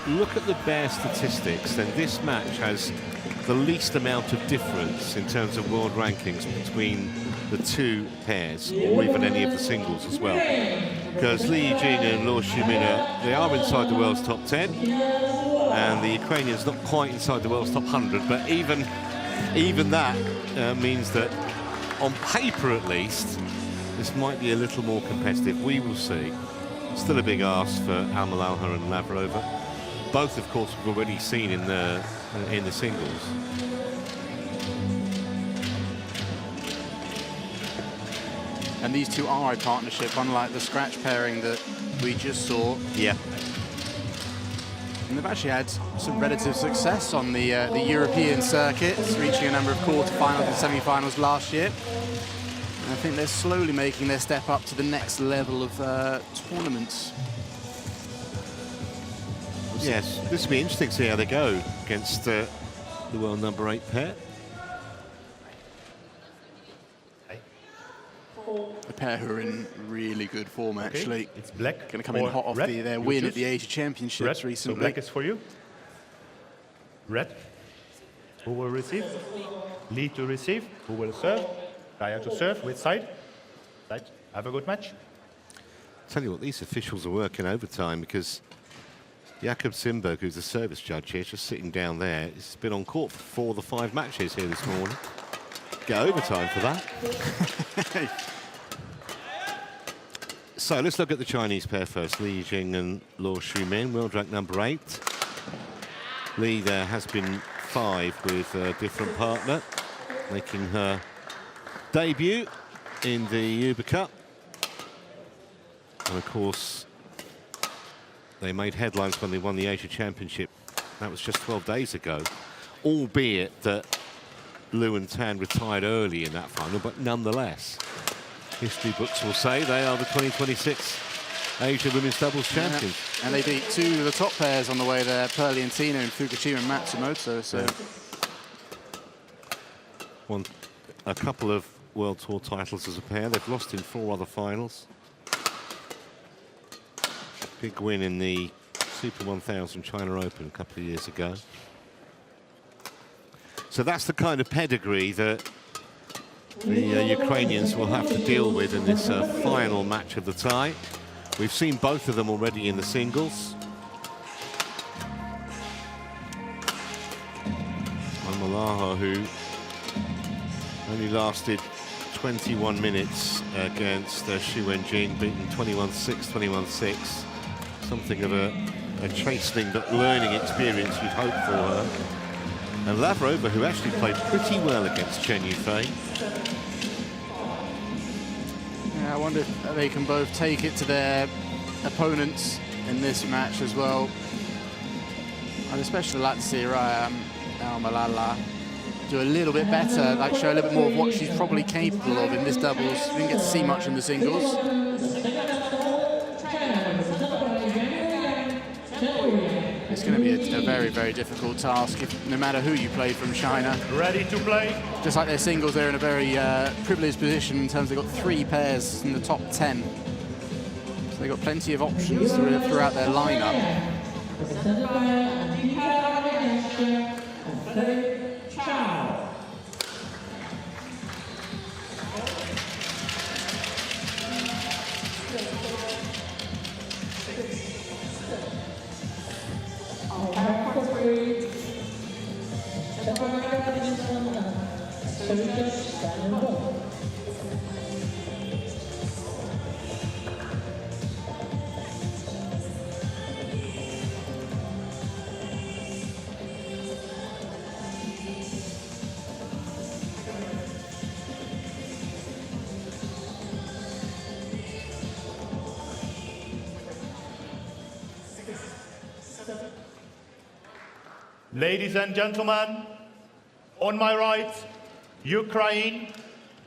look at the bare statistics, then this match has the least amount of difference in terms of world rankings between the two pairs, or even any of the singles as well. Because Jing and Luo Xumin, they are inside the world's top 10, and the Ukrainians not quite inside the world's top 100, but even that means that, on paper at least, this might be a little more competitive. We will see. Still a big ask for Al-Malha and Lavrova. Both, of course, we've already seen in the singles. And these two are a partnership, unlike the scratch pairing that we just saw. Yeah. And they've actually had some relative success on the European circuits, reaching a number of quarterfinals and semi-finals last year. I think they're slowly making their step up to the next level of tournaments. Yes, this will be interesting to see how they go against the world number 8 pair. A pair who are in really good form, actually. Okay. It's black. Going to come in hot off their win at the Asia Championships recently. So black is for you. Red. Who will receive? Lee to receive. Who will serve? Raiia to serve. Which side? Side. Have a good match. Tell you what, these officials are working overtime, because Jakob Simberg, who's the service judge here, just sitting down there, has been on court for 4 of the 5 matches here this morning. Get overtime for that. So let's look at the Chinese pair first. Jing and Luo Xumin, world rank number 8. Li there has been 5 with a different partner, making her debut in the Uber Cup. And of course, they made headlines when they won the Asia Championship. That was just 12 days ago, albeit that Liu and Tan retired early in that final, but nonetheless, history books will say they are the 2026 Asia Women's Doubles champions. Yeah. And they beat 2 of the top pairs on the way there, Perliantino and Fukushima and Matsumoto. So won a couple of World Tour titles as a pair. They've lost in 4 other finals. Big win in the Super 1000 China Open a couple of years ago. So that's the kind of pedigree that the Ukrainians will have to deal with in this final match of the tie. We've seen both of them already in the singles. Al-Malha, who only lasted 21 minutes against Jing, beaten 21-6, 21-6. Something of a chastening but learning experience, you'd hope for her. And Lavrova, who actually played pretty well against Chen Yufei. Yeah, I wonder if they can both take it to their opponents in this match as well. I'd especially like to see Raiia Al-Malha do a little bit better, like show a little bit more of what she's probably capable of in this doubles. We didn't get to see much in the singles. It's going to be a very, very difficult task, no matter who you play from China. Ready to play? Just like their singles, they're in a very privileged position in terms of they've got 3 pairs in the top 10. So they've got plenty of options throughout their lineup. Ladies and gentlemen, on my right, Ukraine,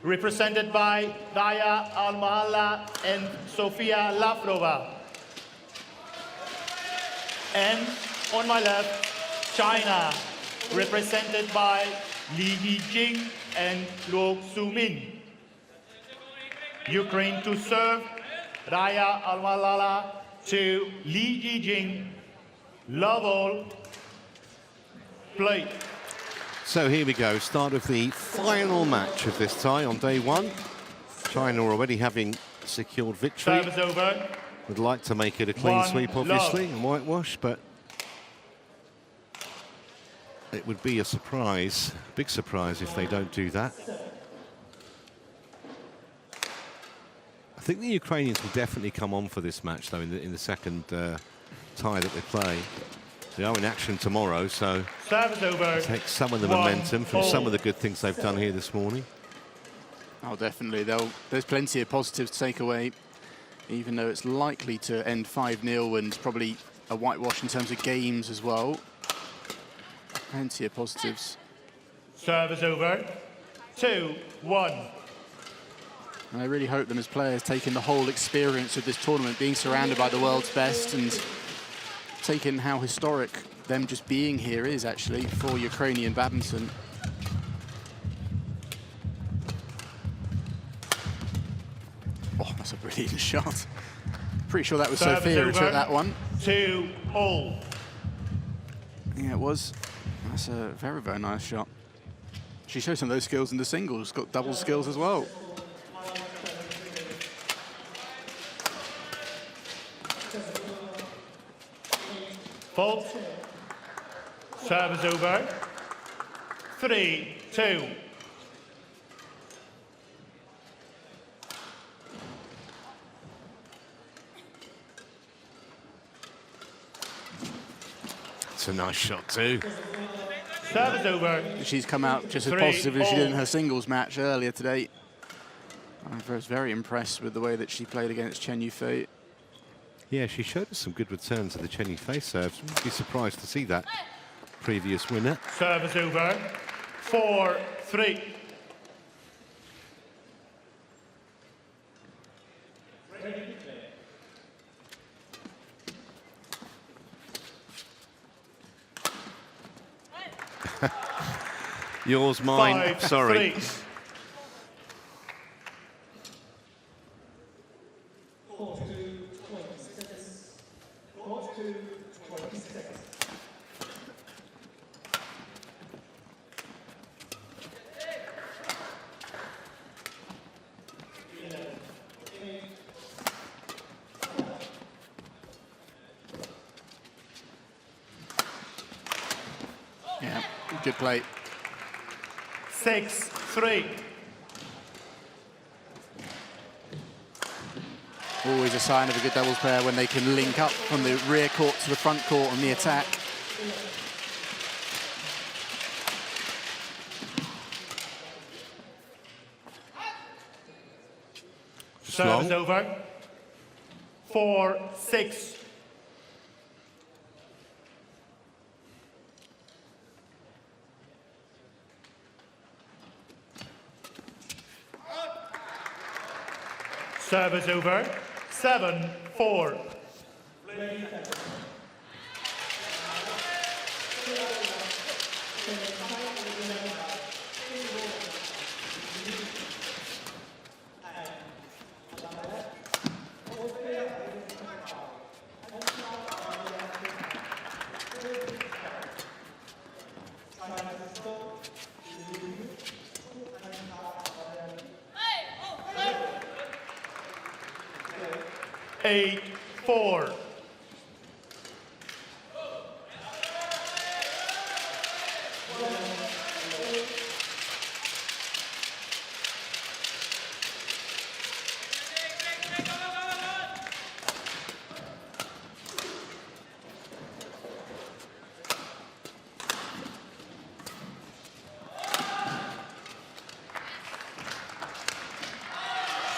represented by Raiia, Al-Malha and Sofia Lavrova. And on my left, China, represented by Jing and Luo Sumin. Ukraine to serve, Raiia, Al-Malha to Jing. Love all. Play. So here we go, start of the final match of this tie on day 1. China already having secured victory. Service over. Would like to make it a clean sweep, obviously, and whitewash, but it would be a surprise, big surprise, if they don't do that. I think the Ukrainians will definitely come on for this match, though, in the second tie that they play. They are in action tomorrow, so take some of the momentum from some of the good things they've done here this morning. Oh, definitely. There's plenty of positives to take away, even though it's likely to end 5-0 and probably a whitewash in terms of games as well. Plenty of positives. Service over. 2-1. And I really hope them as players taking the whole experience of this tournament, being surrounded by the world's best, and taking how historic them just being here is actually for Ukrainian badminton. Oh, that's a brilliant shot. Pretty sure that was Sofia who took that one. 2-all. Yeah, it was. That's a very, very nice shot. She showed some of those skills in the singles, got double skills as well. Fault. Service over. 3-2. It's a nice shot too. Service over. She's come out just as positive as she did in her singles match earlier today. I was very impressed with the way that she played against Chen Yufei. Yeah, she showed us some good returns of the Chen Yufei serves. Wouldn't be surprised to see that previous winner. Service over. 4-3. Yours, mine, sorry. 5-3. Yeah, good play. 6-3. Always a sign of a good doubles player when they can link up from the rear court to the front court on the attack. Service over. 4-6. Service over. 7-4. 8-4.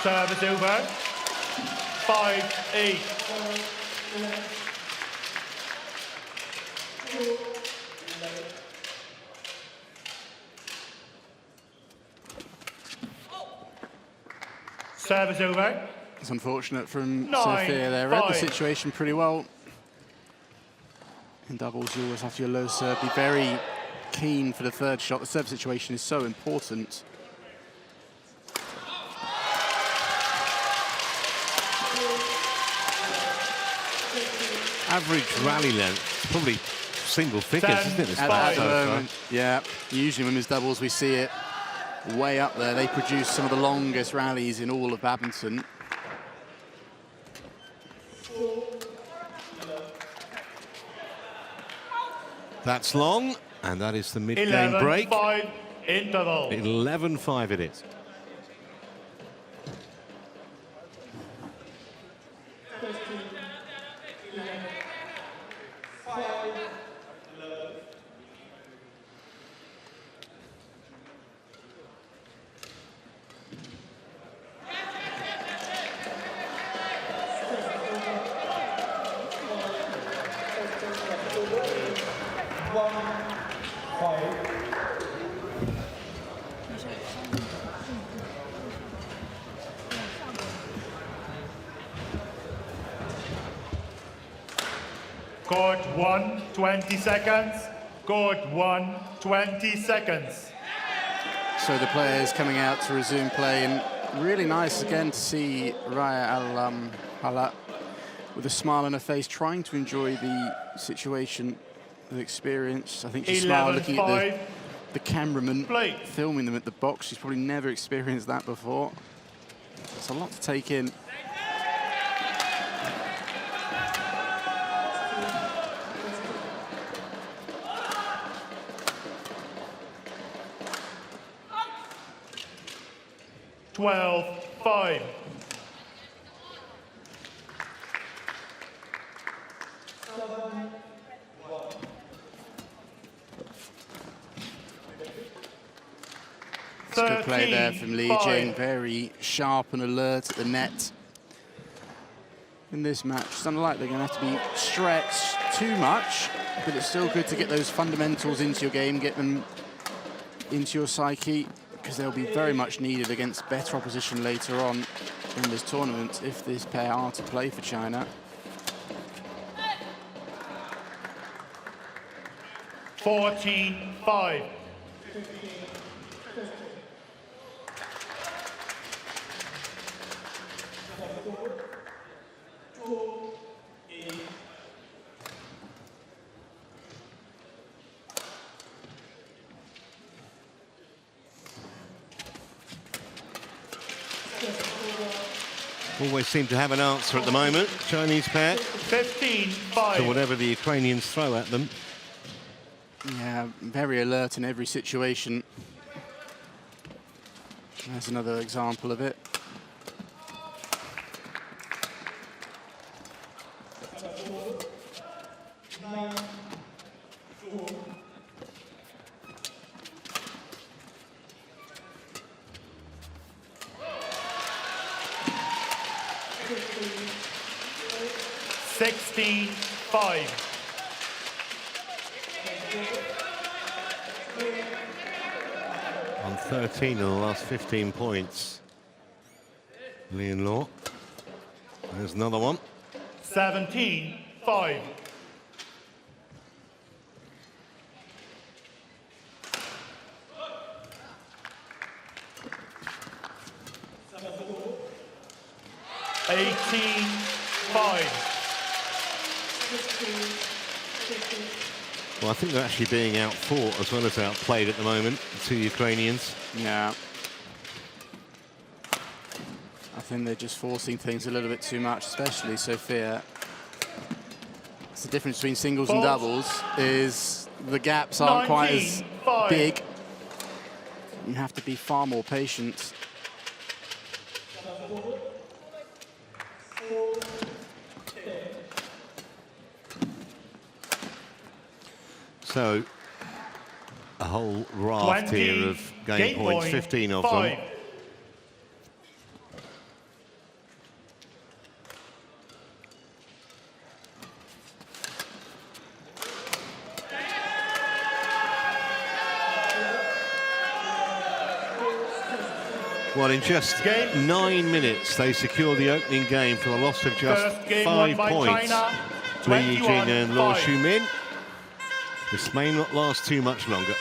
Service over. 5-8. Service over. It's unfortunate from 9-5. Sofia. They read the situation pretty well. In doubles, you always have to your low serve. Be very keen for the third shot. The serve situation is so important. Average rally length, probably single figures, isn't it? At the moment, yeah. Usually women's doubles, we see it way up there. They produce some of the longest rallies in all of badminton. That's long, and that is the mid-game break. 11-5 interval. 11-5 it is. Court 1, 20 seconds. Court 1, 20 seconds. So the players coming out to resume play, and really nice again to see Raiia Al-Malha with a smile on her face, trying to enjoy the situation, the experience. I think she smiled looking at the cameraman filming them at the box. She's probably never experienced that before. It's a lot to take in. $12-5. It's a good play there from Jing, very sharp and alert at the net. In this match, it's unlikely they're going to have to be stretched too much, but it's still good to get those fundamentals into your game, get them into your psyche, because they'll be very much needed against better opposition later on in this tournament if this pair are to play for China. $14-5. Always seem to have an answer at the moment, Chinese pair. 15-5. To whatever the Ukrainians throw at them. Yeah, very alert in every situation. There's another example of it. On 13 in the last 15 points. Lian Law. There's another one. 17-5. Well, I think they're actually being outfought as well as outplayed at the moment, the two Ukrainians. Yeah. I think they're just forcing things a little bit too much, especially Sofia. It's the difference between singles and doubles is the gaps aren't quite as big. You have to be far more patient. So, a whole raft here of game points, 15 of them. Well, in just 9 minutes, they secure the opening game for the loss of just 5 points. Li Jing and Luo Shumin. This may not last too much longer.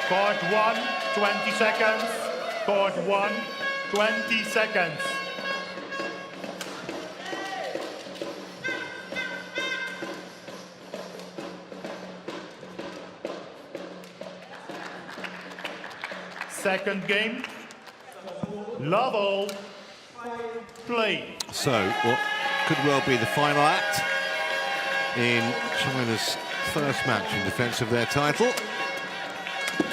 Court 1, 20 seconds. Court 1, 20 seconds. Second game, level play. So, what could well be the final act in China's first match in defence of their title.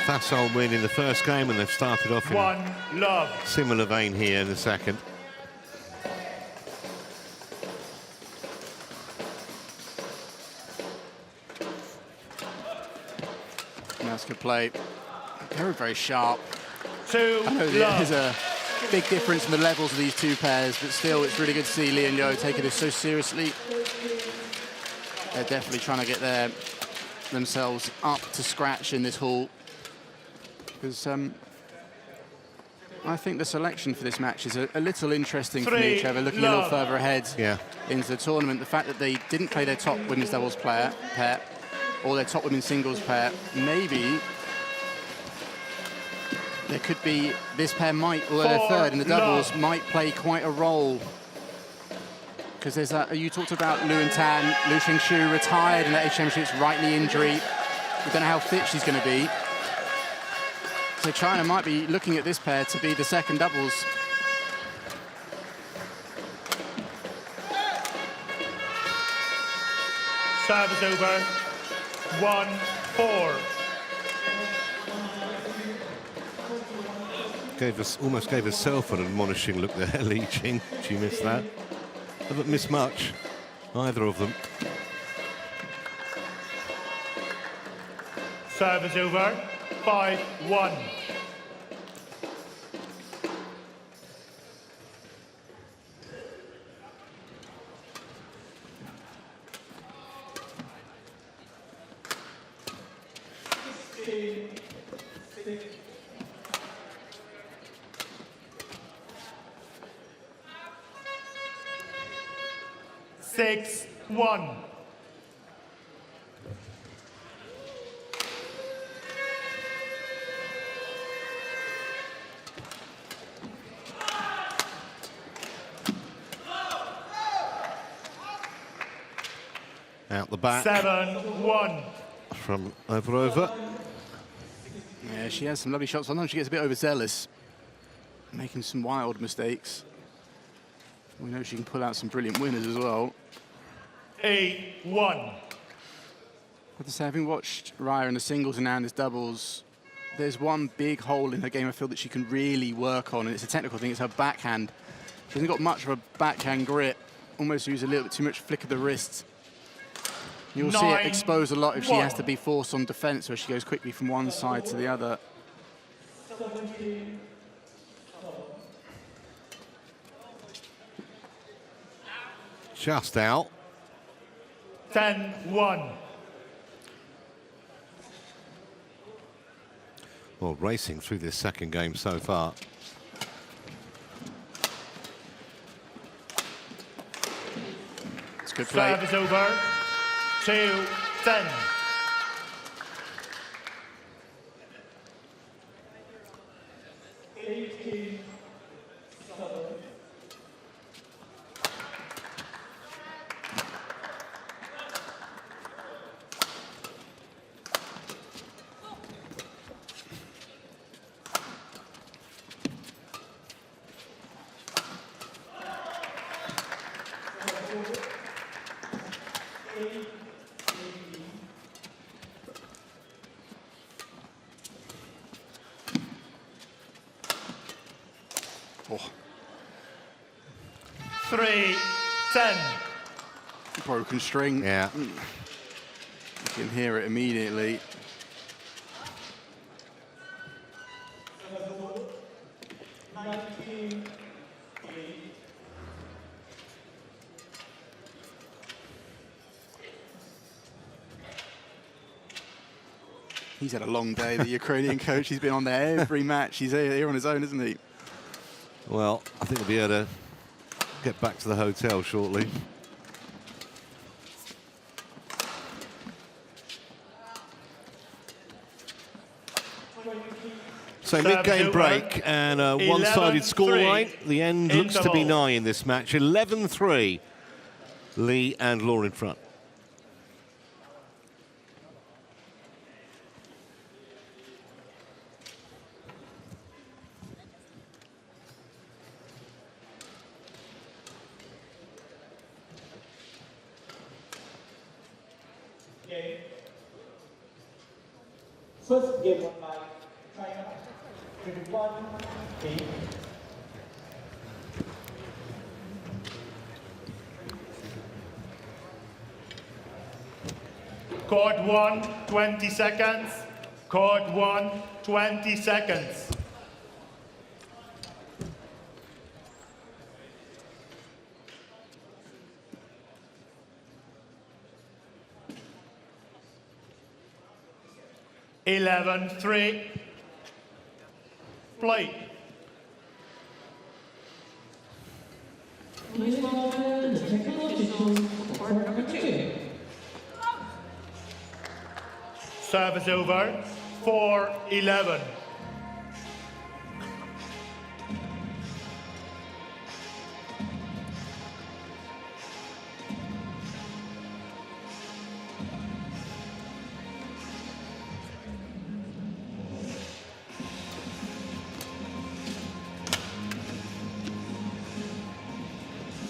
Facile win in the first game, and they've started off in similar vein here in the second. That's good play. Very, very sharp. I know there's a big difference in the levels of these two pairs, but still it's really good to see Li and Yo taking this so seriously. They're definitely trying to get themselves up to scratch in this hall. Because I think the selection for this match is a little interesting for me, Trevor, looking a little further ahead into the tournament. The fact that they didn't play their top women's doubles pair or their top women's singles pair, maybe there could be, this pair might, although they're third in the doubles, might play quite a role. Because there's you talked about Lu and Tan, Lu Xingshu retired in the Asian Championships, right knee injury. We don't know how fit she's going to be. So China might be looking at this pair to be the second doubles. Service over. 1-4. Almost gave herself an admonishing look there, Li Jing. She missed that. Haven't missed much, either of them. Service over. 5-1. Six, 1. Out the back. 7-1. From Lavrova. Yeah, she has some lovely shots. Sometimes she gets a bit overzealous, making some wild mistakes. We know she can pull out some brilliant winners as well. 8-1. But to say, having watched Raiia in the singles and Anna's doubles, there's one big hole in her game I feel that she can really work on, and it's a technical thing. It's her backhand. She hasn't got much of a backhand grip. Almost use a little bit too much flick of the wrist. You'll see it exposed a lot if she has to be forced on defense, where she goes quickly from one side to the other. Just out. 10-1. Well, racing through this second game so far. It's good play. Serve is over. 2-10. Oh. 3-10. Broken string. Yeah. You can hear it immediately. He's had a long day, the Ukrainian coach. He's been on there every match. He's here on his own, isn't he? Well, I think we'll be able to get back to the hotel shortly. So mid-game break and a one-sided scoreline. The end looks to be nigh in this match. 11-3. Lee and Law in front. First game of night, China, 21-8. Court 1, 20 seconds. Court 1, 20 seconds. Eleven, 3. Play. Please welcome the technical officials for court number 2. Service over. 4-11.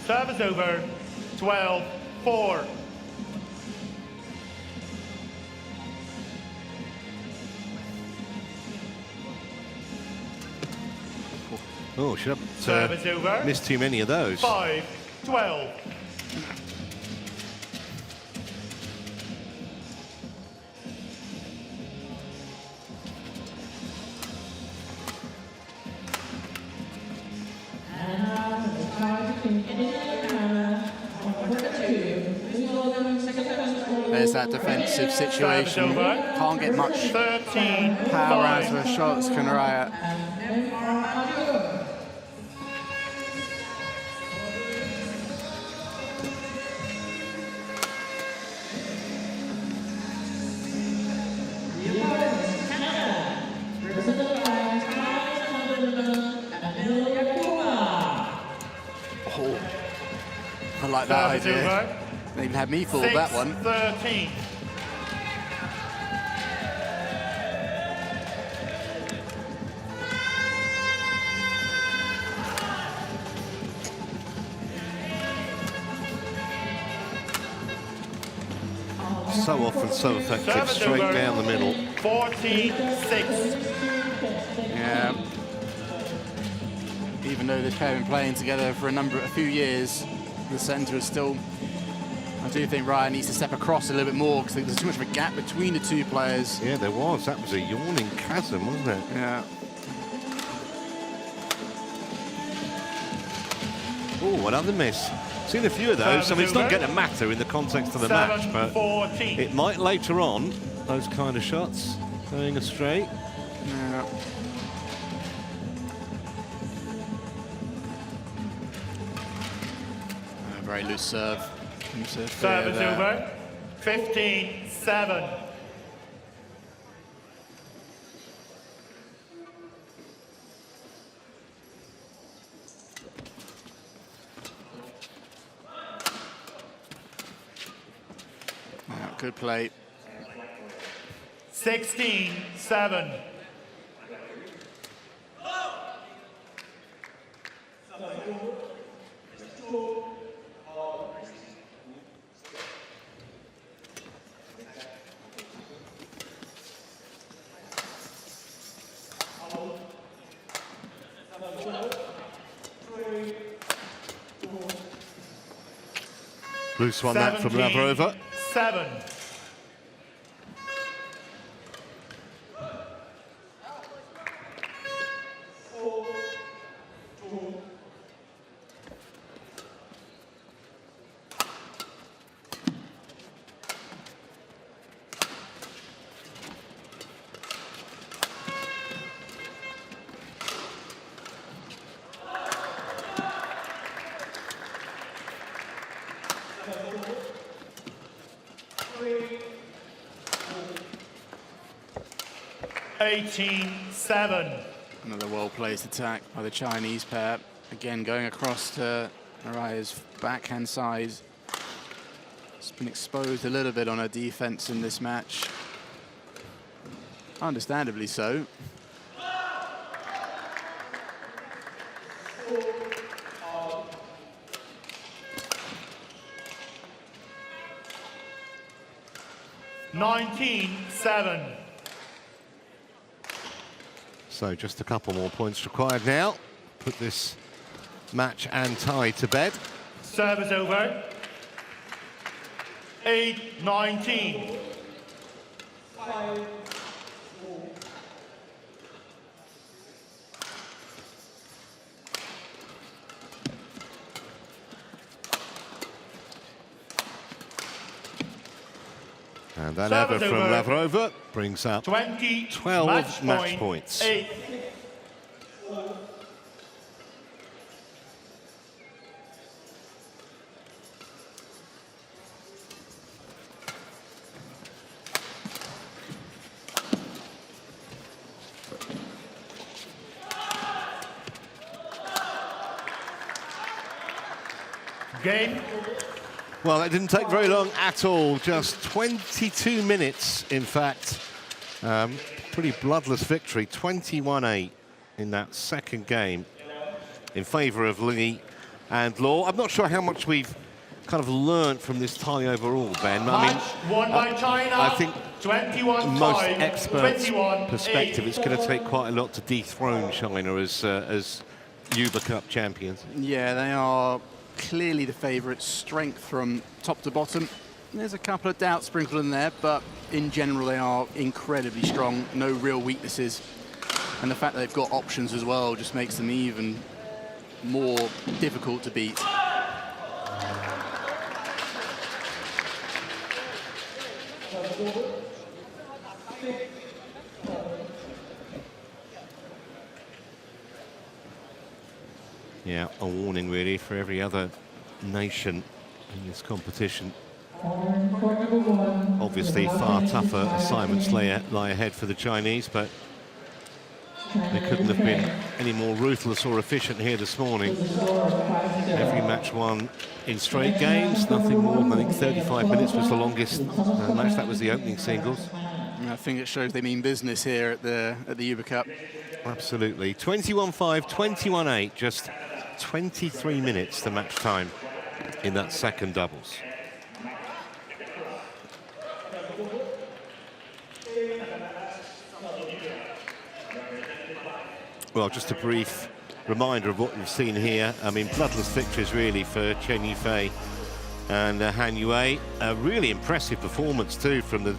Service over. 12-4. Oh, should have missed too many of those. 5-12. There's that defensive situation. Can't get much power out of her shots, can Raiia. Oh, I like that idea. They even had me fooled that one. 6-13. So often so effective, straight down the middle. 14-6. Yeah. Even though they've been playing together for a few years, the centre is still. I do think Raiia needs to step across a little bit more because there's too much of a gap between the two players. Yeah, there was. That was a yawning chasm, wasn't it? Yeah. Oh, another miss. Seen a few of those. I mean, it's not going to matter in the context of the match, but it might later on. Those kind of shots going astray. Yeah. Very loose serve. Serve is over. 15-7. Good play. 16-7. Loose one that from Lavrova. 7. Another well-placed attack by the Chinese pair. Again, going across to Mariia's backhand side. It's been exposed a little bit on her defense in this match. Understandably so. $19-7. So just a couple more points required now. Put this match and tie to bed. Service over. 8-19. And that ever from Lavrova brings up 12 match points. 8. Game. Well, that didn't take very long at all. Just 22 minutes, in fact. Pretty bloodless victory, 21-8 in that second game in favour of Li and Law. I'm not sure how much we've kind of learnt from this tie overall, Ben. I mean, won by China. I think 21-5, most experts' 21-8. perspective, it's going to take quite a lot to dethrone China as Uber Cup champions. Yeah, they are clearly the favourites, strength from top to bottom. There's a couple of doubts sprinkled in there, but in general they are incredibly strong, no real weaknesses. And the fact that they've got options as well just makes them even more difficult to beat. Yeah, a warning really for every other nation in this competition. Obviously far tougher assignments lie ahead for the Chinese, but they couldn't have been any more ruthless or efficient here this morning. Every match won in straight games, nothing more than, I think, 35 minutes was the longest match. That was the opening singles. I think it shows they mean business here at the Uber Cup. Absolutely. 21-5, 21-8, just 23 minutes to match time in that second doubles. Well, just a brief reminder of what we've seen here. I mean, bloodless victories really for Chen Yufei and Han Yue. A really impressive performance too from the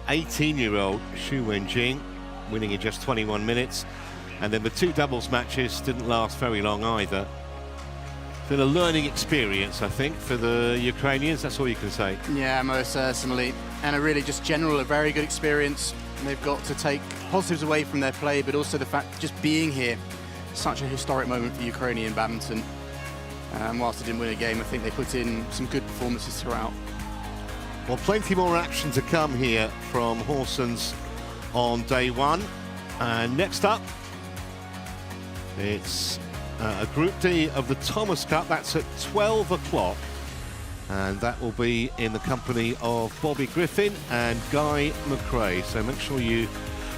18-year-old Xu Jing, winning in just 21 minutes. And then the two doubles matches didn't last very long either. Been a learning experience, I think, for the Ukrainians. That's all you can say. Yeah, most certainly. And a really just general, a very good experience. And they've got to take positives away from their play, but also the fact just being here, such a historic moment for Ukrainian badminton. Whilst they didn't win a game, I think they put in some good performances throughout. Well, plenty more action to come here from Horsens on day one. And next up, it's a Group D of the Thomas Cup. That's at 12 o'clock. And that will be in the company of Bobby Griffin and Guy McRae. So make sure you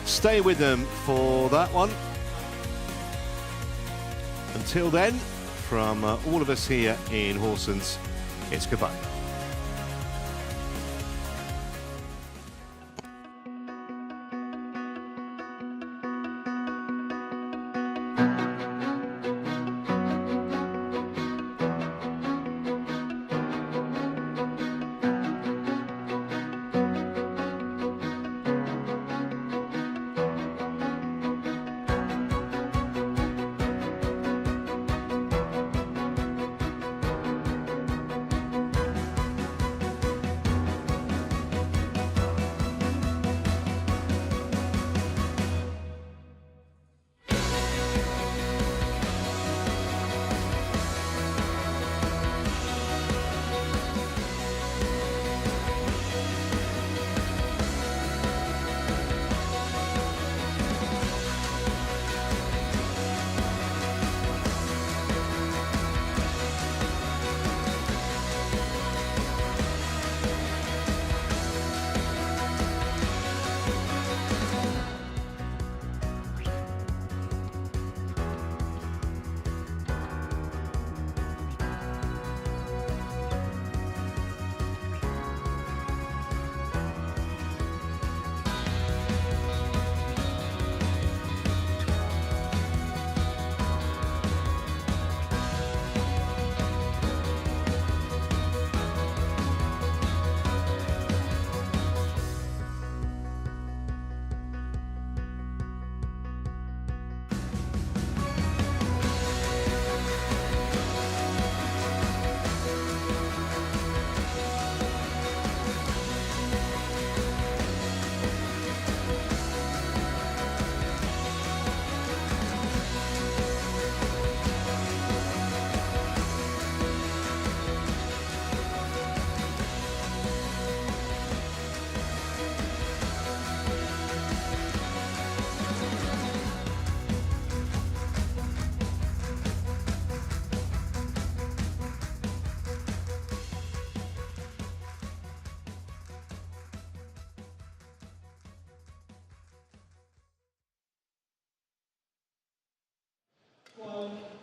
stay with them for that one. Until then, from all of us here in Horsens, it's goodbye. One.